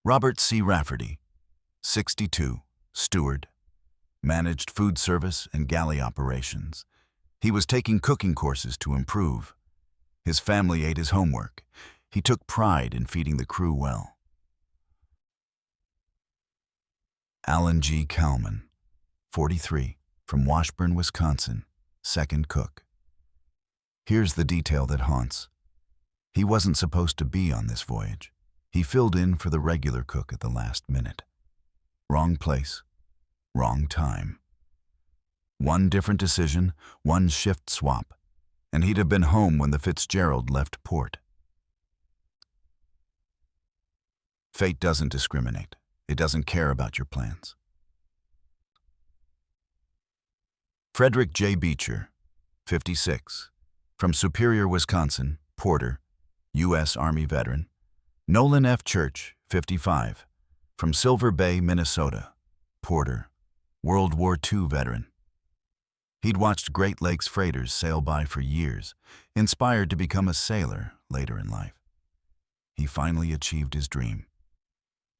Robert C. Rafferty, 62, steward, managed food service and galley operations. He was taking cooking courses to improve. His family ate his homework. He took pride in feeding the crew well. Alan G. Kalman, 43, from Washburn, Wisconsin, second cook. Here's the detail that haunts. He wasn't supposed to be on this voyage. He filled in for the regular cook at the last minute. Wrong place, wrong time. One different decision, one shift swap, and he'd have been home when the Fitzgerald left port. Fate doesn't discriminate. It doesn't care about your plans. Frederick J. Beecher, 56, from Superior, Wisconsin, porter, U.S. Army veteran. Nolan F. Church, 55, from Silver Bay, Minnesota, porter, World War II veteran. He'd watched Great Lakes freighters sail by for years, inspired to become a sailor later in life. He finally achieved his dream,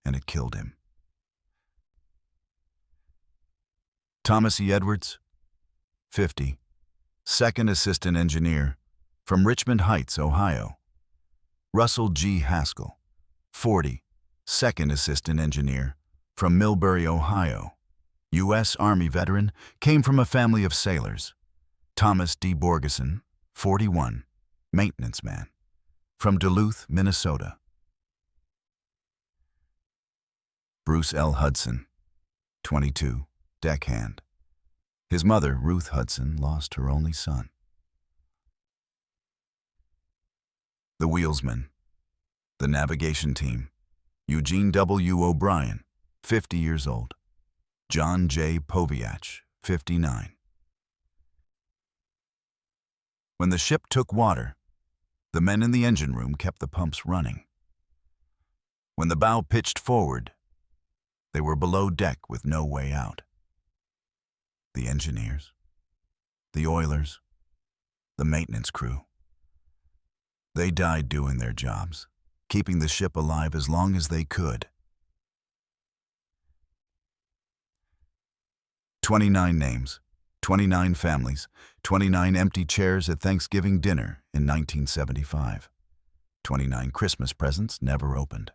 and it killed him. Thomas E. Edwards, 50, second assistant engineer, from Richmond Heights, Ohio. Russell G. Haskell, 40, second assistant engineer, from Millbury, Ohio. U.S. Army veteran, came from a family of sailors. Thomas D. Borgeson, 41, maintenance man, from Duluth, Minnesota. Bruce L. Hudson, 22, deckhand. His mother, Ruth Hudson, lost her only son. The wheelsman. The navigation team. Eugene W. O'Brien, 50 years old. John J. Poviach, 59. When the ship took water, the men in the engine room kept the pumps running. When the bow pitched forward, they were below deck with no way out. The engineers, the oilers, the maintenance crew. They died doing their jobs, keeping the ship alive as long as they could. 29 names, 29 families, 29 empty chairs at Thanksgiving dinner in 1975. 29 Christmas presents never opened.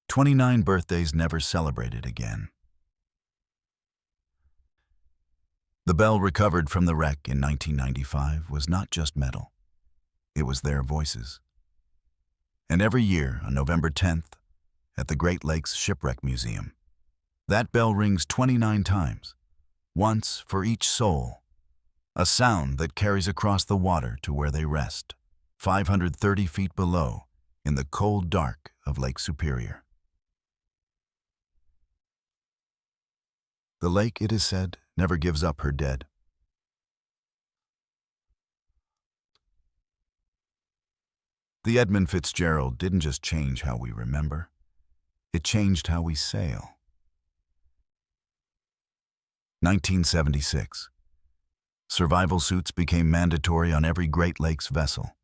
29 birthdays never celebrated again. The bell recovered from the wreck in 1995 was not just metal. It was their voices. And every year, on November 10th, at the Great Lakes Shipwreck Museum, that bell rings 29 times, once for each soul, a sound that carries across the water to where they rest, 530 feet below, in the cold dark of Lake Superior. The lake, it is said, never gives up her dead. The Edmund Fitzgerald didn't just change how we remember, it changed how we sail. 1976. Survival suits became mandatory on every Great Lakes vessel.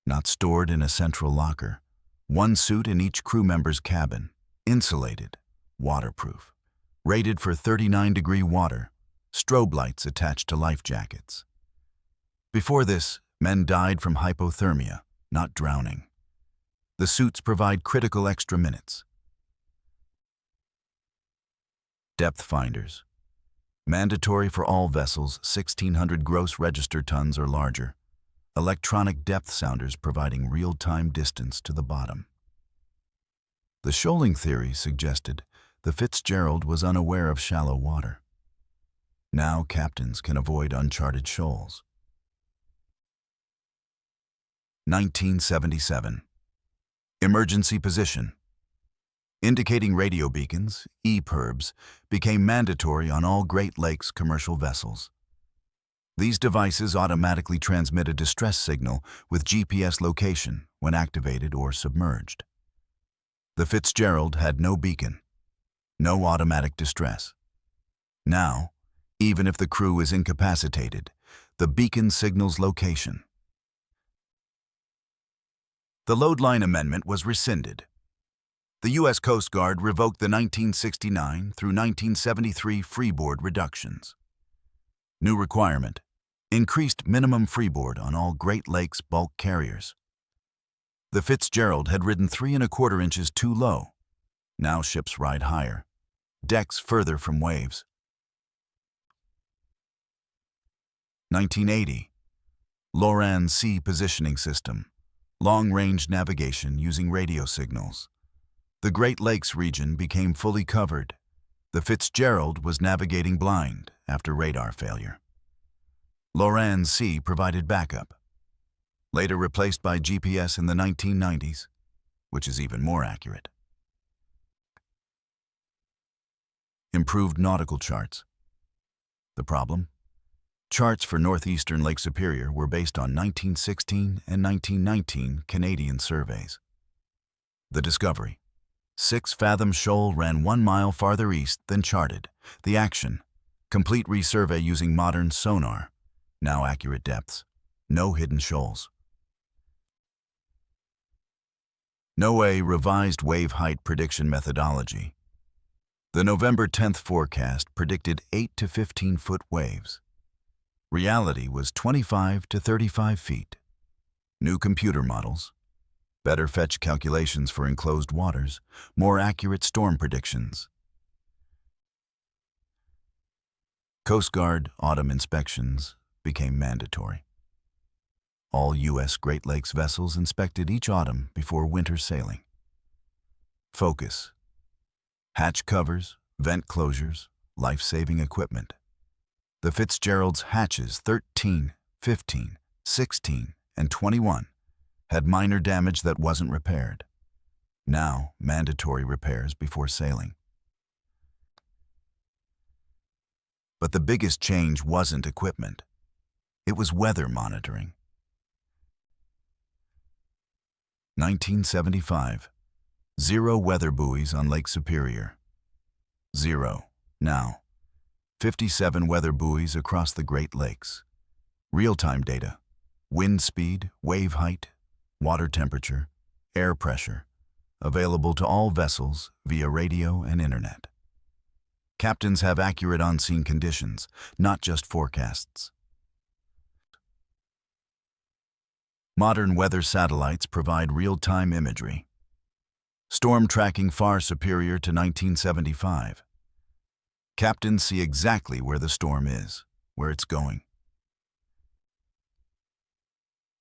Not stored in a central locker, one suit in each crew member's cabin, insulated, waterproof, rated for 39-degree water, strobe lights attached to life jackets. Before this, men died from hypothermia, not drowning. The suits provide critical extra minutes. Depth finders. Mandatory for all vessels 1,600 gross register tons or larger. Electronic depth sounders providing real-time distance to the bottom. The shoaling theory suggested the Fitzgerald was unaware of shallow water. Now captains can avoid uncharted shoals. 1977. Emergency position. Indicating radio beacons, EPIRBs, became mandatory on all Great Lakes commercial vessels. These devices automatically transmit a distress signal with GPS location when activated or submerged. The Fitzgerald had no beacon, no automatic distress. Now, even if the crew is incapacitated, the beacon signals location. The load line amendment was rescinded. The U.S. Coast Guard revoked the 1969 through 1973 freeboard reductions. New requirement: increased minimum freeboard on all Great Lakes bulk carriers. The Fitzgerald had ridden 3¼ inches too low. Now ships ride higher, decks further from waves. 1980. Loran Sea Positioning System, long-range navigation using radio signals. The Great Lakes region became fully covered. The Fitzgerald was navigating blind after radar failure. Loran Sea provided backup, later replaced by GPS in the 1990s, which is even more accurate. Improved nautical charts. The problem? Charts for northeastern Lake Superior were based on 1916 and 1919 Canadian surveys. The discovery: 6-fathom shoal ran 1 mile farther east than charted. The action: complete resurvey using modern sonar. Now accurate depths. No hidden shoals. NOAA revised wave height prediction methodology. The November 10th forecast predicted 8 to 15-foot waves. Reality was 25 to 35 feet. New computer models. Better fetch calculations for enclosed waters, more accurate storm predictions. Coast Guard autumn inspections became mandatory. All U.S. Great Lakes vessels inspected each autumn before winter sailing. Focus: hatch covers, vent closures, life-saving equipment. The Fitzgerald's hatches 13, 15, 16, and 21 had minor damage that wasn't repaired. Now, mandatory repairs before sailing. But the biggest change wasn't equipment. It was weather monitoring. 1975. 0 weather buoys on Lake Superior. 0. Now, 57 weather buoys across the Great Lakes. Real-time data: wind speed, wave height, water temperature, air pressure, available to all vessels via radio and internet. Captains have accurate on-scene conditions, not just forecasts. Modern weather satellites provide real-time imagery. Storm tracking far superior to 1975. Captains see exactly where the storm is, where it's going.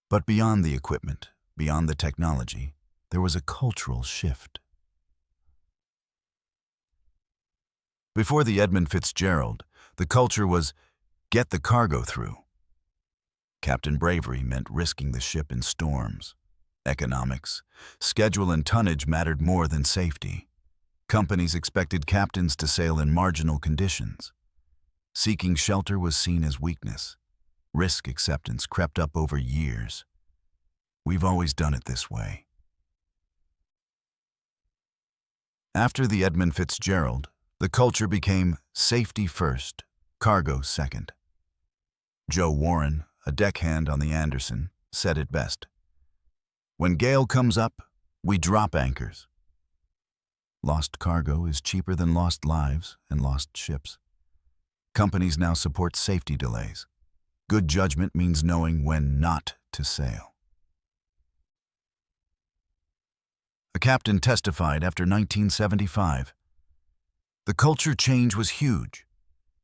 But beyond the equipment, beyond the technology, there was a cultural shift. Before the Edmund Fitzgerald, the culture was get the cargo through. Captain bravery meant risking the ship in storms. Economics, schedule and tonnage mattered more than safety. Companies expected captains to sail in marginal conditions. Seeking shelter was seen as weakness. Risk acceptance crept up over years. We've always done it this way. After the Edmund Fitzgerald, the culture became safety first, cargo second. Joe Warren, a deckhand on the Anderson, said it best: "When gale comes up, we drop anchors." Lost cargo is cheaper than lost lives and lost ships. Companies now support safety delays. Good judgment means knowing when not to sail. A captain testified after 1975. The culture change was huge.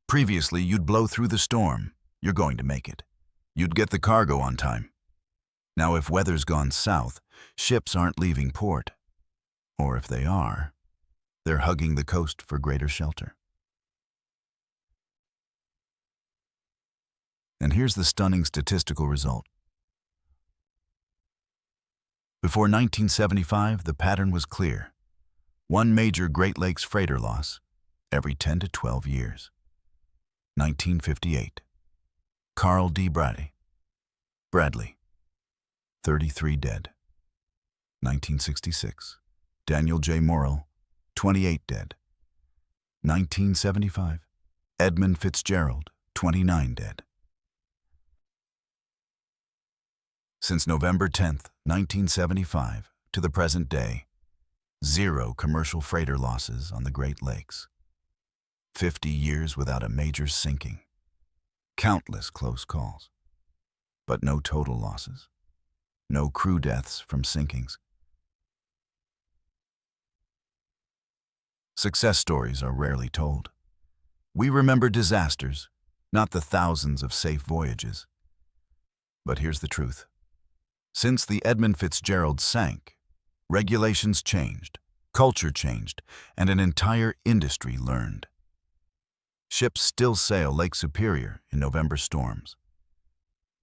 Previously, you'd blow through the storm. You're going to make it. You'd get the cargo on time. Now, if weather's gone south, ships aren't leaving port. Or if they are, they're hugging the coast for greater shelter. And here's the stunning statistical result. Before 1975, the pattern was clear. One major Great Lakes freighter loss every 10 to 12 years. 1958. Carl D. Bradley, 33 dead. 1966. Daniel J. Morrill, 28 dead. 1975. Edmund Fitzgerald, 29 dead. Since November 10, 1975, to the present day, 0 commercial freighter losses on the Great Lakes. 50 years without a major sinking. Countless close calls. But no total losses. No crew deaths from sinkings. Success stories are rarely told. We remember disasters, not the thousands of safe voyages. But here's the truth. Since the Edmund Fitzgerald sank, regulations changed, culture changed, and an entire industry learned. Ships still sail Lake Superior in November storms.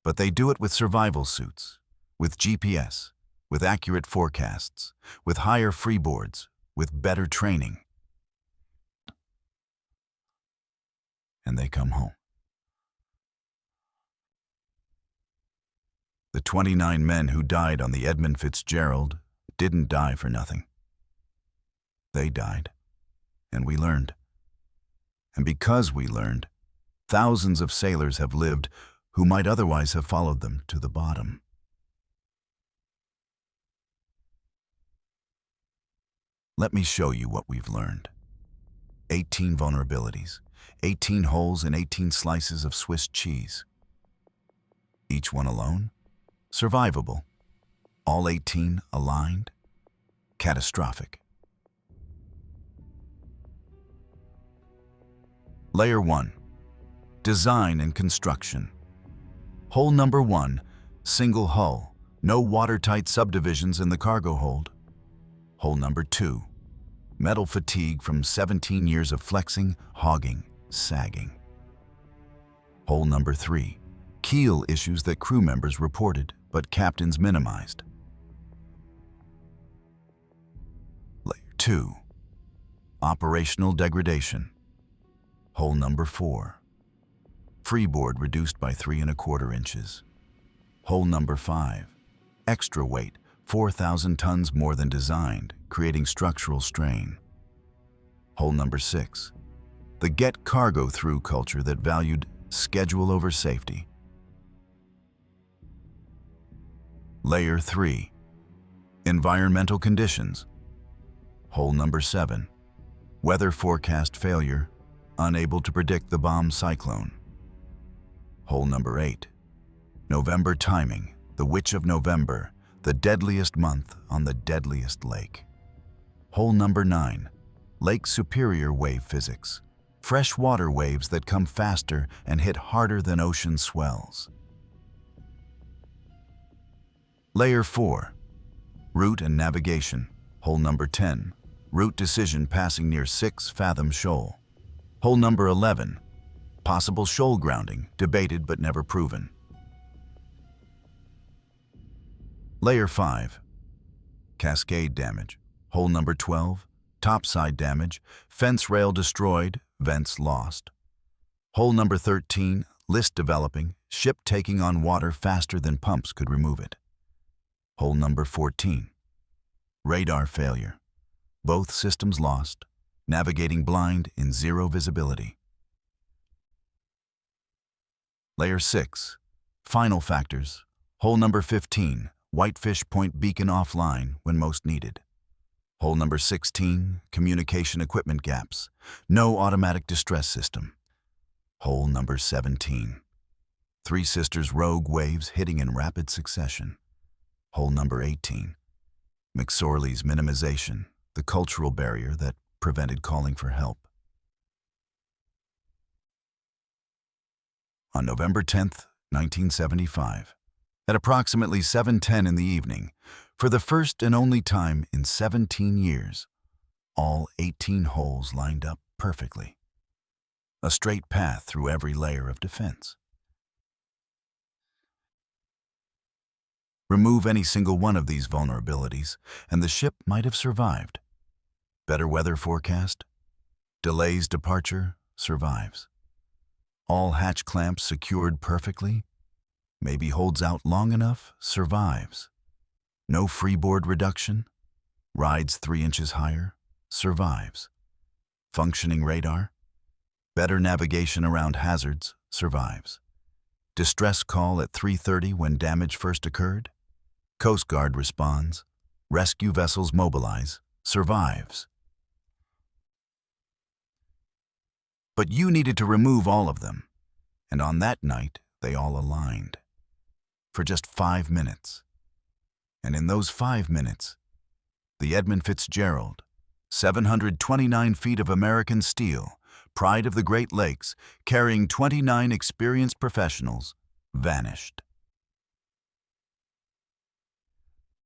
But they do it with survival suits, with GPS, with accurate forecasts, with higher freeboards, with better training. And they come home. The 29 men who died on the Edmund Fitzgerald didn't die for nothing. They died, and we learned. And because we learned, thousands of sailors have lived who might otherwise have followed them to the bottom. Let me show you what we've learned. 18 vulnerabilities, 18 holes in 18 slices of Swiss cheese. Each one alone? Survivable. All 18 aligned? Catastrophic. Layer 1. Design and construction. Hole number 1, single hull, no watertight subdivisions in the cargo hold. Hole number 2, metal fatigue from 17 years of flexing, hogging, sagging. Hole number 3, keel issues that crew members reported but captains minimized. Layer 2, operational degradation. Hole number 4, freeboard reduced by 3 1/4 inches. Hole number 5, extra weight, 4,000 tons more than designed, creating structural strain. Hole number 6, the get cargo through culture that valued schedule over safety. Layer 3, environmental conditions. Hole number 7, weather forecast failure, unable to predict the bomb cyclone. Hole number 8, November timing, the witch of November, the deadliest month on the deadliest lake. Hole number 9, Lake Superior wave physics, fresh water waves that come faster and hit harder than ocean swells. Layer 4, route and navigation. Hole number 10, route decision passing near 6 fathom shoal. Hole number 11, possible shoal grounding, debated but never proven. Layer 5, cascade damage. Hole number 12, topside damage, fence rail destroyed, vents lost. Hole number 13, list developing, ship taking on water faster than pumps could remove it. Hole number 14, radar failure, both systems lost, navigating blind in 0 visibility. Layer 6, final factors. Hole number 15, Whitefish Point beacon offline when most needed. Hole number 16, communication equipment gaps. No automatic distress system. Hole number 17. Three Sisters rogue waves hitting in rapid succession. Hole number 18. McSorley's minimization, the cultural barrier that prevented calling for help. On November 10th, 1975, at approximately 7:10 in the evening, for the first and only time in 17 years, all 18 holes lined up perfectly. A straight path through every layer of defense. Remove any single one of these vulnerabilities, and the ship might have survived. Better weather forecast? Delays departure? Survives. All hatch clamps secured perfectly? Maybe holds out long enough? Survives. No freeboard reduction? Rides 3 inches higher? Survives. Functioning radar? Better navigation around hazards? Survives. Distress call at 3:30 when damage first occurred? Coast Guard responds. Rescue vessels mobilize. Survives. But you needed to remove all of them, and on that night they all aligned. For just 5 minutes. And in those 5 minutes, the Edmund Fitzgerald, 729 feet of American steel, pride of the Great Lakes, carrying 29 experienced professionals, vanished.